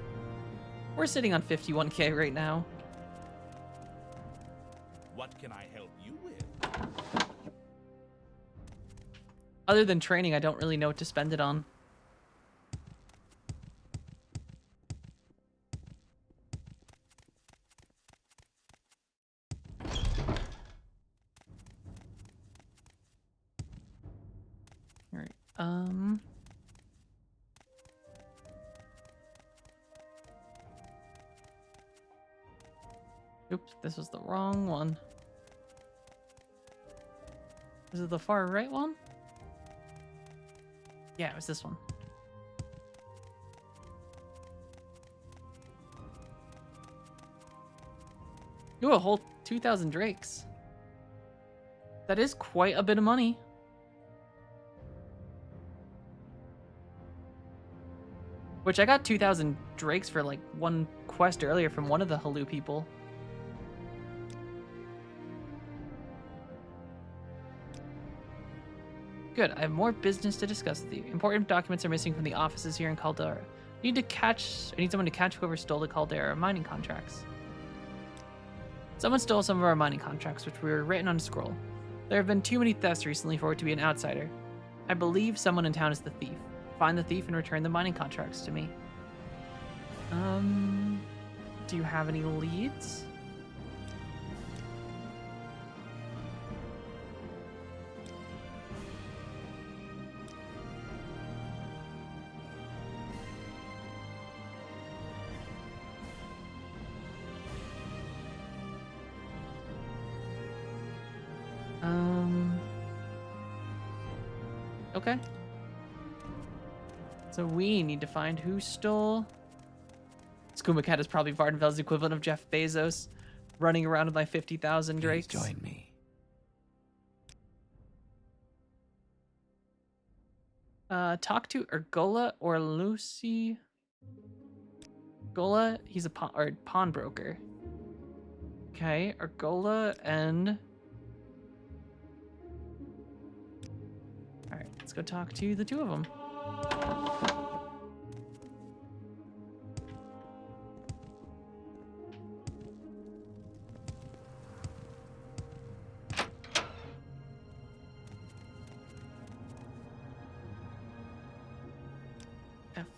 Speaker 1: we're sitting on 51k right now.
Speaker 8: What can I help you with?
Speaker 1: Other than training, I don't really know what to spend it on. Alright, oops, this was the wrong one. Is it the far right one? Yeah, it was this one. Ooh, a whole 2,000 drakes. That is quite a bit of money. Which I got 2,000 drakes for like one quest earlier from one of the Halu people. Good, I have more business to discuss with you. Important documents are missing from the offices here in Caldera. I need someone to catch whoever stole the Caldera mining contracts. Someone stole some of our mining contracts, which were written on a scroll. There have been too many thefts recently for it to be an outsider. I believe someone in town is the thief. Find the thief and return the mining contracts to me. Do you have any leads? Okay. So we need to find who stole... Skooma Cat is probably Vardenfell's equivalent of Jeff Bezos, running around with my 50,000 drakes.
Speaker 2: Please join me.
Speaker 1: Talk to Ergola or Lucy. Ergola, he's a pawnbroker. Okay, Ergola and... Alright, let's go talk to the two of them.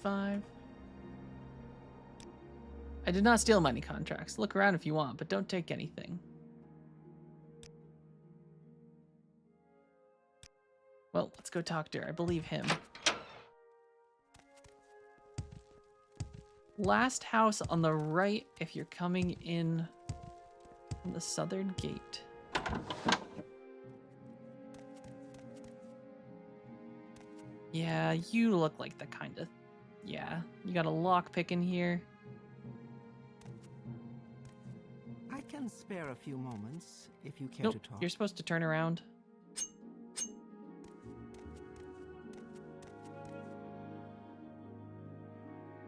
Speaker 1: F5. I did not steal mining contracts. Look around if you want, but don't take anything. Well, let's go talk to her. I believe him. Last house on the right if you're coming in from the southern gate. Yeah, you look like the kind of... Yeah, you got a lockpick in here.
Speaker 4: can spare a few moments if you care
Speaker 1: Nope,
Speaker 4: to talk.
Speaker 1: you're supposed to turn around.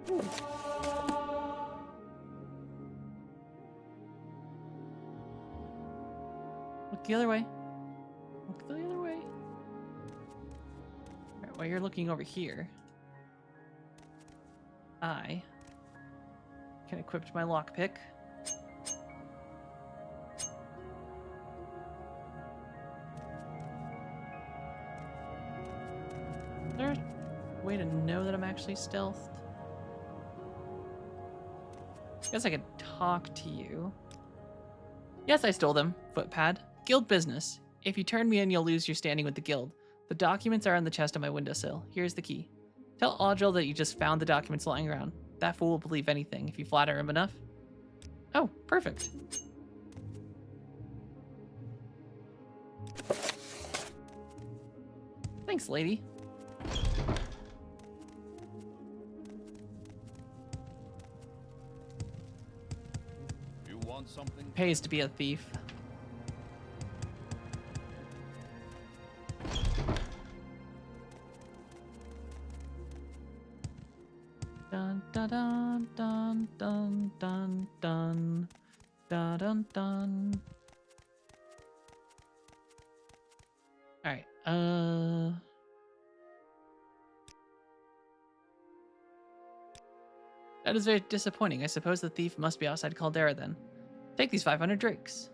Speaker 1: Ooh. Look the other way. Look the other way. Alright, while you're looking over here, I can equip my lockpick. Is there a way to know that I'm actually stealthed? I guess I could talk to you. Yes, I stole them. Footpad. Guild business. If you turn me in, you'll lose your standing with the guild. The documents are on the chest on my windowsill. Here's the key. Tell Audril that you just found the documents lying around. That fool will believe anything if you flatter him enough. Oh, perfect. Thanks, lady.
Speaker 6: You want something?
Speaker 1: Pays to be a thief. Dun dun dun dun dun dun dun dun dun dun. All right. That is very disappointing. I suppose the thief must be outside Caldera then. Take these 500 drakes.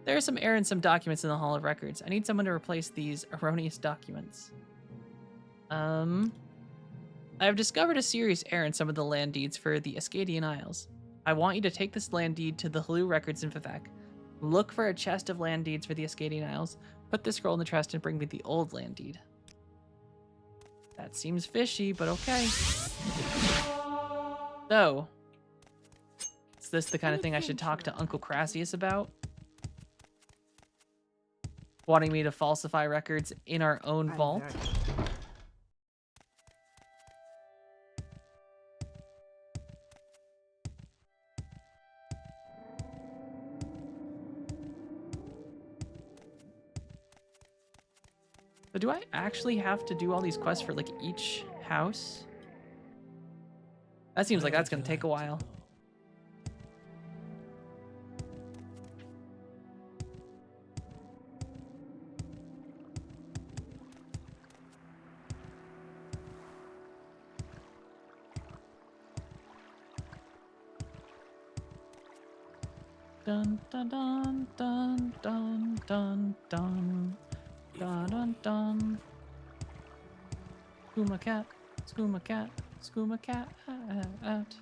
Speaker 1: There are some errors and some documents in the Hall of Records. I need someone to replace these erroneous documents. I have discovered a serious error in some of the land deeds for the Ascadian Isles. I want you to take this land deed to the Halu Records in Vivek. Look for a chest of land deeds for the Ascadian Isles. Put this scroll in the chest and bring me the old land deed. That seems fishy, but okay. So, is this the kind of thing I should talk to Uncle Crassius about? Wanting me to falsify records in our own vault? So do I actually have to do all these quests for, like, each house? That seems like that's gonna take a while. Dun dun dun dun dun dun dun. Dun dun dun. Skooma cat, skooma cat, skooma cat out.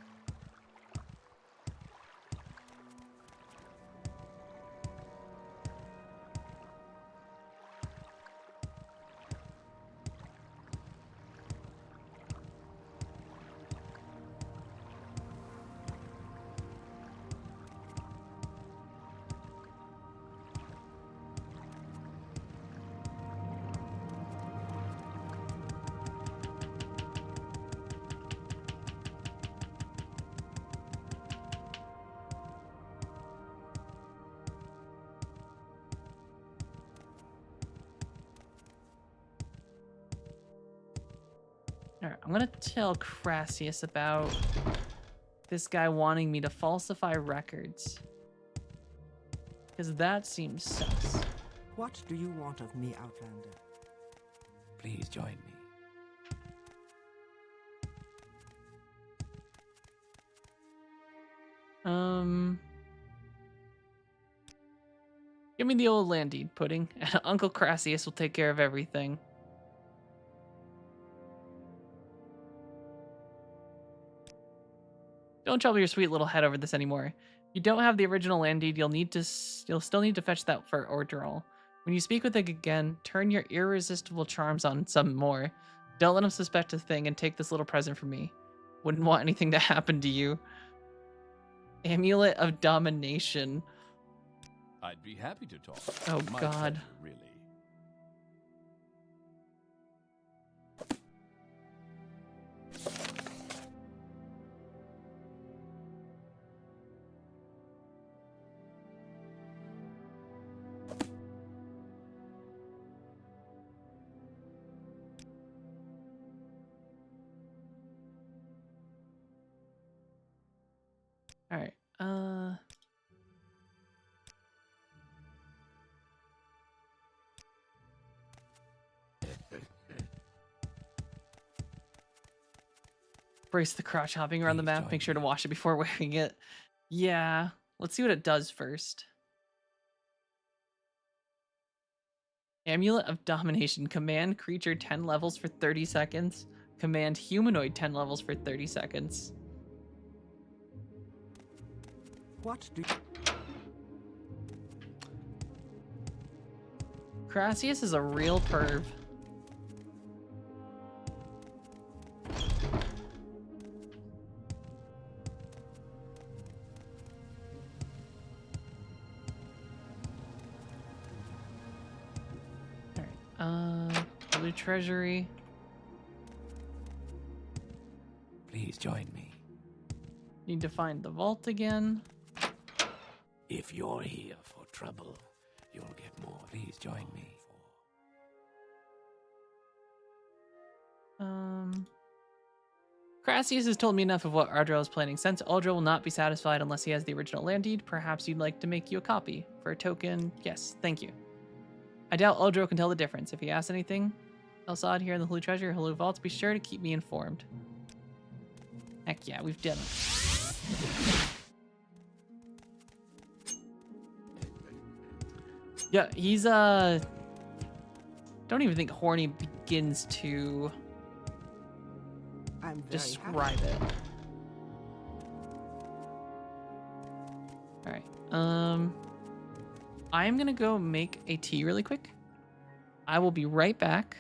Speaker 1: Alright, I'm gonna tell Crassius about this guy wanting me to falsify records. Because that seems sus.
Speaker 4: What do you want of me, Outlander?
Speaker 2: Please join me.
Speaker 1: Give me the old land deed, Pudding, and Uncle Crassius will take care of everything. Don't trouble your sweet little head over this anymore. If you don't have the original land deed, you'll still need to fetch that for Orderal. When you speak with it again, turn your irresistible charms on some more. Don't let him suspect a thing and take this little present from me. Wouldn't want anything to happen to you. Amulet of Domination.
Speaker 6: I'd be happy to talk.
Speaker 1: Oh,
Speaker 6: My
Speaker 1: God.
Speaker 6: pleasure, really.
Speaker 1: All right. Brace the crotch hopping around the
Speaker 2: Please
Speaker 1: map.
Speaker 2: join
Speaker 1: Make sure to
Speaker 2: me.
Speaker 1: wash it before wearing it. Yeah. Let's see what it does first. Amulet of Domination. Command creature 10 levels for 30 seconds. Command humanoid 10 levels for 30 seconds.
Speaker 4: What do
Speaker 1: Crassius is a real perv. Alright, Blue Treasury.
Speaker 2: Please join me.
Speaker 1: Need to find the vault again.
Speaker 2: If you're here for trouble, you'll get more. Please join me.
Speaker 1: Crassius has told me enough of what Ardrel is planning. Since Ardrel will not be satisfied unless he has the original land deed, perhaps you'd like to make you a copy. For a token, yes, thank you. I doubt Ardrel can tell the difference. If he asks anything else odd here in the Blue Treasure or Blue Vaults, be sure to keep me informed. Heck yeah, we've done it. Yeah, he's, don't even think horny begins to
Speaker 4: I'm very
Speaker 1: describe
Speaker 4: happy.
Speaker 1: it. All right. I am gonna go make a tea really quick. I will be right back.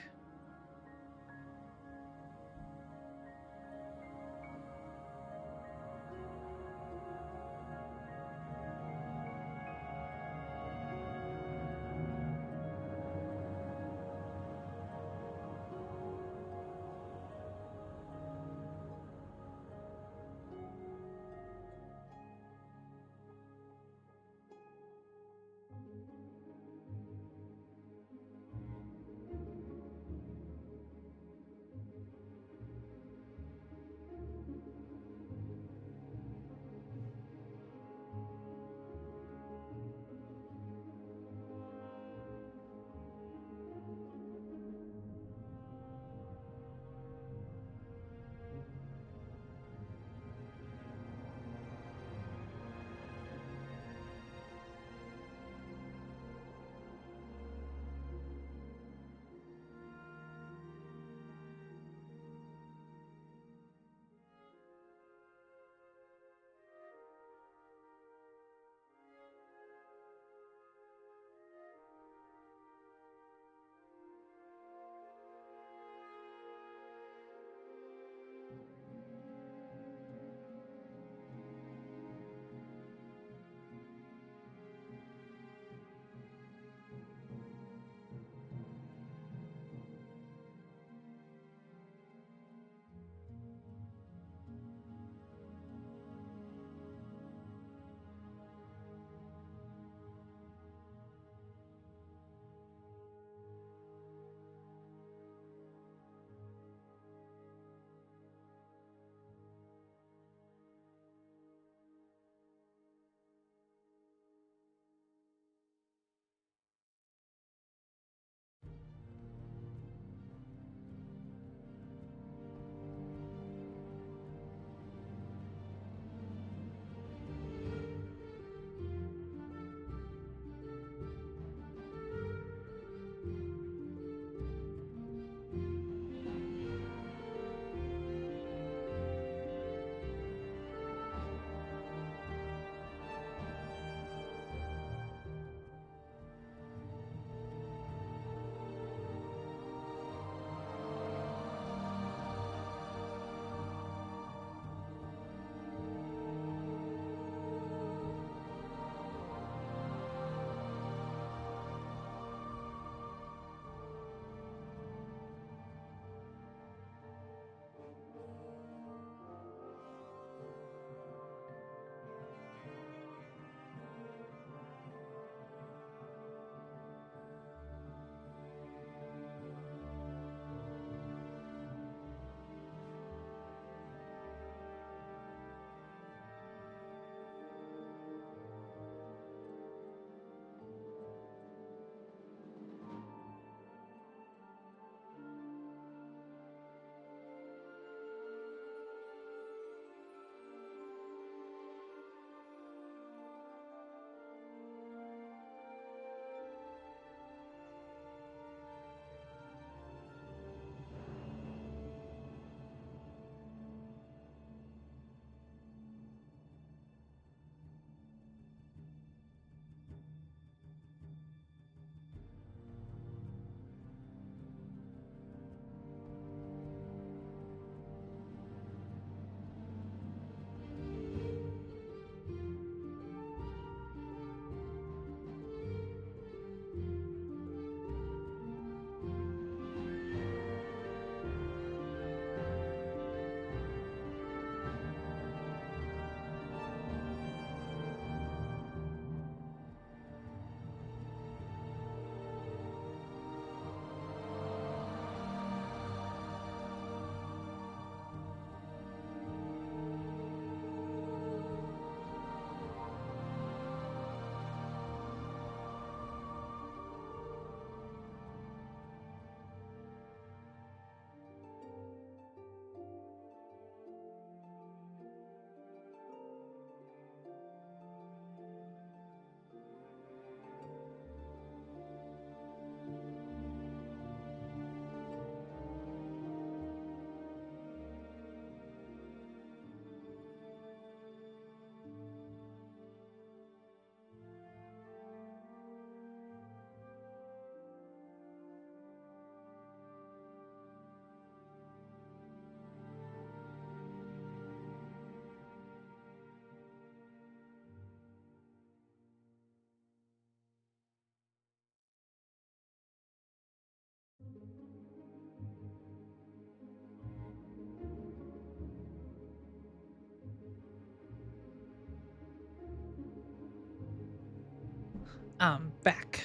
Speaker 1: I'm back.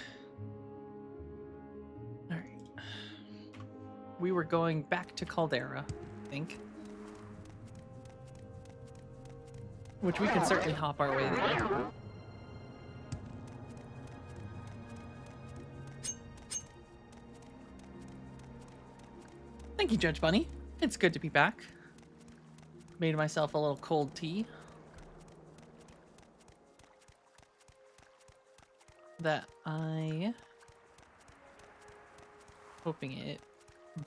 Speaker 1: Alright. We were going back to Caldera, I think. Which we can certainly hop our way there. Thank you, Judge Bunny. It's good to be back. Made myself a little cold tea. That I... hoping it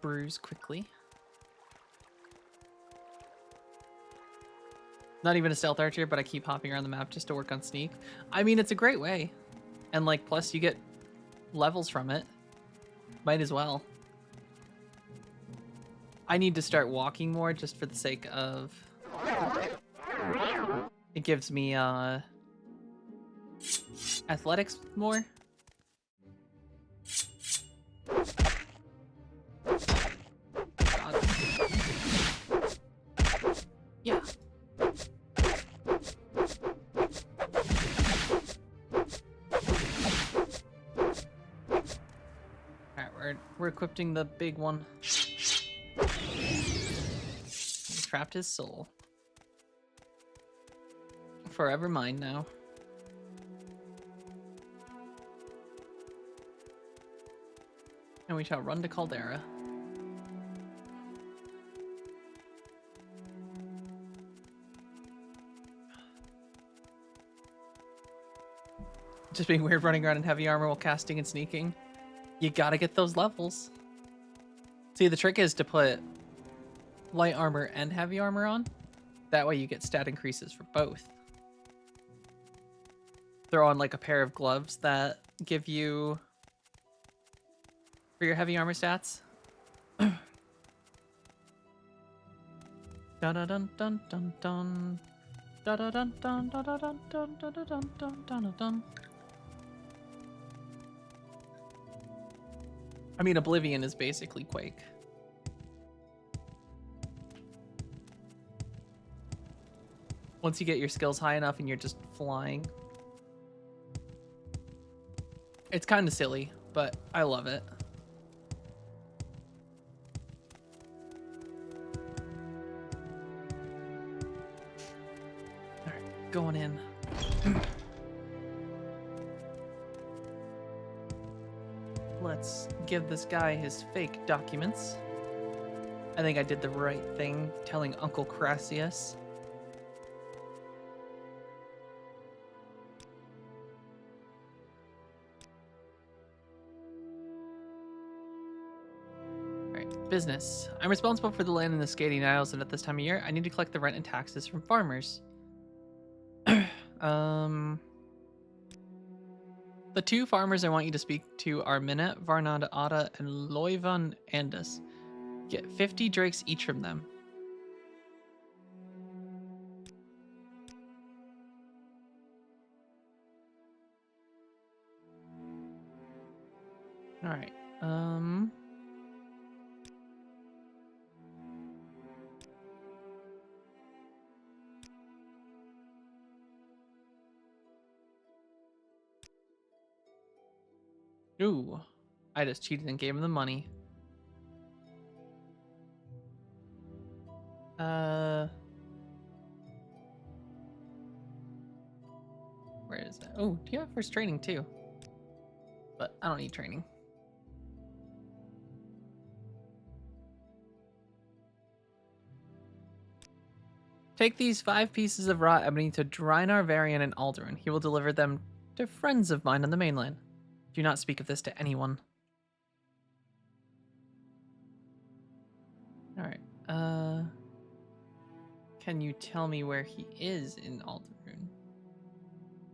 Speaker 1: brews quickly. Not even a stealth archer, but I keep hopping around the map just to work on sneak. I mean, it's a great way. And like, plus you get levels from it. Might as well. I need to start walking more just for the sake of... It gives me, athletics more. God. Yeah. Alright, we're equipping the big one. He trapped his soul. Forever mine now. And we shall run to Caldera. Just being weird running around in heavy armor while casting and sneaking. You gotta get those levels. See, the trick is to put light armor and heavy armor on. That way you get stat increases for both. Throw on like a pair of gloves that give you for your heavy armor stats. Dun dun dun dun dun dun dun dun dun dun dun dun dun dun dun dun dun. I mean, Oblivion is basically Quake. Once you get your skills high enough and you're just flying. It's kind of silly, but I love it. Alright, going in. Let's give this guy his fake documents. I think I did the right thing telling Uncle Crassius. Business. I'm responsible for the land in the Skating Isles, and at this time of year, I need to collect the rent and taxes from farmers. The two farmers I want you to speak to are Minette Varnada Ada and Loivan Andus. Get 50 drakes each from them. Alright, Ooh, I just cheated and gave him the money. Where is that? Oh, do you have first training too? But I don't need training. Take these 5 pieces of raw ebony to Drynar Varian in Alderaan. He will deliver them to friends of mine on the mainland. Do not speak of this to anyone. Alright, can you tell me where he is in Alderaan?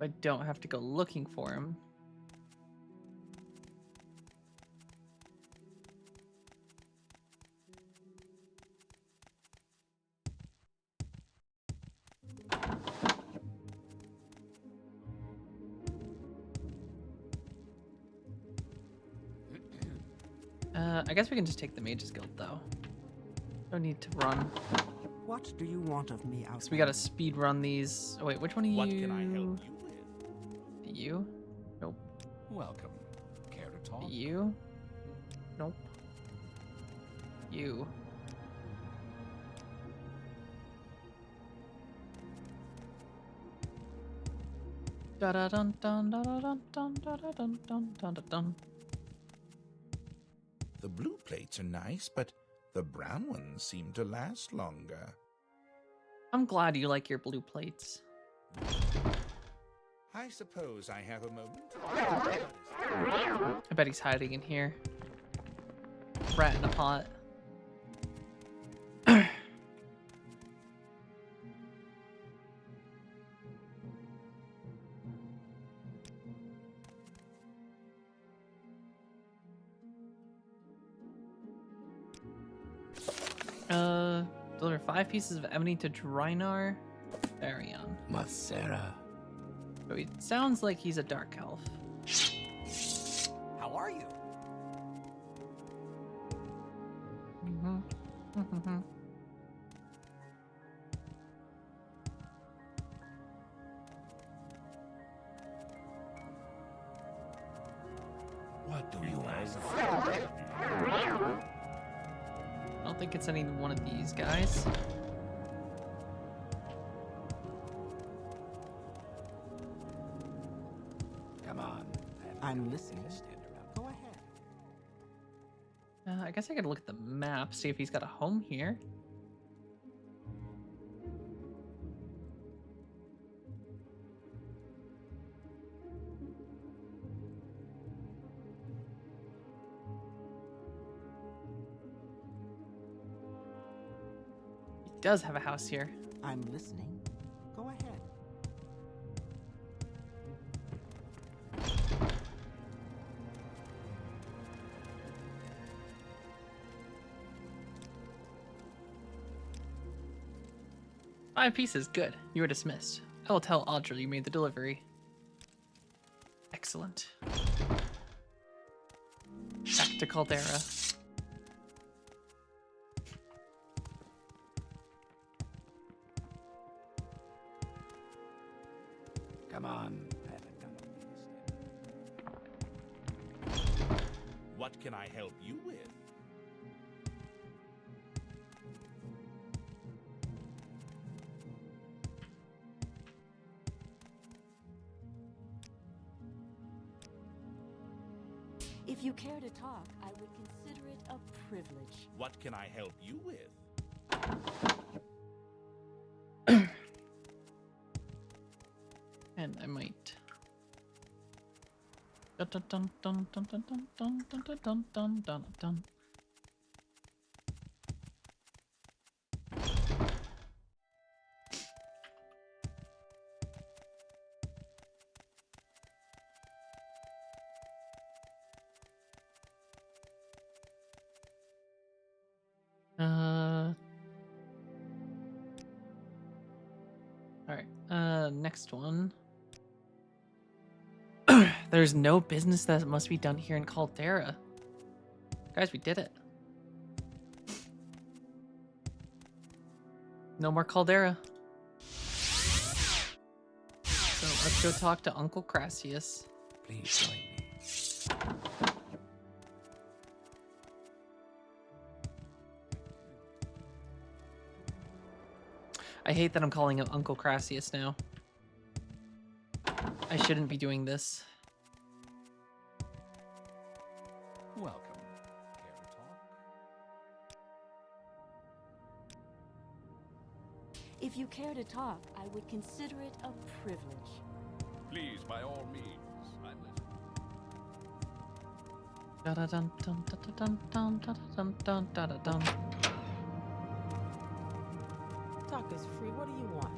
Speaker 1: I don't have to go looking for him. I guess we can just take the Mage's Guild, though. No need to run.
Speaker 4: What do you want of me out?
Speaker 1: So we gotta speed run these. Oh wait, which one are you?
Speaker 8: What can I help you with?
Speaker 1: You? Nope.
Speaker 2: Welcome. Care to talk?
Speaker 1: You? Nope. You. Da da dun dun da da dun dun da da dun dun dun dun dun.
Speaker 8: The blue plates are nice, but the brown ones seem to last longer.
Speaker 1: I'm glad you like your blue plates.
Speaker 8: I suppose I have a moment.
Speaker 1: I bet he's hiding in here. Rat in a pot. Deliver 5 pieces of ebony to Drynar Varian.
Speaker 2: Mathera.
Speaker 1: So he sounds like he's a dark elf.
Speaker 2: How are you?
Speaker 8: What do you ask?
Speaker 1: I don't think it's any one of these guys.
Speaker 2: Come on.
Speaker 4: I'm listening. Go ahead.
Speaker 1: I guess I could look at the map, see if he's got a home here. He does have a house here.
Speaker 4: I'm listening. Go ahead.
Speaker 1: Five pieces, good. You are dismissed. I will tell Audrey you made the delivery. Excellent. Back to Caldera.
Speaker 2: Come on.
Speaker 8: What can I help you with?
Speaker 5: If you care to talk, I would consider it a privilege.
Speaker 8: What can I help you with?
Speaker 1: And I might. Dun dun dun dun dun dun dun dun dun dun dun dun dun. Alright, next one. There's no business that must be done here in Caldera. Guys, we did it. No more Caldera. So let's go talk to Uncle Crassius.
Speaker 2: Please join me.
Speaker 1: I hate that I'm calling him Uncle Crassius now. I shouldn't be doing this.
Speaker 2: Welcome. Care to talk?
Speaker 5: If you care to talk, I would consider it a privilege.
Speaker 6: Please, by all means, I'm listening.
Speaker 1: Da da dun dun dun dun dun dun dun dun dun dun.
Speaker 7: Talk is free. What do you want?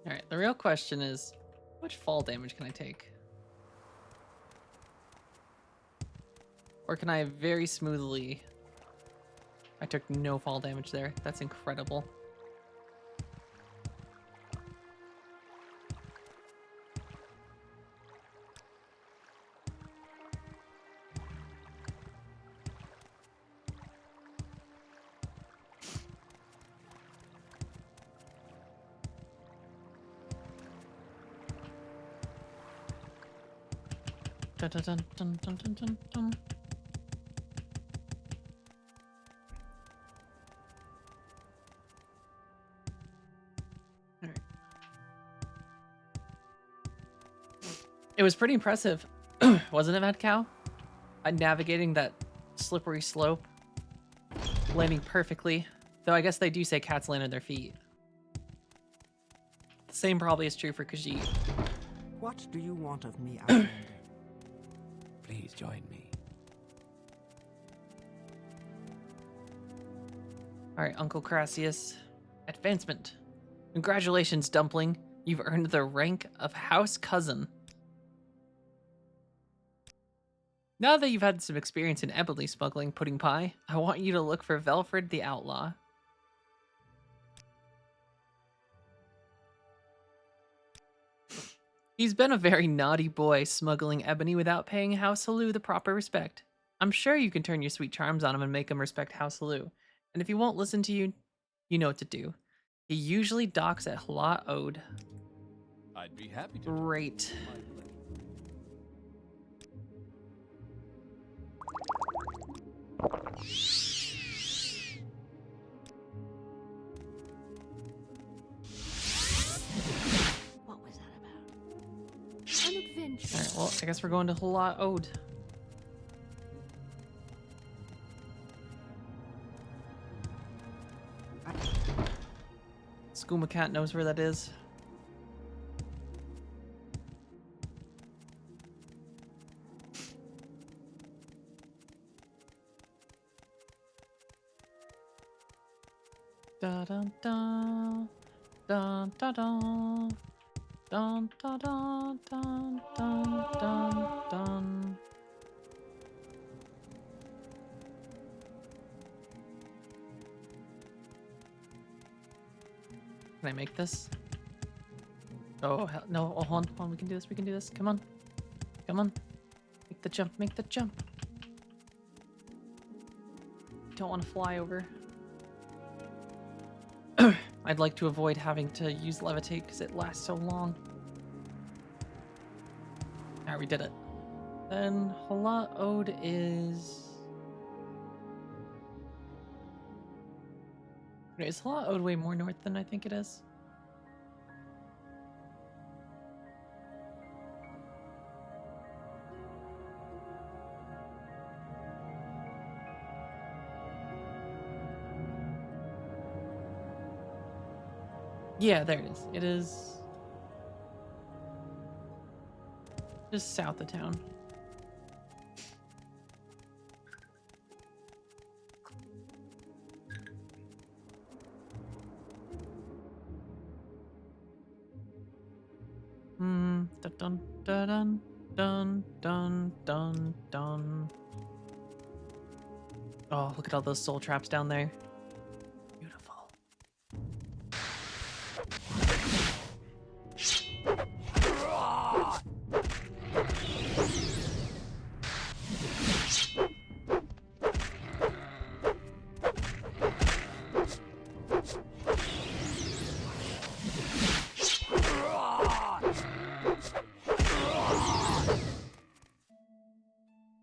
Speaker 1: Alright, the real question is, how much fall damage can I take? Or can I very smoothly... I took no fall damage there. That's incredible. Dun, dun, dun, dun, dun, dun, dun, dun. All right. It was pretty impressive, wasn't it, Mad Cow? Navigating that slippery slope, landing perfectly. Though I guess they do say cats land on their feet. The same probably is true for Khajiit.
Speaker 4: What do you want of me, Outlander?
Speaker 2: Please join me.
Speaker 1: All right, Uncle Crassius. Advancement. Congratulations, Dumpling. You've earned the rank of House Cousin. Now that you've had some experience in ebony smuggling, Pudding Pie, I want you to look for Velfred the Outlaw. He's been a very naughty boy, smuggling ebony without paying House Halou the proper respect. I'm sure you can turn your sweet charms on him and make him respect House Halou. And if he won't listen to you, you know what to do. He usually docks at Hala Ode.
Speaker 6: I'd be happy to.
Speaker 1: Great.
Speaker 5: What was that about? An adventure.
Speaker 1: Alright, well, I guess we're going to Hala Ode. Skooma Cat knows where that is. Da dun dun dun dun dun dun dun dun dun dun dun dun. Can I make this? Oh hell no! Oh, hold on, we can do this. We can do this. Come on, come on! Make the jump! Make the jump! Don't want to fly over. I'd like to avoid having to use levitate because it lasts so long. Alright, we did it. Then Hala Ode is... Wait, is Hala Ode way more north than I think it is? Yeah, there it is. It is just south of town. Dun dun dun dun dun dun dun. Oh, look at all those soul traps down there. Beautiful.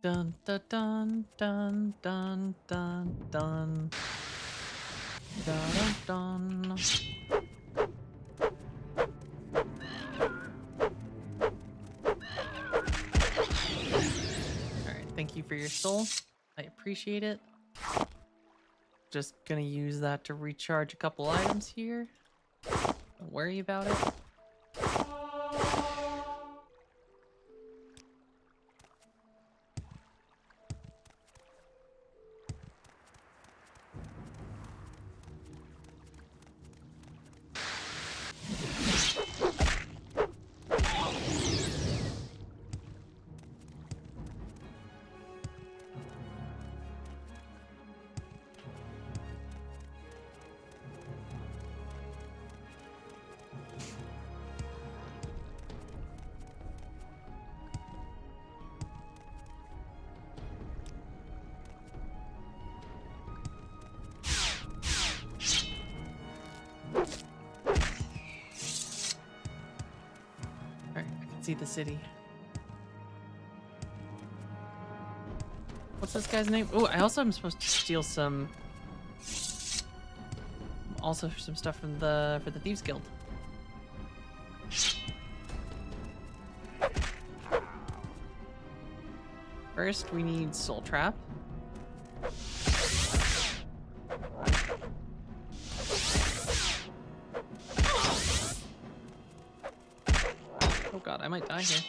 Speaker 1: Dun dun dun dun dun dun dun dun dun. Alright, thank you for your soul. I appreciate it. Just gonna use that to recharge a couple items here. Don't worry about it. Alright, I can see the city. What's this guy's name? Oh, I also am supposed to steal some. Also, some stuff from for the Thieves Guild. First, we need Soul Trap. Oh god, I might die here.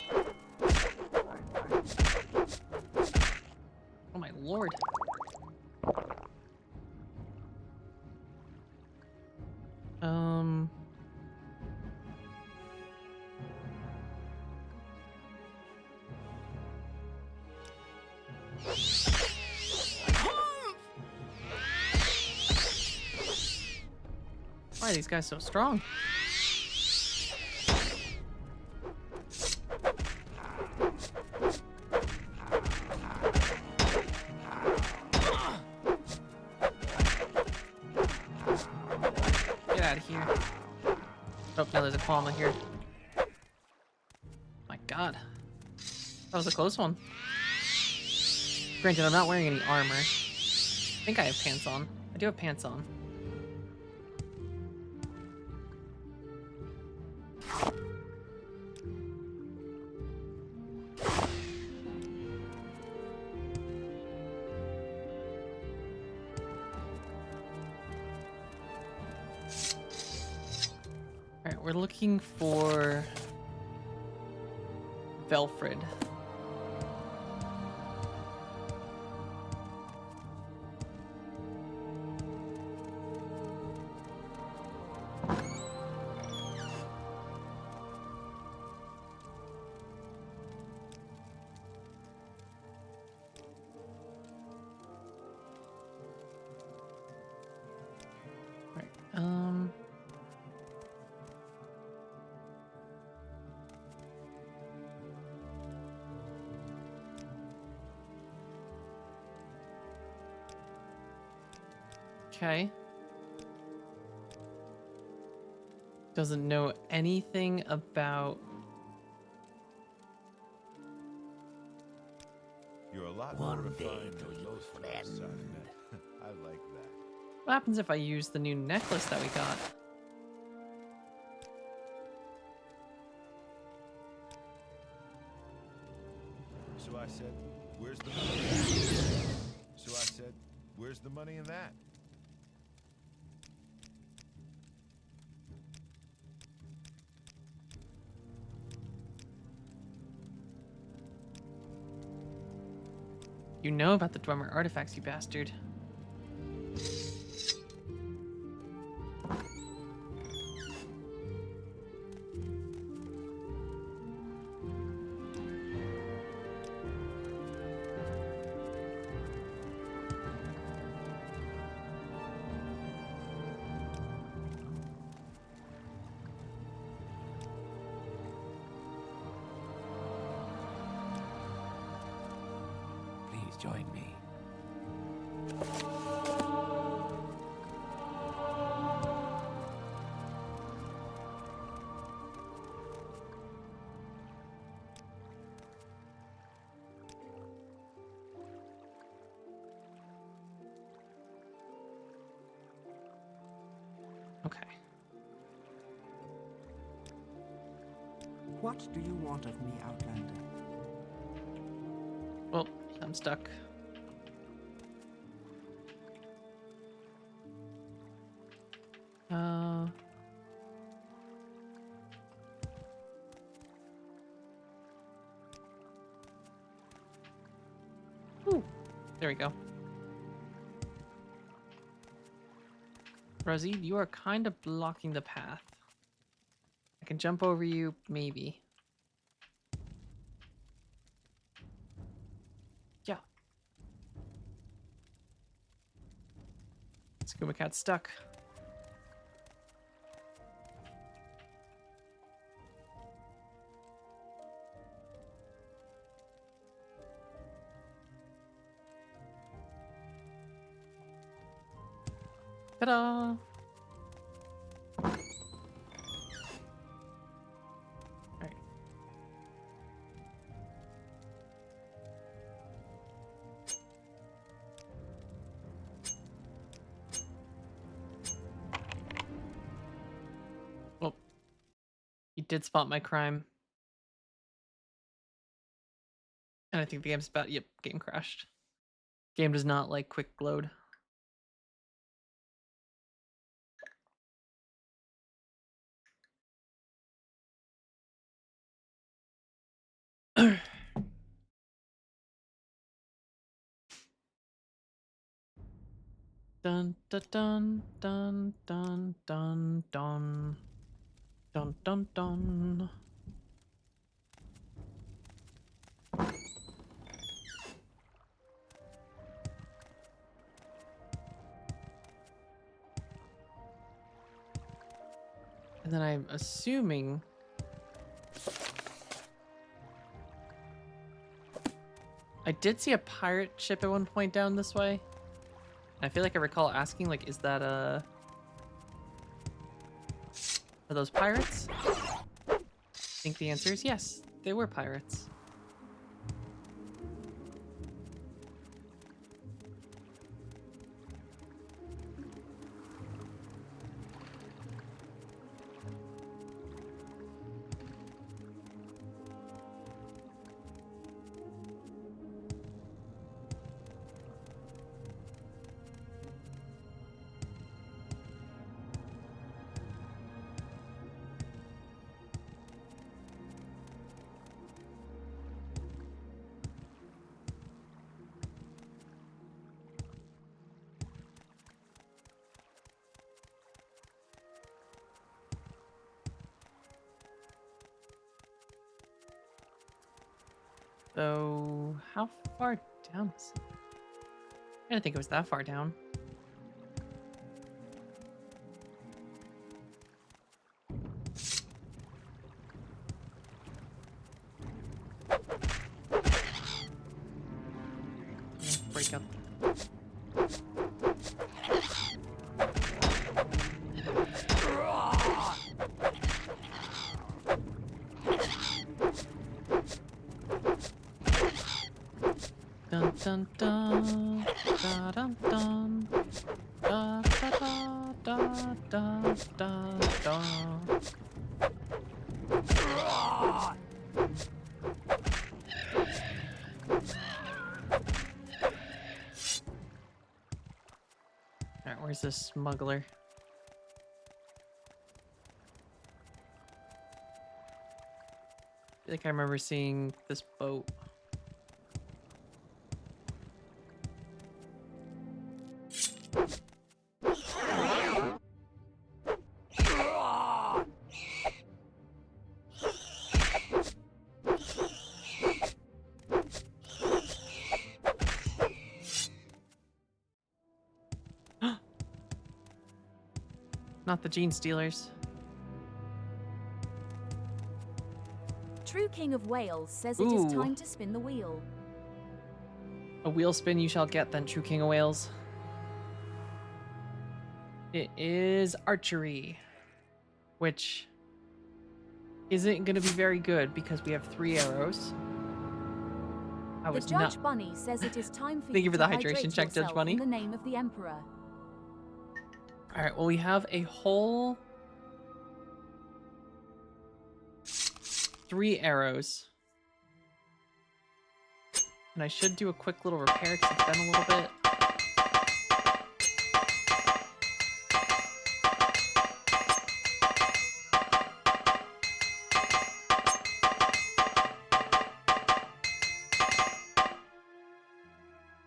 Speaker 1: Oh my lord. Why are these guys so strong? Get out of here. Oh, no, there's a Kwama here. My god. That was a close one. Granted, I'm not wearing any armor. I think I have pants on. I do have pants on. Alright, we're looking for Velfred. Okay. Doesn't know anything about.
Speaker 9: You're a lot
Speaker 2: One
Speaker 9: more
Speaker 2: day
Speaker 9: refined
Speaker 2: to
Speaker 9: than
Speaker 2: you,
Speaker 9: most of us,
Speaker 2: friend.
Speaker 9: son. I like that.
Speaker 1: What happens if I use the new necklace that we got?
Speaker 9: So I said, where's the money in that? So I said, where's the money in that?
Speaker 1: You know about the Dwemer artifacts, you bastard.
Speaker 2: Please join me.
Speaker 1: Okay.
Speaker 4: What do you want of me, Outlander?
Speaker 1: Well, I'm stuck. Ooh, there we go. Rosie, you are kind of blocking the path. I can jump over you, maybe. Yeah. Scuba Cat's stuck. Ta-da! Alright. did spot my crime. And I think the game's about, yep, game crashed. Game does not like quick load. Dun dun dun dun dun dun dun dun dun dun. And then I'm assuming I did see a pirate ship at one point down this way. I feel like I recall asking, like, is that are those pirates? I think the answer is yes, they were pirates. So, how far down is it? I didn't think it was that far down. Break up. Dun dun dun da dun dun da da da da da da da. Alright, where's this smuggler? I feel like I remember seeing this boat. Not the gene stealers.
Speaker 3: True King of Wales says it is time to spin the wheel.
Speaker 1: A wheel spin you shall get, then, True King of Wales. It is archery, which isn't going to be very good because we have 3 arrows.
Speaker 3: The Judge Bunny says it is time for
Speaker 1: Thank you for
Speaker 3: to
Speaker 1: the hydration check, Judge Bunny.
Speaker 3: In the name of the Emperor.
Speaker 1: All right, well, we have a whole 3 arrows. And I should do a quick little repair because it's been a little bit.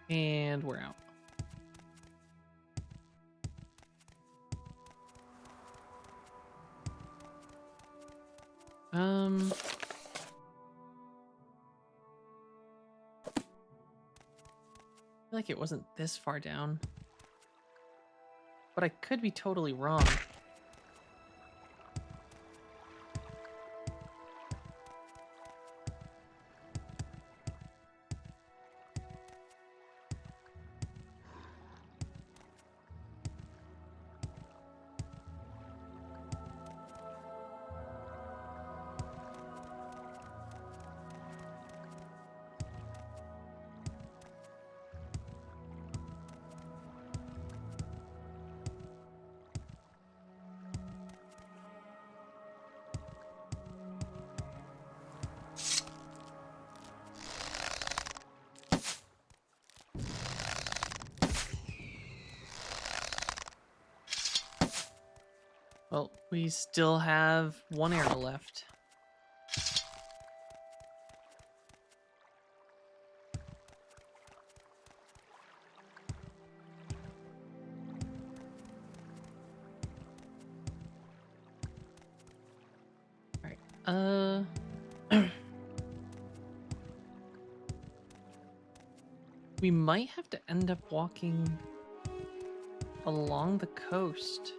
Speaker 1: And we're out. I feel like it wasn't this far down, but I could be totally wrong. Well, we still have one arrow left. Alright, we might have to end up walking along the coast.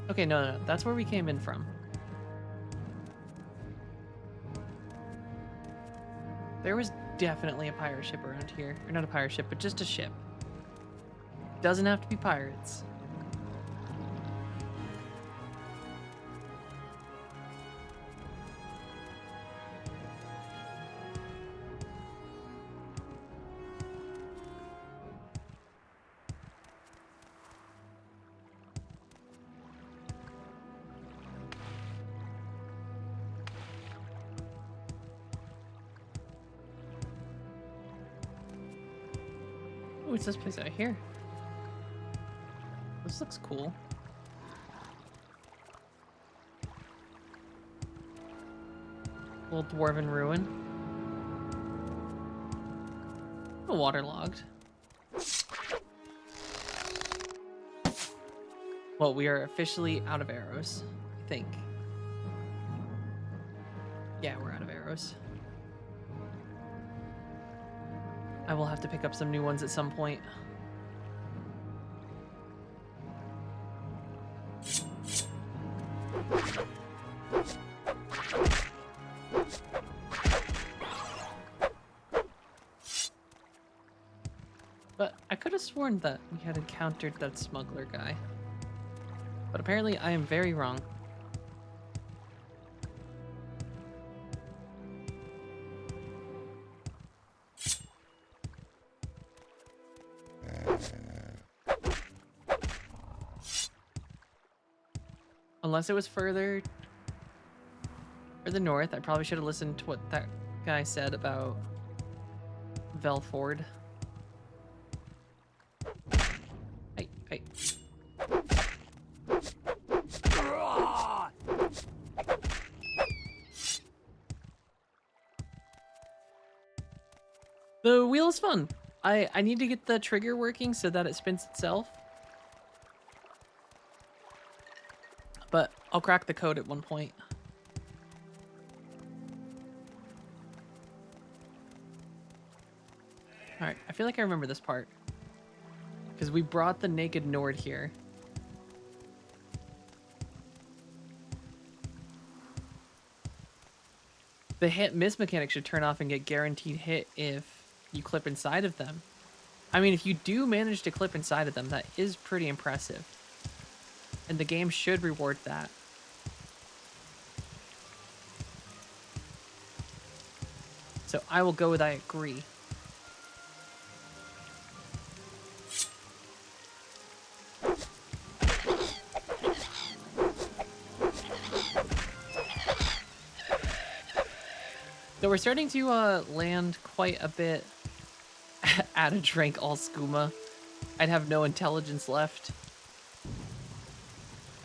Speaker 1: Okay, no, that's where we came in from. There was definitely a pirate ship around here. Or not a pirate ship, but just a ship. Doesn't have to be pirates. What's this place out here? This looks cool. Little dwarven ruin. Oh, waterlogged. Well, we are officially out of arrows, I think. Yeah, we're out of arrows. I will have to pick up some new ones at some point. But I could have sworn that we had encountered that smuggler guy. But apparently I am very wrong. Unless it was further north, I probably should have listened to what that guy said about Velford. Hey. The wheel is fun. I need to get the trigger working so that it spins itself. But I'll crack the code at one point. Alright, I feel like I remember this part. Because we brought the naked Nord here. The hit miss mechanic should turn off and get guaranteed hit if you clip inside of them. I mean, if you do manage to clip inside of them, that is pretty impressive. And the game should reward that. So I will go with I agree. So we're starting to land quite a bit at a drank all skooma. I'd have no intelligence left.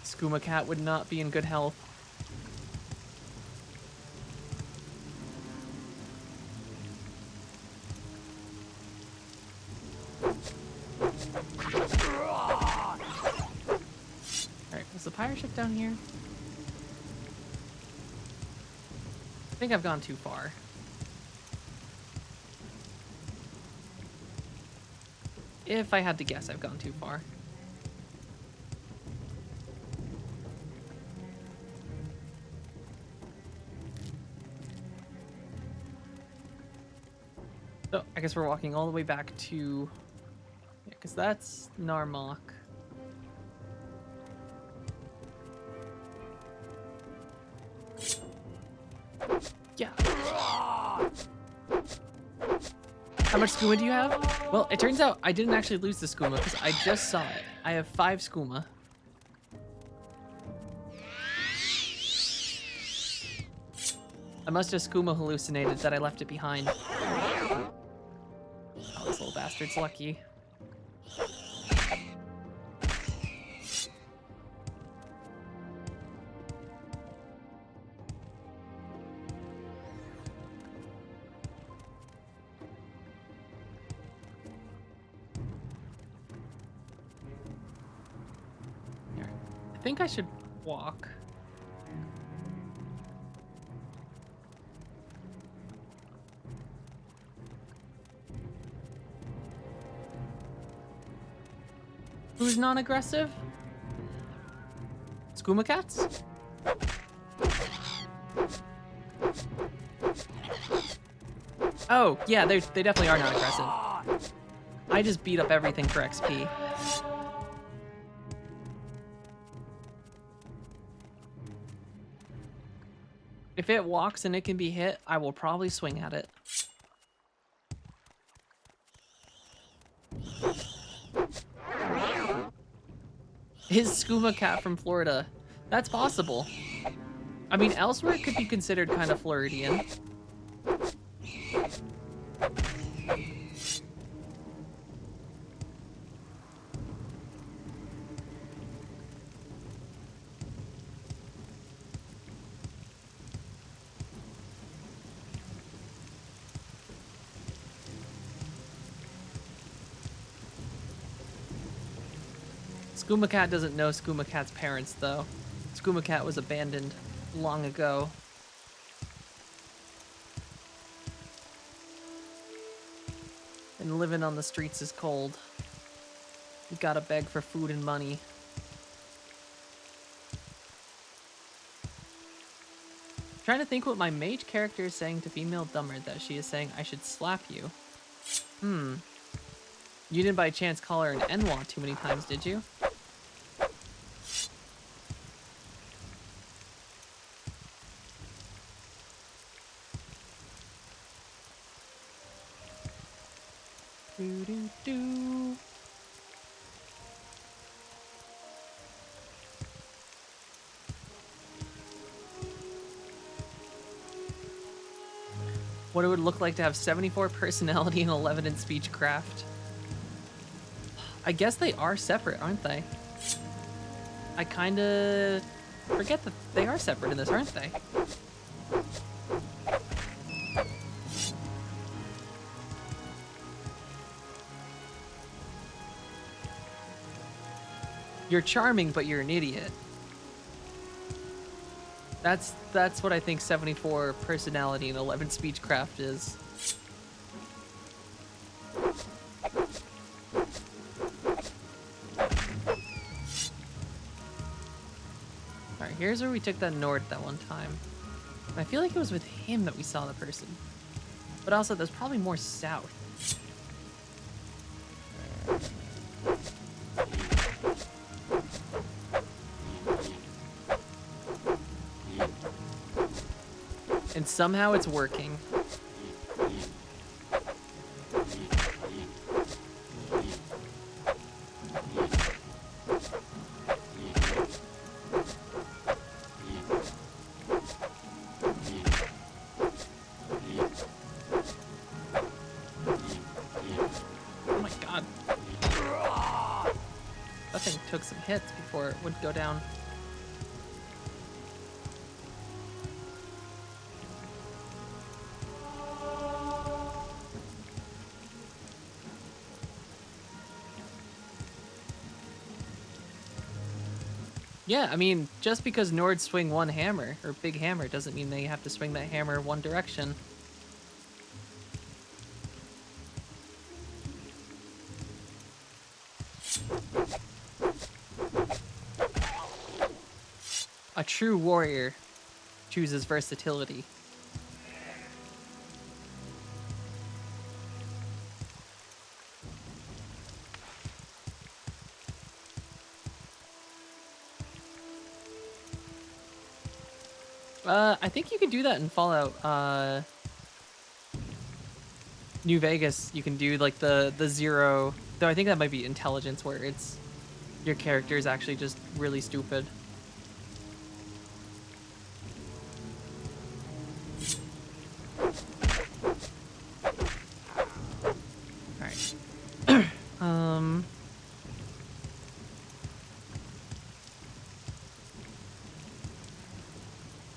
Speaker 1: Skooma cat would not be in good health. Alright, was the pirate ship down here? I think I've gone too far. If I had to guess, I've gone too far. So, I guess we're walking all the way back to... Yeah, because that's Narmok. Yeah. How much skooma do you have? Well, it turns out I didn't actually lose the skooma because I just saw it. I have 5 skooma. I must have skooma hallucinated that I left it behind. Oh, this little bastard's lucky. think I should walk. Who's non-aggressive? Skooma cats? Oh, yeah, they definitely are non-aggressive. I just beat up everything for XP. If it walks and it can be hit, I will probably swing at it. Is Skooma cat from Florida? That's possible. I mean, elsewhere it could be considered kind of Floridian. Skooma cat doesn't know Skooma cat's parents, though. Skooma cat was abandoned long ago. And living on the streets is cold. You gotta beg for food and money. Trying to think what my mage character is saying to female dumber, that she is saying I should slap you. You didn't by chance call her an Enwa too many times, did you? Do. What it would look like to have 74 personality and 11 in speechcraft. I guess they are separate, aren't they? I kinda forget that they are separate in this, aren't they? You're charming, but you're an idiot. That's what I think 74 personality and 11 speechcraft is. Alright, here's where we took that north that one time. And I feel like it was with him that we saw the person. But also, there's probably more south. And somehow it's working. Oh my god. That thing took some hits before it would go down. Yeah, I mean, just because Nords swing one hammer, or big hammer, doesn't mean they have to swing that hammer one direction. A true warrior chooses versatility. I think you could do that in Fallout, New Vegas. You can do like the zero, though I think that might be intelligence, where it's your character is actually just really stupid. Alright.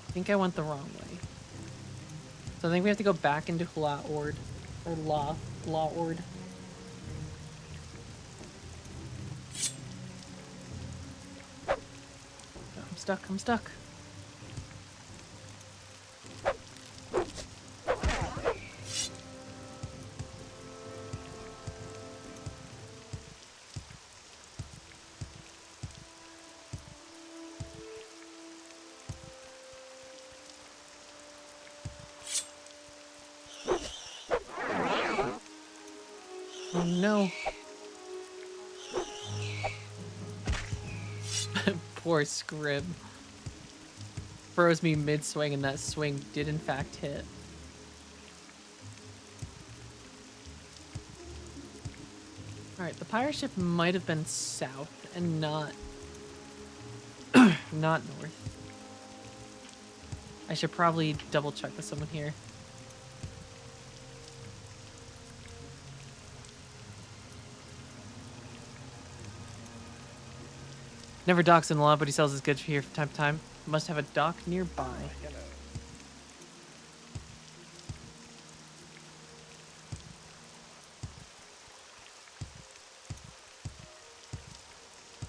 Speaker 1: I think I went the wrong way. So I think we have to go back into Ord, or Ord. stuck, I'm stuck. Oh no. Poor Scrib. Froze me mid-swing and that swing did in fact hit. Alright, the pirate ship might have been south and not not north. I should probably double check with someone here. Never docks in law, but he sells his goods here from time to time. Must have a dock nearby.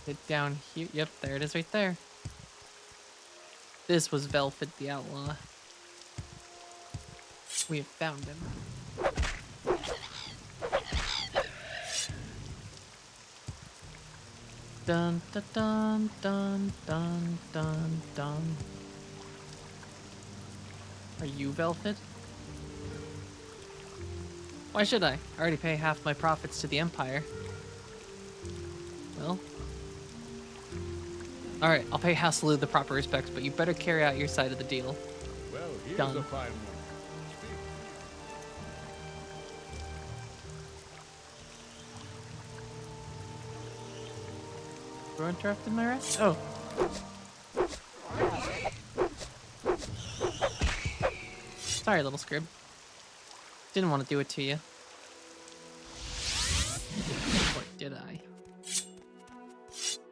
Speaker 1: It down here. Yep, there it is right there. This was Velvet the Outlaw. We have found him. Dun dun dun dun dun dun dun. Are you Velvet? Why should I? I already pay half my profits to the Empire. Well. Alright, I'll pay Hasselud the proper respects, but you better carry out your side of the deal.
Speaker 6: Well, here's
Speaker 1: Done.
Speaker 6: a fine one.
Speaker 1: You're interrupted my rest? Oh. Sorry, little Scrib. Didn't want to do it to you. Or did I?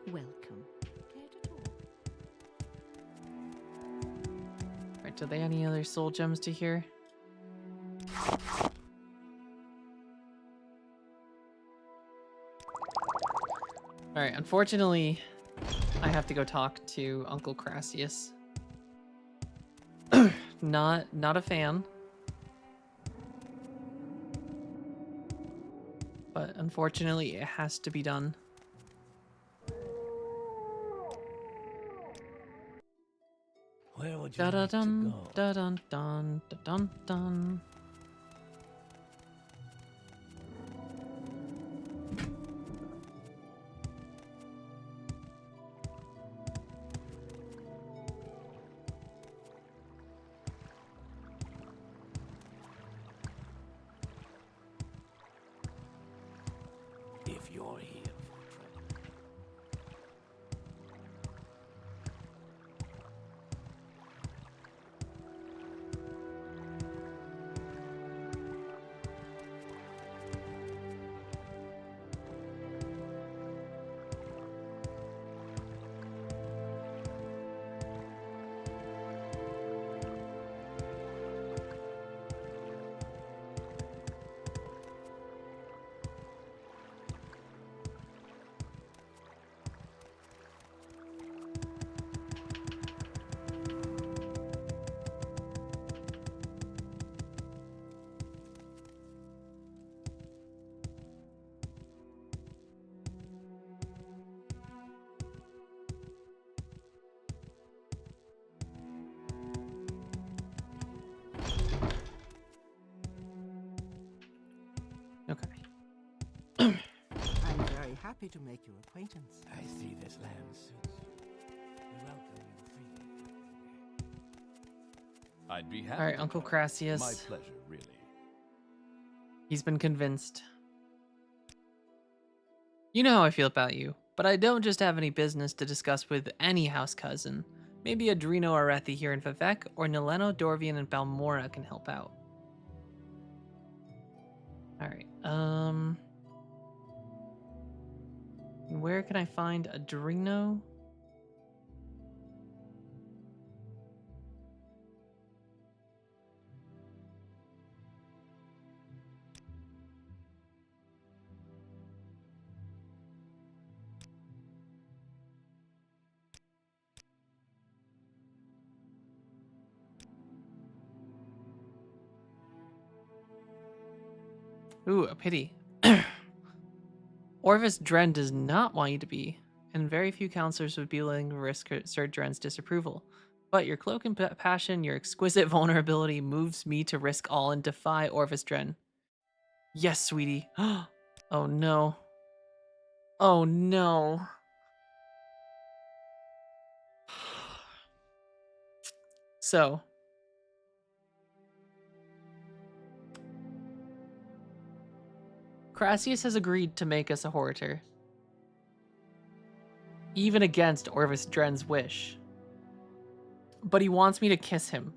Speaker 5: Welcome. Care to talk?
Speaker 1: Alright, are there any other soul gems to hear? Alright, unfortunately, I have to go talk to Uncle Crassius. Not a fan. But unfortunately, it has to be done.
Speaker 2: Where would you
Speaker 1: Da da
Speaker 2: like to
Speaker 1: dun
Speaker 2: go?
Speaker 1: da dun dun da dun dun.
Speaker 2: If you're here for trouble.
Speaker 1: Okay.
Speaker 4: I'm very happy to make your acquaintance.
Speaker 2: I see this land suits you. We welcome you freely.
Speaker 6: I'd be happy.
Speaker 1: Alright,
Speaker 6: to
Speaker 1: Uncle
Speaker 6: talk.
Speaker 1: Crassius.
Speaker 6: My pleasure, really.
Speaker 1: He's been convinced. You know how I feel about you, but I don't just have any business to discuss with any house cousin. Maybe Adreno Arethi here in Vivek, or Nileno, Dorvian, and Balmora can help out. Alright, where can I find Adreno? Ooh, a pity. Orvis Dren does not want you to be, and very few counselors would be willing to risk Sir Dren's disapproval. But your cloak and passion, your exquisite vulnerability moves me to risk all and defy Orvis Dren. Yes, sweetie. Oh no. Oh no. So, Crassius has agreed to make us a Horator, even against Orvis Dren's wish. But he wants me to kiss him.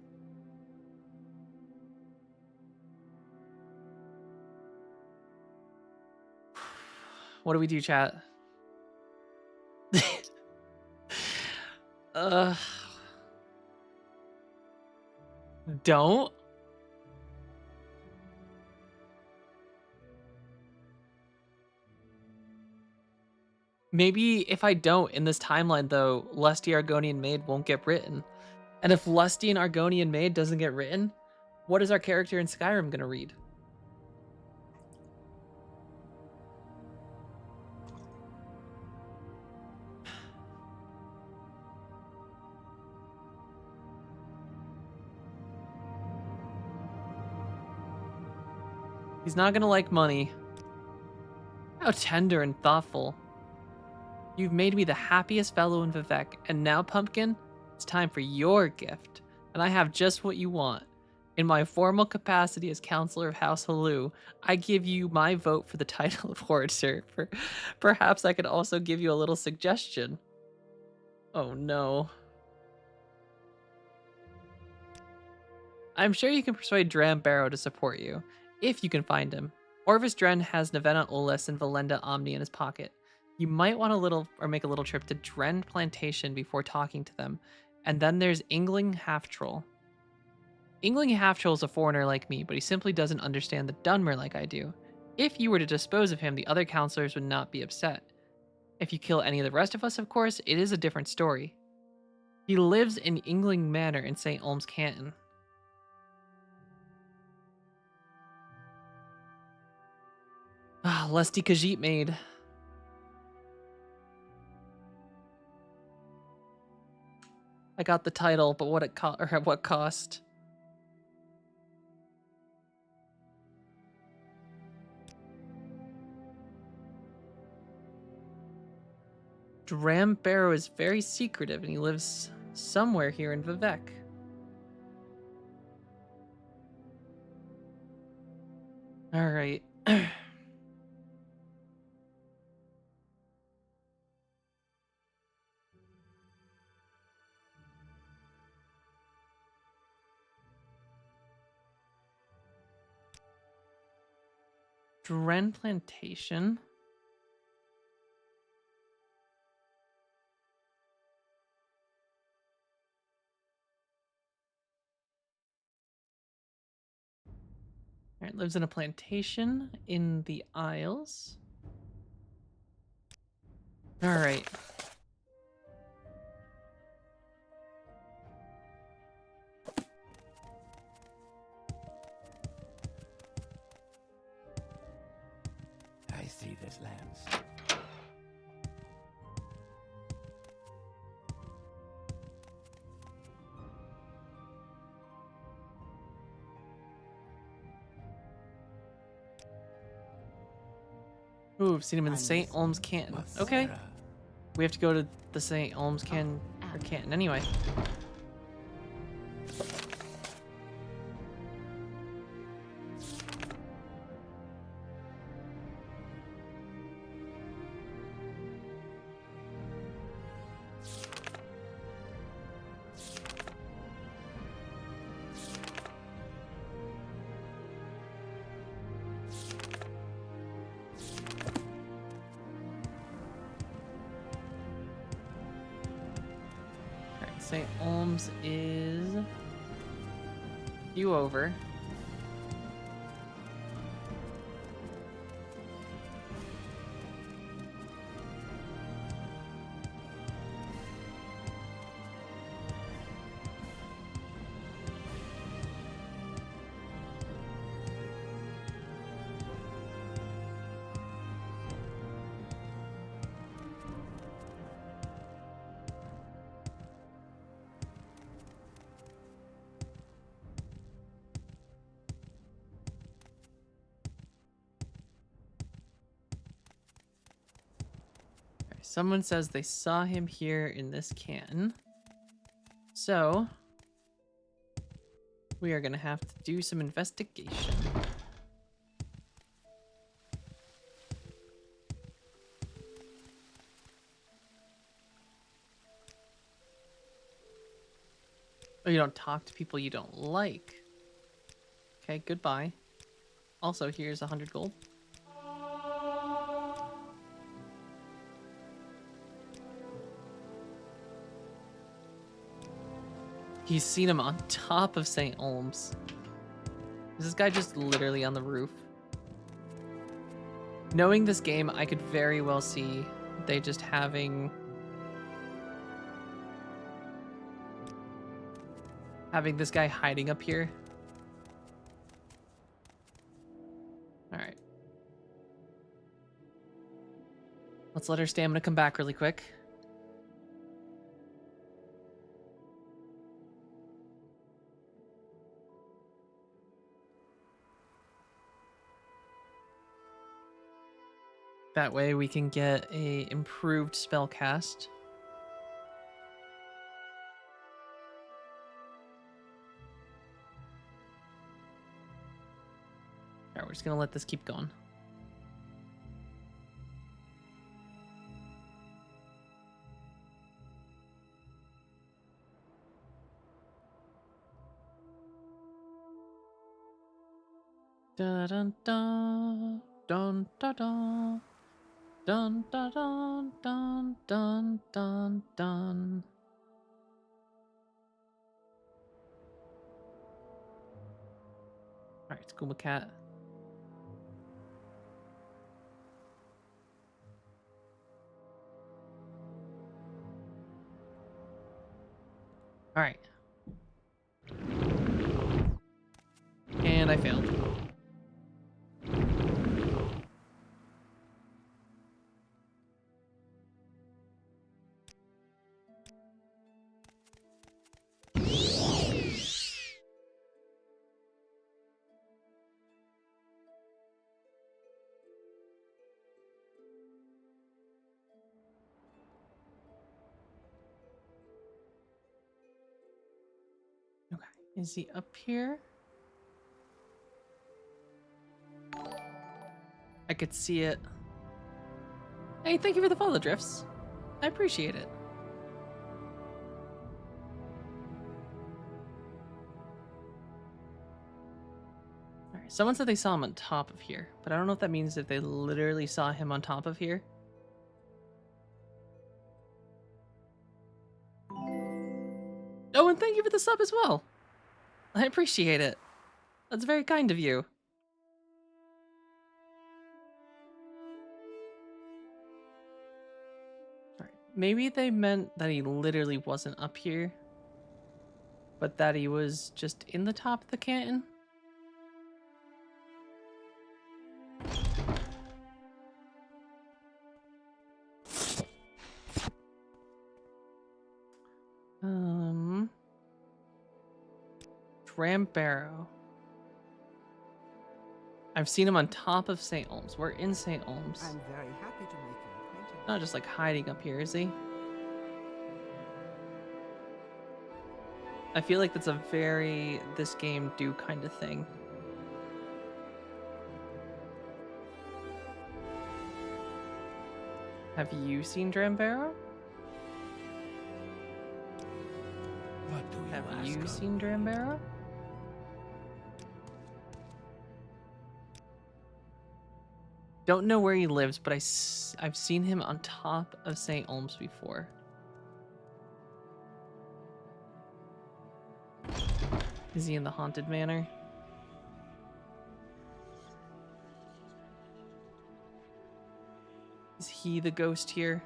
Speaker 1: What do we do, chat? uh, don't? Maybe if I don't in this timeline, though, Lusty Argonian Maid won't get written. And if Lusty and Argonian Maid doesn't get written, what is our character in Skyrim going to read? He's not going to like money. How tender and thoughtful. You've made me the happiest fellow in Vivec, and now, Pumpkin, it's time for your gift, and I have just what you want. In my formal capacity as Counselor of House Halou, I give you my vote for the title of Horator. Perhaps I could also give you a little suggestion. Oh no. I'm sure you can persuade Dram Barrow to support you, if you can find him. Orvis Dren has Navenna Olis and Valenda Omni in his pocket. You might want make a little trip to Dren Plantation before talking to them. And then there's Ingling Half-Troll. Ingling Half-Troll is a foreigner like me, but he simply doesn't understand the Dunmer like I do. If you were to dispose of him, the other counselors would not be upset. If you kill any of the rest of us, of course, it is a different story. He lives in Ingling Manor in St. Olm's Canton. Ah, Lusty Khajiit Maid. I got the title, but at what cost? Dram Barrow is very secretive, and he lives somewhere here in Vivec. All right. Dren Plantation. All right, lives in a plantation in the Isles. All right.
Speaker 2: I see this lands.
Speaker 1: Ooh, I've seen him in St. Olm's Canton. Okay. We have to go to the St. Olm's Canton anyway. St. Olm's is you over. Someone says they saw him here in this can. So, we are gonna have to do some investigation. Oh, you don't talk to people you don't like. Okay, goodbye. Also, here's 100 gold. He's seen him on top of St. Olms. Is this guy just literally on the roof? Knowing this game, I could very well see they just having this guy hiding up here. All right. Let's let her stamina come back really quick. That way we can get a improved spell cast. Alright, we're just gonna let this keep going. Dun dun dun dun dun dun. Dun dun dun dun dun dun dun. Alright, Scuba Cat. Alright. And I failed. Okay, is he up here? I could see it. Hey, thank you for the follow, Drifts. I appreciate it. Alright, someone said they saw him on top of here, but I don't know if that means that they literally saw him on top of here. Oh, and thank you for the sub as well. I appreciate it. That's very kind of you. Alright, maybe they meant that he literally wasn't up here, but that he was just in the top of the canton. Dram Barrow. I've seen him on top of St. Olms. We're in St. Olms.
Speaker 4: I'm very happy to make your acquaintance.
Speaker 1: Not just like hiding up here, is he? I feel like that's a very this game do kind of thing. Have you seen Dram Barrow?
Speaker 2: What do you
Speaker 1: Have
Speaker 2: ask
Speaker 1: you
Speaker 2: of
Speaker 1: seen
Speaker 2: me?
Speaker 1: Dram Barrow? Don't know where he lives, but I've seen him on top of St. Olms before. Is he in the Haunted Manor? Is he the ghost here?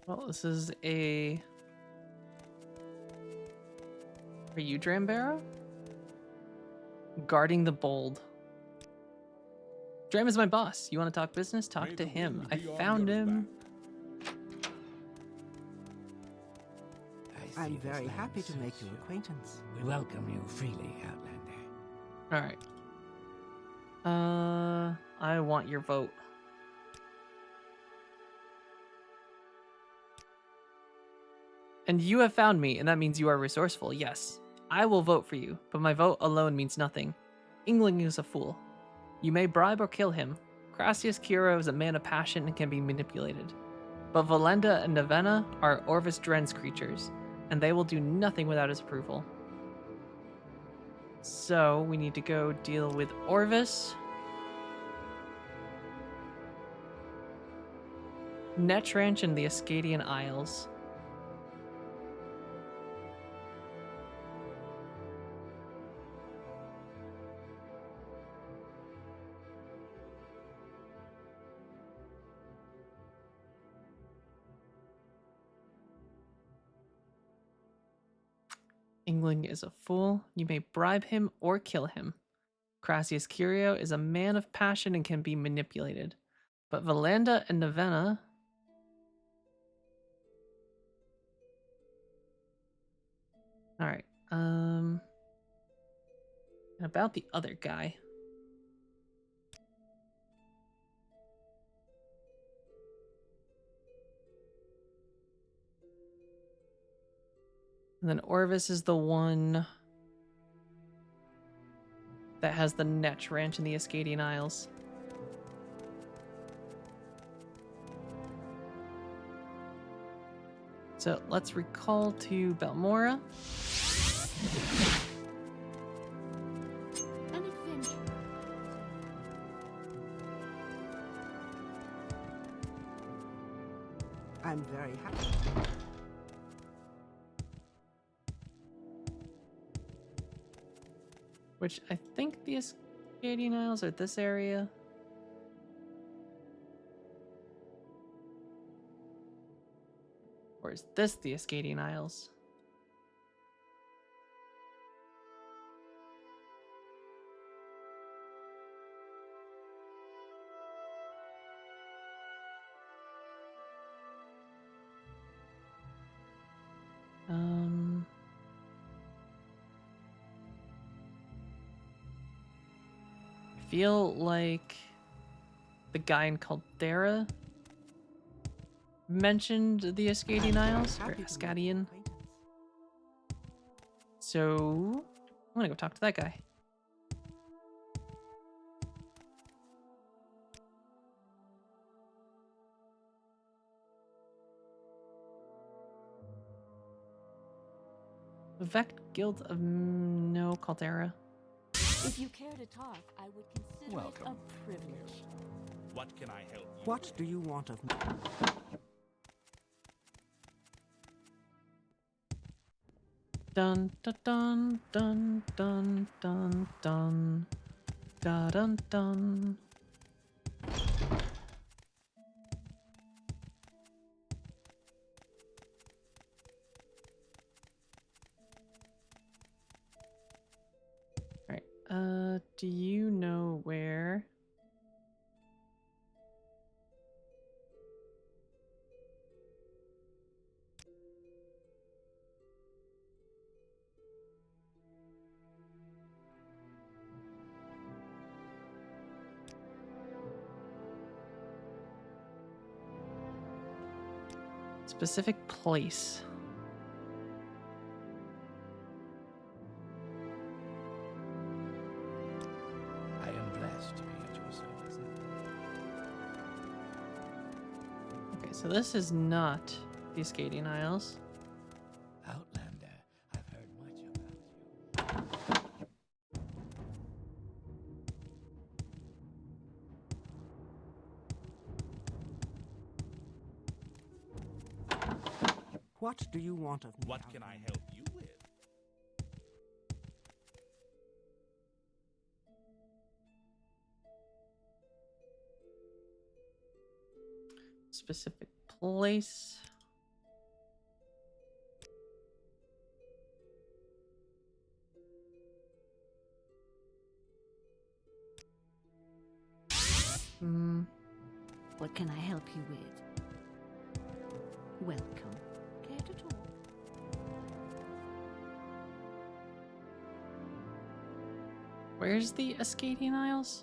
Speaker 1: Well, this is a... Are you Dram Barrow? Guarding the bold. Dram is my boss. You want to talk business? Talk
Speaker 6: May
Speaker 1: to
Speaker 6: the
Speaker 1: him.
Speaker 6: wind
Speaker 1: I
Speaker 6: be on
Speaker 1: found
Speaker 6: your
Speaker 1: him.
Speaker 2: I see
Speaker 4: I'm
Speaker 2: this
Speaker 4: very
Speaker 2: land
Speaker 4: happy to make
Speaker 2: suits
Speaker 4: your
Speaker 2: you.
Speaker 4: acquaintance.
Speaker 2: We welcome you freely, Outlander.
Speaker 1: Alright. I want your vote. And you have found me, and that means you are resourceful. Yes, I will vote for you, but my vote alone means nothing. England is a fool. You may bribe or kill him. Crassius Curo is a man of passion and can be manipulated. But Valenda and Navenna are Orvis Dren's creatures, and they will do nothing without his approval. So, we need to go deal with Orvis. Netranch and the Ascadian Isles. England is a fool. You may bribe him or kill him. Crassius Curio is a man of passion and can be manipulated. But Valenda and Navenna... Alright, and about the other guy. And then Orvis is the one that has the Netch Ranch in the Ascadian Isles. So let's recall to Balmora.
Speaker 3: An adventure.
Speaker 4: I'm very happy.
Speaker 1: Which I think the Ascadian Isles are this area. Or is this the Ascadian Isles? I feel like the guy in Caldera mentioned the Ascadian Isles, or
Speaker 4: Happy to make your
Speaker 1: Ascadian.
Speaker 4: acquaintance.
Speaker 1: So, I'm gonna go talk to that guy. The Vect Guild of No Caldera.
Speaker 5: If you care to talk, I would consider
Speaker 6: Welcome.
Speaker 5: it a privilege.
Speaker 6: What can I help you?
Speaker 4: What do you want of me?
Speaker 1: Dun dun dun dun dun dun dun dun dun dun. Alright, do you know where? Specific place.
Speaker 2: I am blessed to be at your service.
Speaker 1: Okay, so this is not the Ascadian Isles.
Speaker 2: Outlander, I've heard much about you.
Speaker 4: What do you want of me?
Speaker 6: What can I help you with?
Speaker 1: Specific place. Hmm.
Speaker 5: What can I help you with? Welcome. Care to talk?
Speaker 1: Where's the Ascadian Isles?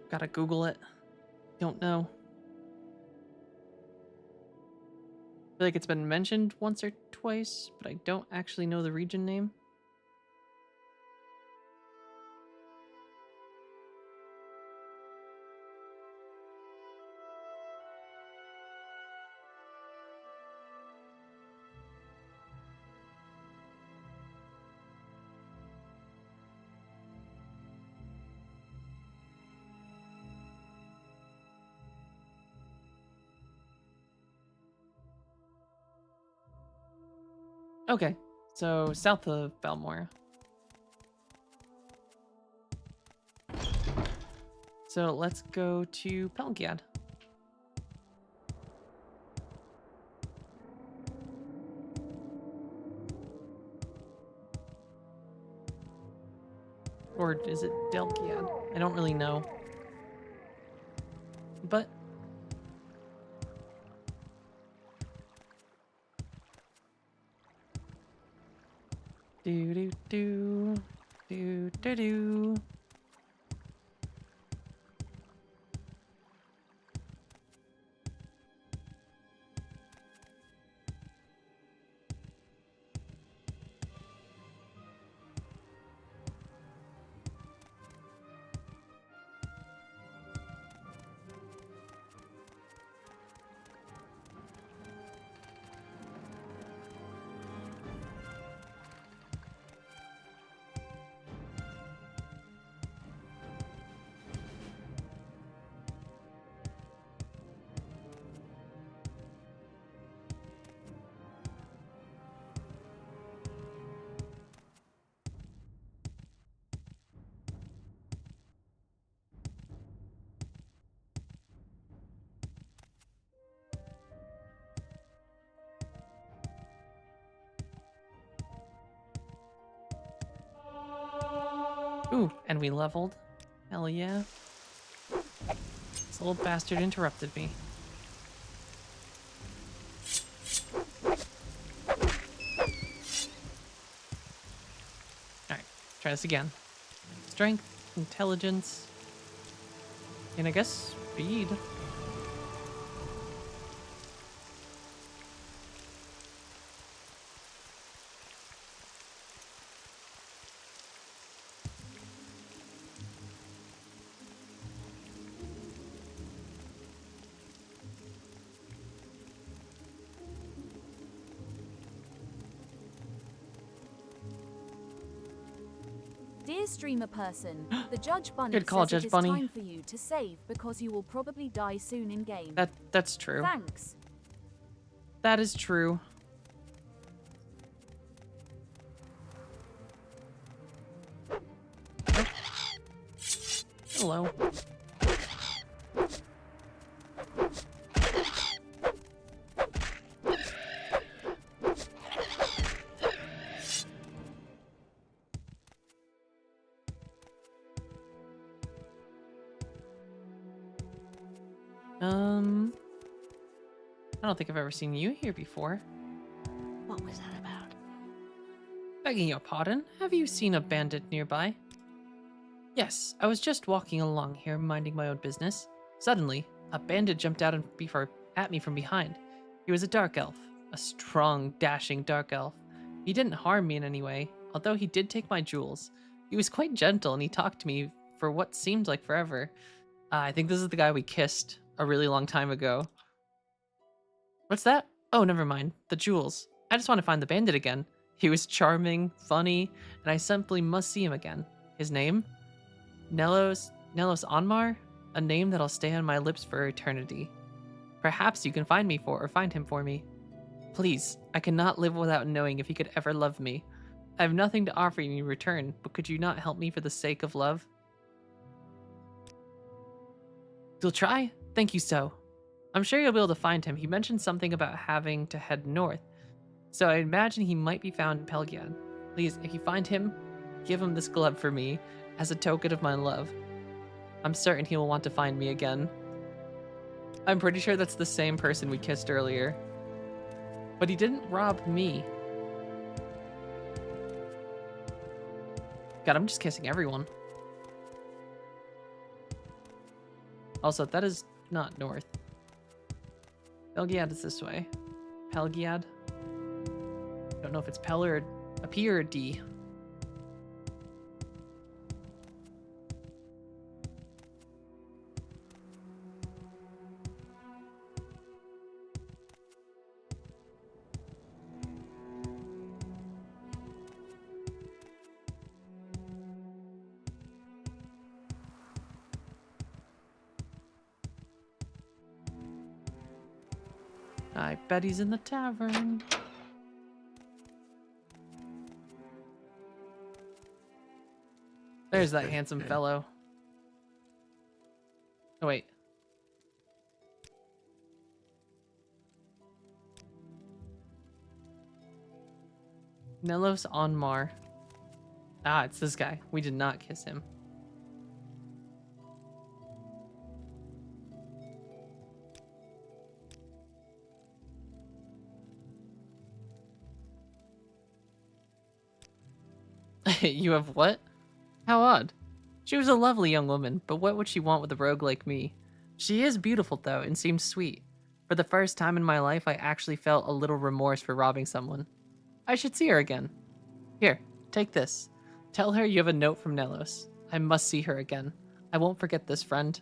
Speaker 1: Gotta Google it. Don't know. I feel like it's been mentioned once or twice, but I don't actually know the region name. Okay, so south of Balmora. So let's go to Pelgiad. Or is it Delgiad? I don't really know. But do do do do do do. Ooh, and we leveled. Hell yeah. This little bastard interrupted me. Alright, try this again. Strength, intelligence, and I guess speed.
Speaker 3: Dear streamer person, the Judge Bunny
Speaker 1: Good call,
Speaker 3: says
Speaker 1: Judge
Speaker 3: it is
Speaker 1: Bunny.
Speaker 3: time for you to save because you will probably die soon in game.
Speaker 1: That's true.
Speaker 3: Thanks.
Speaker 1: That is true. Oh. Hello. I don't think I've ever seen you here before.
Speaker 5: What was that about?
Speaker 1: Begging your pardon, have you seen a bandit nearby? Yes, I was just walking along here, minding my own business. Suddenly, a bandit jumped out at me from behind. He was a dark elf, a strong, dashing dark elf. He didn't harm me in any way, although he did take my jewels. He was quite gentle and he talked to me for what seemed like forever. I think this is the guy we kissed a really long time ago. What's that? Oh, never mind. The jewels. I just want to find the bandit again. He was charming, funny, and I simply must see him again. His name? Nelos Anmar? A name that'll stay on my lips for eternity. Perhaps you can find him for me. Please, I cannot live without knowing if he could ever love me. I have nothing to offer you in return, but could you not help me for the sake of love? You'll try? Thank you so. I'm sure you'll be able to find him. He mentioned something about having to head north, so I imagine he might be found in Pelgiad. Please, if you find him, give him this glove for me as a token of my love. I'm certain he will want to find me again. I'm pretty sure that's the same person we kissed earlier. But he didn't rob me. God, I'm just kissing everyone. Also, that is not north. Pelgiad is this way. Pelgiad? Don't know if it's Pel or a P or a D. I bet he's in the tavern. There's that handsome fellow. Oh, wait. Nelos on Mar. Ah, it's this guy. We did not kiss him. You have what? How odd. She was a lovely young woman, but what would she want with a rogue like me? She is beautiful, though, and seems sweet. For the first time in my life, I actually felt a little remorse for robbing someone. I should see her again. Here, take this. Tell her you have a note from Nelos. I must see her again. I won't forget this, friend.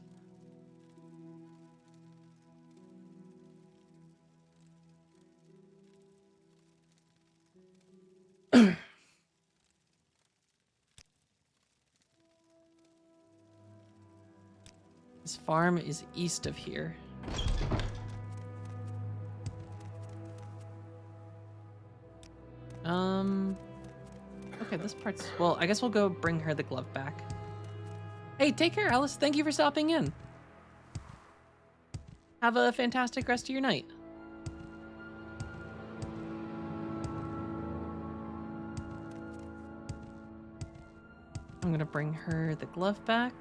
Speaker 1: This farm is east of here. Okay, this part's... Well, I guess we'll go bring her the glove back. Hey, take care, Alice. Thank you for stopping in. Have a fantastic rest of your night. I'm gonna bring her the glove back.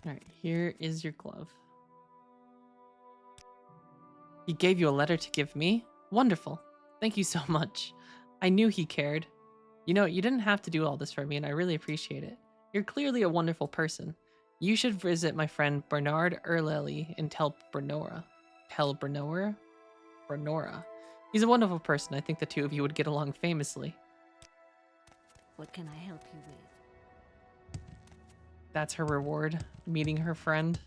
Speaker 1: Alright, here is your glove. He gave you a letter to give me? Wonderful. Thank you so much. I knew he cared. You know, you didn't have to do all this for me, and I really appreciate it. You're clearly a wonderful person. You should visit my friend Bernard Erleli in Bernora. Bernora. He's a wonderful person. I think the two of you would get along famously.
Speaker 5: What can I help you with?
Speaker 1: That's her reward, meeting her friend.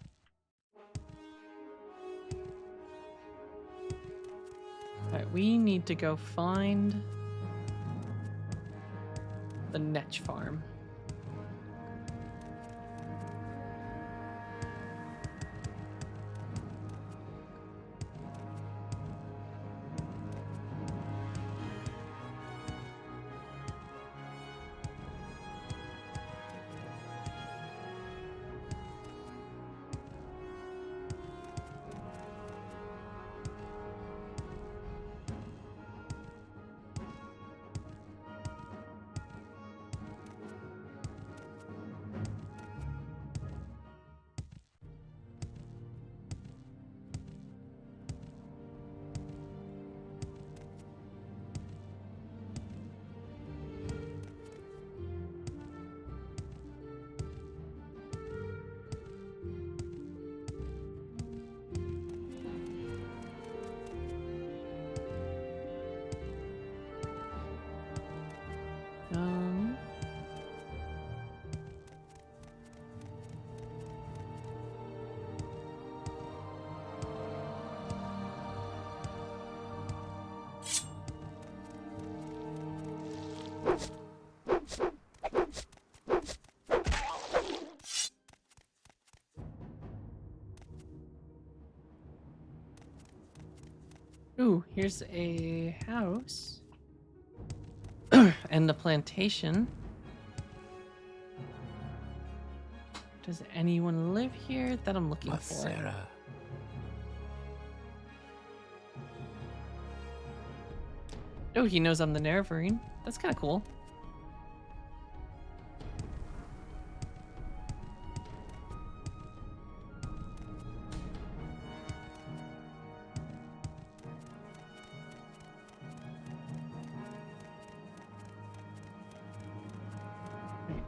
Speaker 1: Alright, we need to go find the Netch farm. Ooh, here's a house. And the plantation. Does anyone live here that I'm looking for?
Speaker 2: Sarah.
Speaker 1: Oh, he knows I'm the Nerevarine. That's kind of cool.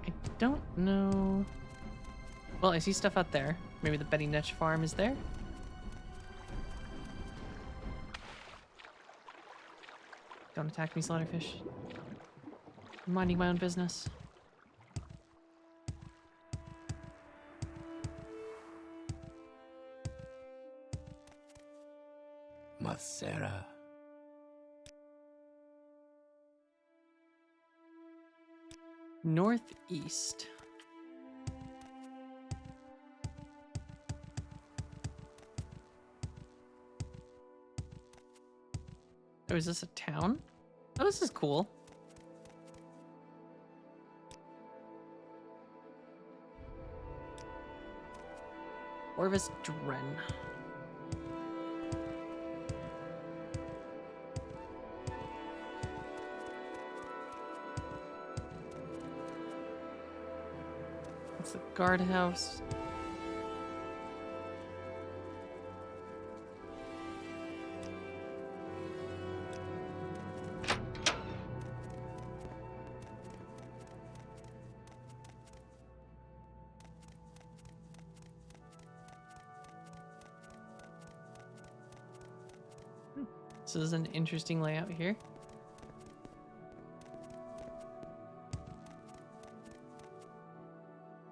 Speaker 1: I don't know. Well, I see stuff out there. Maybe the Betty Netch farm is there. Don't attack me, Slaughterfish. I'm minding my own business.
Speaker 2: Sarah.
Speaker 1: Northeast. Oh, is this a town? Oh, this is cool. Orvis Dren. That's the guardhouse. This is an interesting layout here.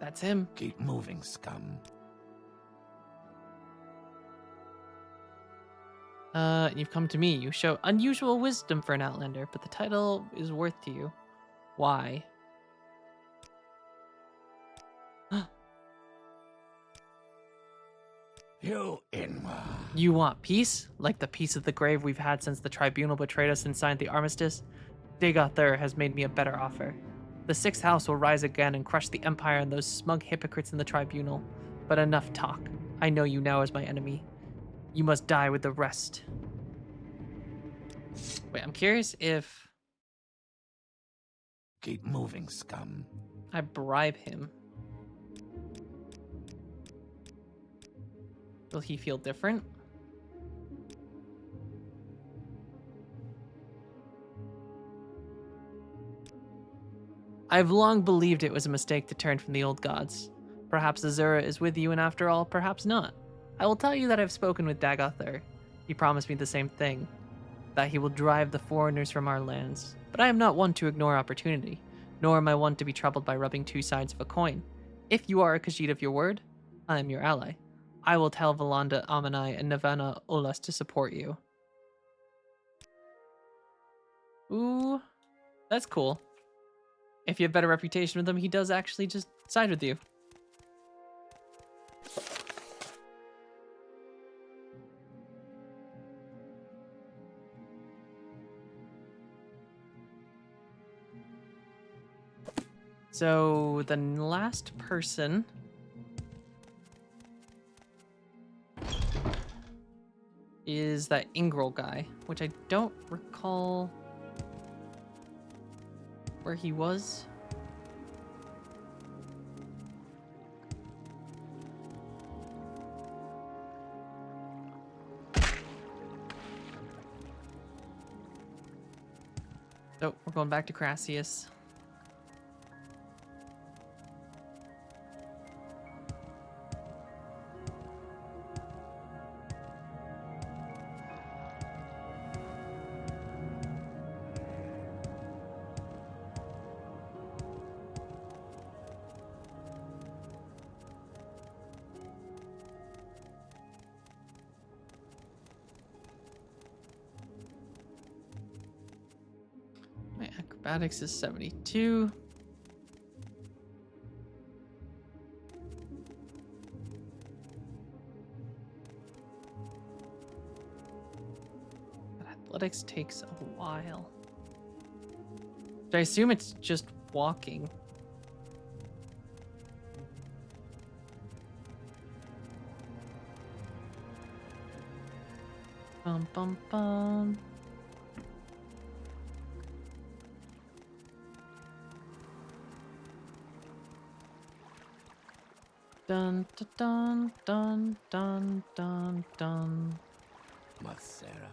Speaker 1: That's him.
Speaker 2: Keep moving, scum.
Speaker 1: You've come to me. You show unusual wisdom for an Outlander, but the title is worth to you. Why?
Speaker 2: You Inwa.
Speaker 1: You want peace? Like the peace of the grave we've had since the Tribunal betrayed us and signed the armistice? Dagoth has made me a better offer. The Sixth House will rise again and crush the Empire and those smug hypocrites in the Tribunal. But enough talk. I know you now as my enemy. You must die with the rest. Wait, I'm curious if
Speaker 2: Keep moving, scum.
Speaker 1: I bribe him. Will he feel different? I've long believed it was a mistake to turn from the old gods. Perhaps Azura is with you, and after all, perhaps not. I will tell you that I've spoken with Dagoth. He promised me the same thing, that he will drive the foreigners from our lands. But I am not one to ignore opportunity, nor am I one to be troubled by rubbing two sides of a coin. If you are a Khajiit of your word, I am your ally. I will tell Valanda Amanai and Navana Olas to support you. Ooh, that's cool. If you have better reputation with him, he does actually just side with you. So the last person is that Ingrel guy, which I don't recall where he was. So we're going back to Crassius. My acrobatics is 72. athletics takes a while. I assume it's just walking. Bum bum bum. Dun dun dun dun dun dun.
Speaker 2: Matsera.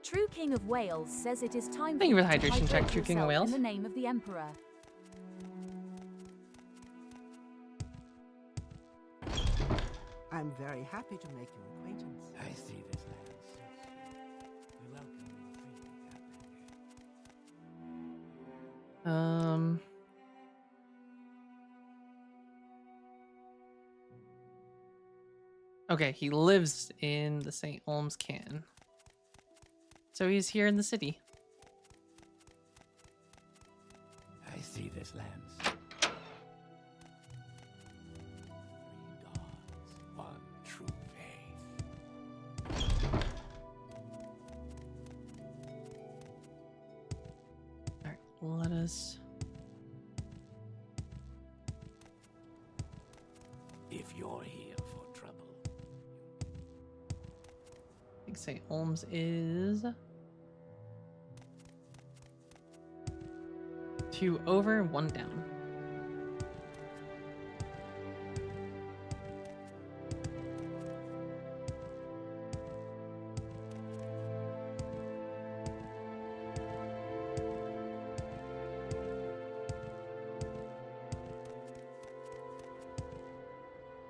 Speaker 3: True King of Wales says it is time
Speaker 1: Thank you for the
Speaker 3: to
Speaker 1: hydration check,
Speaker 3: hydrate
Speaker 1: True King of
Speaker 3: yourself
Speaker 1: Wales.
Speaker 3: in the name of the Emperor.
Speaker 4: I'm very happy to make your acquaintance.
Speaker 2: I see this land suits you. We welcome you freely, Captain.
Speaker 1: Okay, he lives in the St. Olms Canton. So he's here in the city.
Speaker 2: I see this land suits you. 3 gods, 1 true faith.
Speaker 1: Alright, let us...
Speaker 2: If you're here for trouble,
Speaker 1: I think St. Olms is... 2 over, 1 down.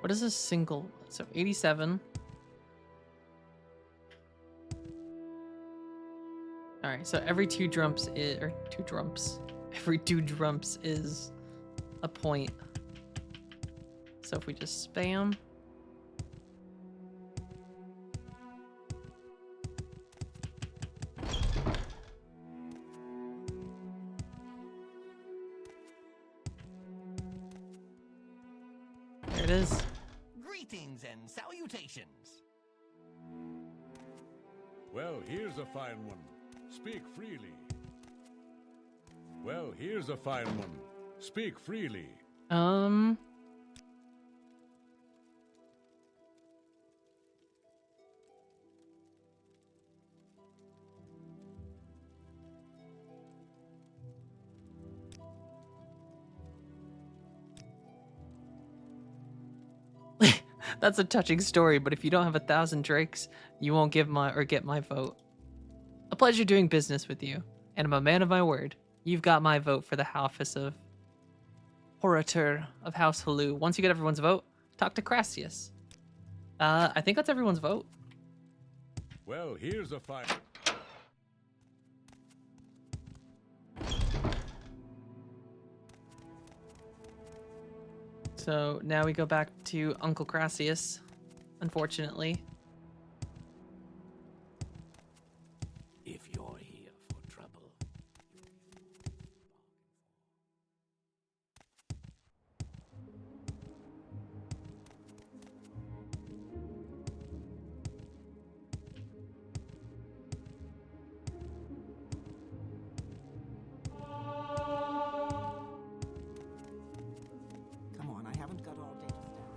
Speaker 1: What is a single? So 87. All right, so every 2 drumps is, or 2 drumps. Every 2 drumps is a point. So if we just spam. There it is.
Speaker 10: Greetings and salutations.
Speaker 6: Well, here's a fine one. Speak freely. Well, here's a fine one. Speak freely.
Speaker 1: That's a touching story, but if you don't have 1,000 drakes, you won't give my or get my vote. A pleasure doing business with you, and I'm a man of my word. You've got my vote for the office of Orator of House Halou. Once you get everyone's vote, talk to Crassius. I think that's everyone's vote.
Speaker 6: Well, here's a fine...
Speaker 1: So now we go back to Uncle Crassius, unfortunately.
Speaker 2: if you're here for trouble,
Speaker 4: Come on, I haven't got all day to stand.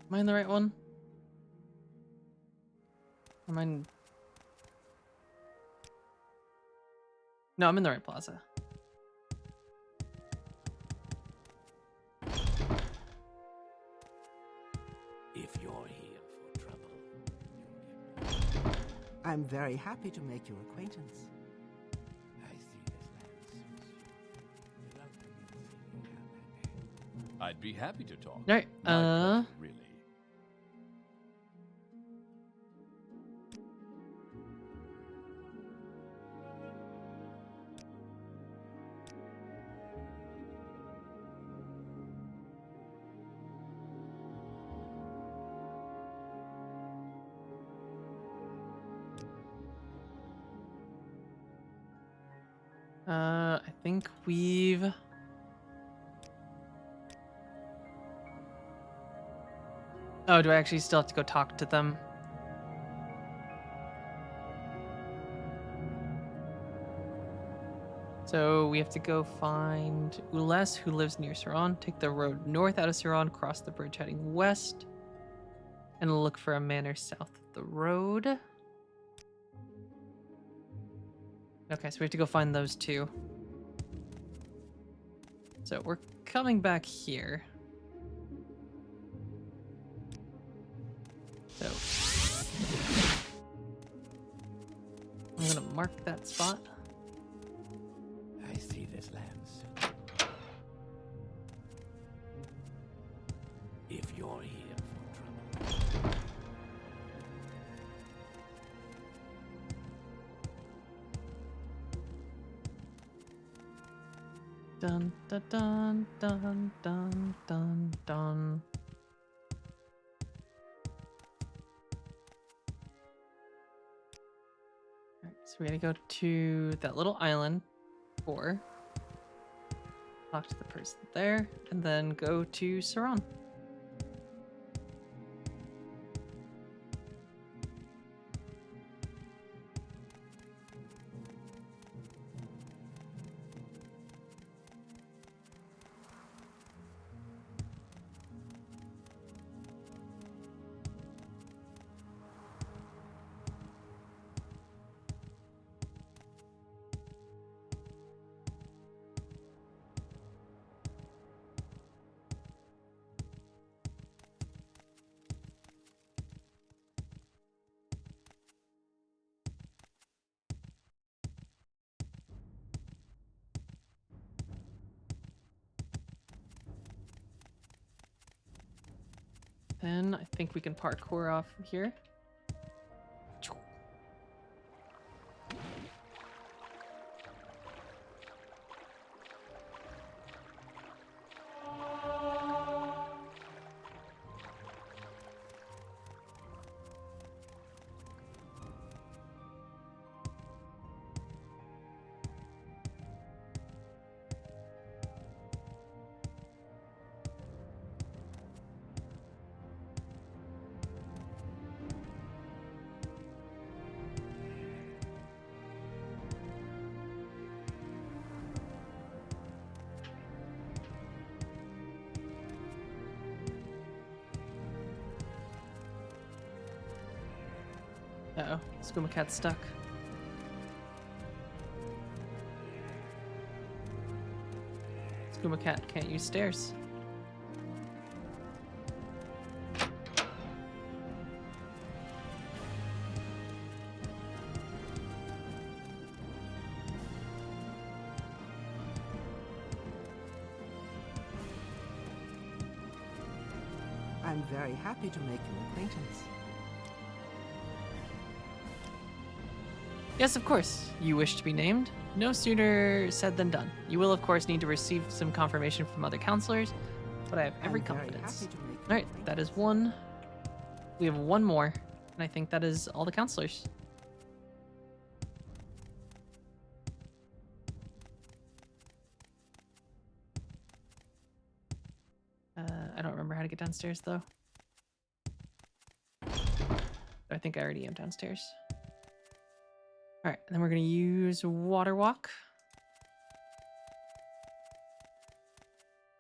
Speaker 1: Am I in the right one? Am I in... No, I'm in the right plaza.
Speaker 2: If you're here for trouble,
Speaker 4: I'm very happy to make your acquaintance.
Speaker 2: I see this land suits you. Without anything happening.
Speaker 6: I'd be happy to talk.
Speaker 1: All right.
Speaker 6: My pleasure, really.
Speaker 1: I think we've... Oh, do I actually still have to go talk to them? So we have to go find Ules, who lives near Saran, take the road north out of Saran, cross the bridge heading west, and look for a manor south of the road. Okay, so we have to go find those two. So we're coming back here. So I'm gonna mark that spot.
Speaker 2: I see this land suits you. If you're here for trouble.
Speaker 1: Dun dun dun dun dun dun dun. Alright, so we gotta go to that little island or talk to the person there, and then go to Saran. Then I think we can parkour off of here. Uh-oh, Skooma Cat's stuck. Skooma Cat can't use stairs.
Speaker 4: I'm very happy to make your acquaintance.
Speaker 1: Yes, of course. You wish to be named? No sooner said than done. You will, of course, need to receive some confirmation from other counselors, but I have every
Speaker 4: I'm very
Speaker 1: confidence.
Speaker 4: happy to make your
Speaker 1: All right, that is one. We have one more, and I think that is all the counselors. I don't remember how to get downstairs, though. I think I already am downstairs. All right, then we're gonna use Water Walk.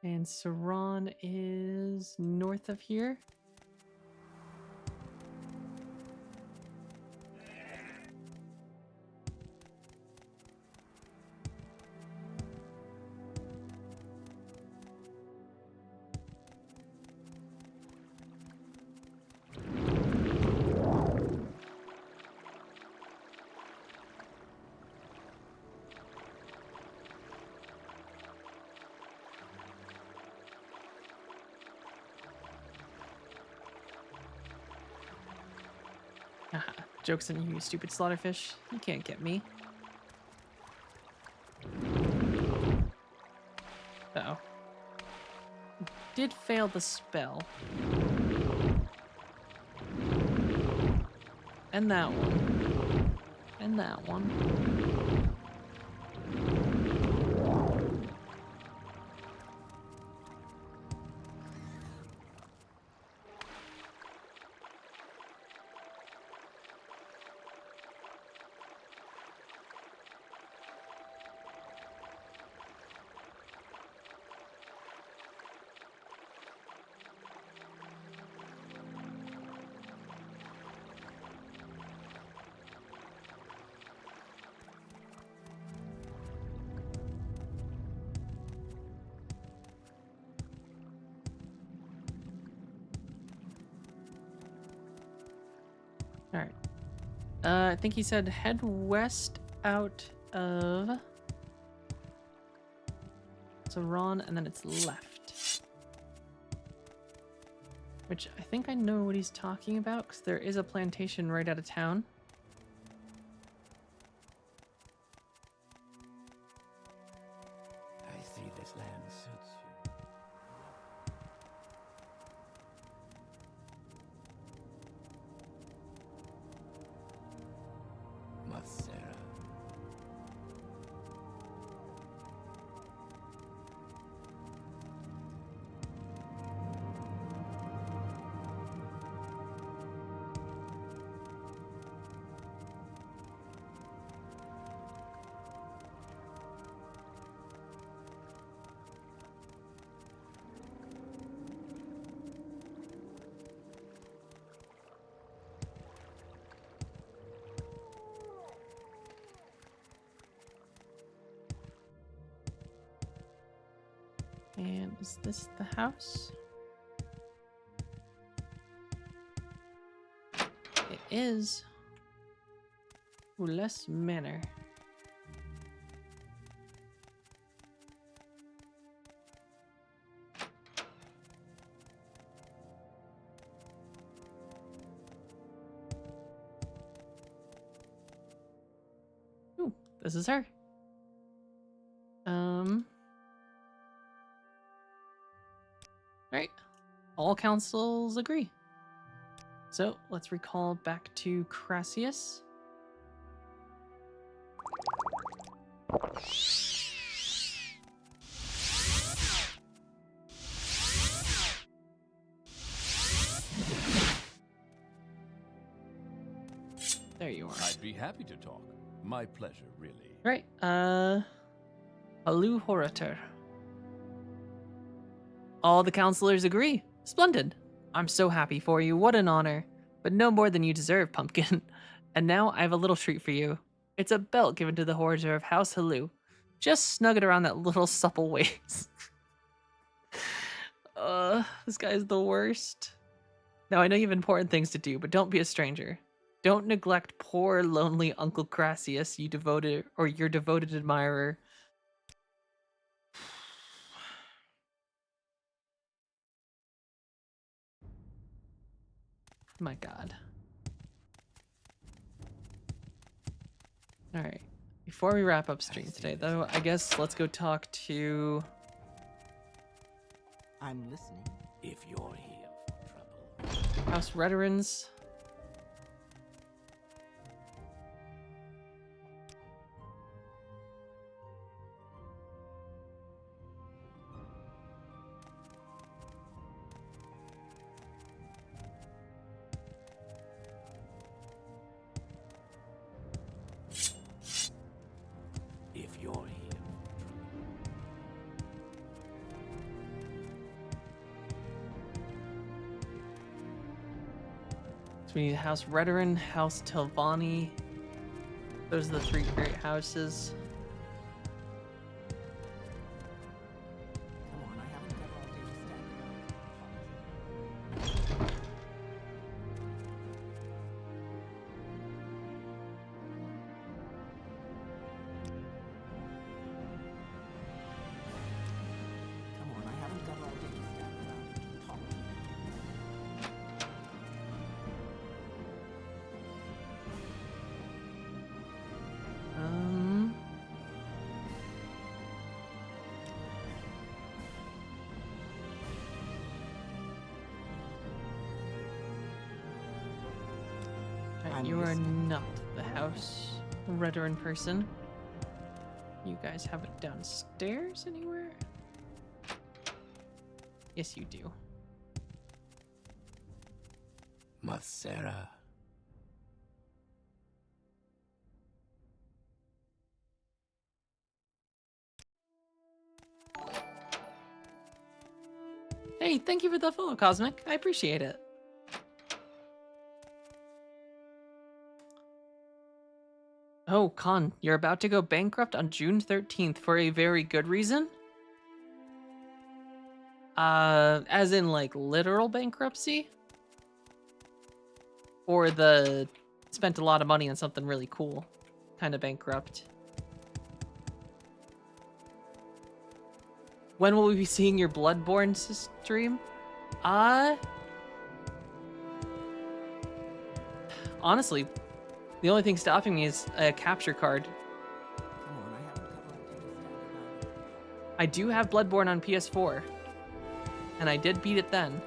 Speaker 1: And Saran is north of here. Haha, joke's on you, you stupid slaughterfish. You can't get me. Uh-oh. Did fail the spell. And that one. And that one. All right. I think he said head west out of Saran, and then it's left. Which I think I know what he's talking about, because there is a plantation right out of town.
Speaker 2: I see this land suits you. Matsera.
Speaker 1: And is this the house? It is. Ules Manor. Ooh, this is her. Right. All councils agree. So let's recall back to Crassius. There you are.
Speaker 6: I'd be happy to talk. My pleasure, really.
Speaker 1: Right. Halu Horator. All the counselors agree. Splendid. I'm so happy for you. What an honor. But no more than you deserve, Pumpkin. And now I have a little treat for you. It's a belt given to the Horator of House Halu. Just snug it around that little supple waist. This guy's the worst. Now I know you have important things to do, but don't be a stranger. Don't neglect poor, lonely Uncle Crassius, your devoted admirer. My God. All right. Before we wrap up stream today, though, I guess let's go talk to...
Speaker 4: I'm listening.
Speaker 2: If you're here for trouble.
Speaker 1: House Veterans.
Speaker 2: If you're here
Speaker 1: So we need House Veteran, House Telvanni. Those are the three great houses.
Speaker 4: Come on, I haven't got all day to stand around. Come on, I haven't got all day to stand around and talk.
Speaker 1: You are
Speaker 4: listening.
Speaker 1: not the house veteran person. You guys have it downstairs anywhere? Yes, you do.
Speaker 2: Mathera.
Speaker 1: Hey, thank you for the follow, Cosmic. I appreciate it. Oh, Con, you're about to go bankrupt on June 13th for a very good reason? As in, like, literal bankruptcy? Or the spent a lot of money on something really cool kind of bankrupt? When will we be seeing your Bloodborne stream? Honestly, the only thing stopping me is a capture card.
Speaker 4: Come on, I haven't got all day to stand around.
Speaker 1: I do have Bloodborne on PS4, and I did beat it then.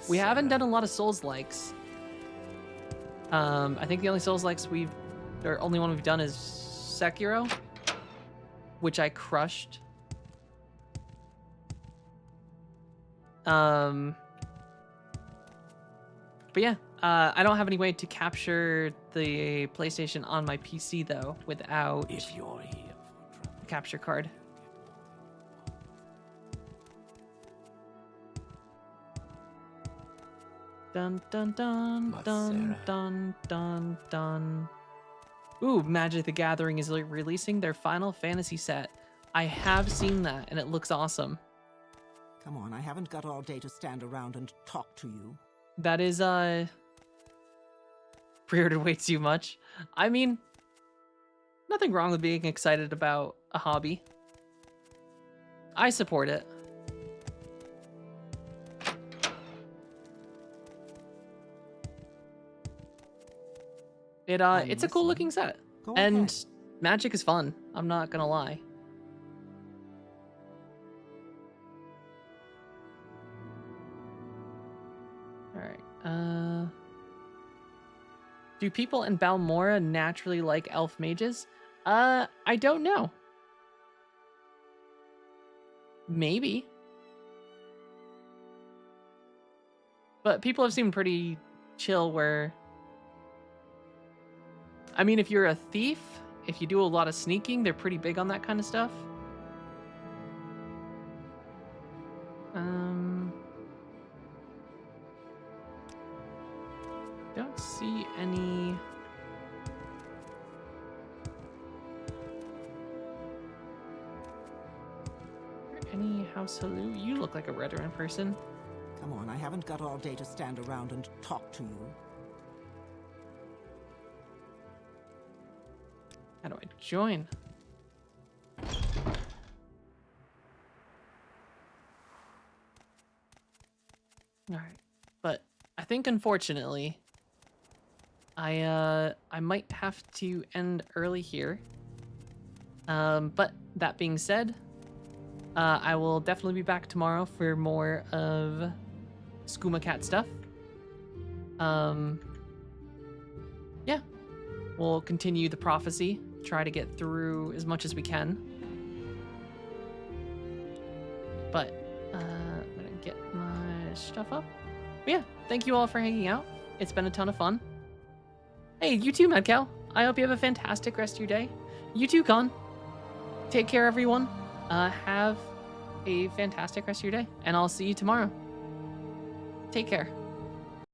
Speaker 1: We haven't done a lot of Souls-likes. I think the only Souls-likes only one we've done is Sekiro, which I crushed. But yeah, I don't have any way to capture the PlayStation on my PC though without
Speaker 2: If you're here for trouble,
Speaker 1: a capture card. Dun dun dun dun dun dun dun. Ooh, Magic the Gathering is releasing their Final Fantasy set. I have seen that, and it looks awesome.
Speaker 4: Come on, I haven't got all day to stand around and talk to you.
Speaker 1: That is, pre-ordered way too much. I mean, nothing wrong with being excited about a hobby. I support it. It's a cool looking set.
Speaker 4: Go
Speaker 1: And
Speaker 4: ahead.
Speaker 1: Magic is fun. I'm not gonna lie. Alright, do people in Balmora naturally like elf mages? I don't know. Maybe. But people have seemed pretty chill where... I mean, if you're a thief, if you do a lot of sneaking, they're pretty big on that kind of stuff. Don't see any... Any house hello? You look like a veteran person.
Speaker 4: Come on, I haven't got all day to stand around and talk to you.
Speaker 1: How do I join? Alright. But I think unfortunately I might have to end early here. But that being said, I will definitely be back tomorrow for more of Skooma Cat stuff. Yeah. We'll continue the prophecy, try to get through as much as we can. But I'm gonna get my stuff up. But yeah, thank you all for hanging out. It's been a ton of fun. Hey, you too, MadCow. I hope you have a fantastic rest of your day. You too, Con. Take care, everyone. Have a fantastic rest of your day, and I'll see you tomorrow. Take care.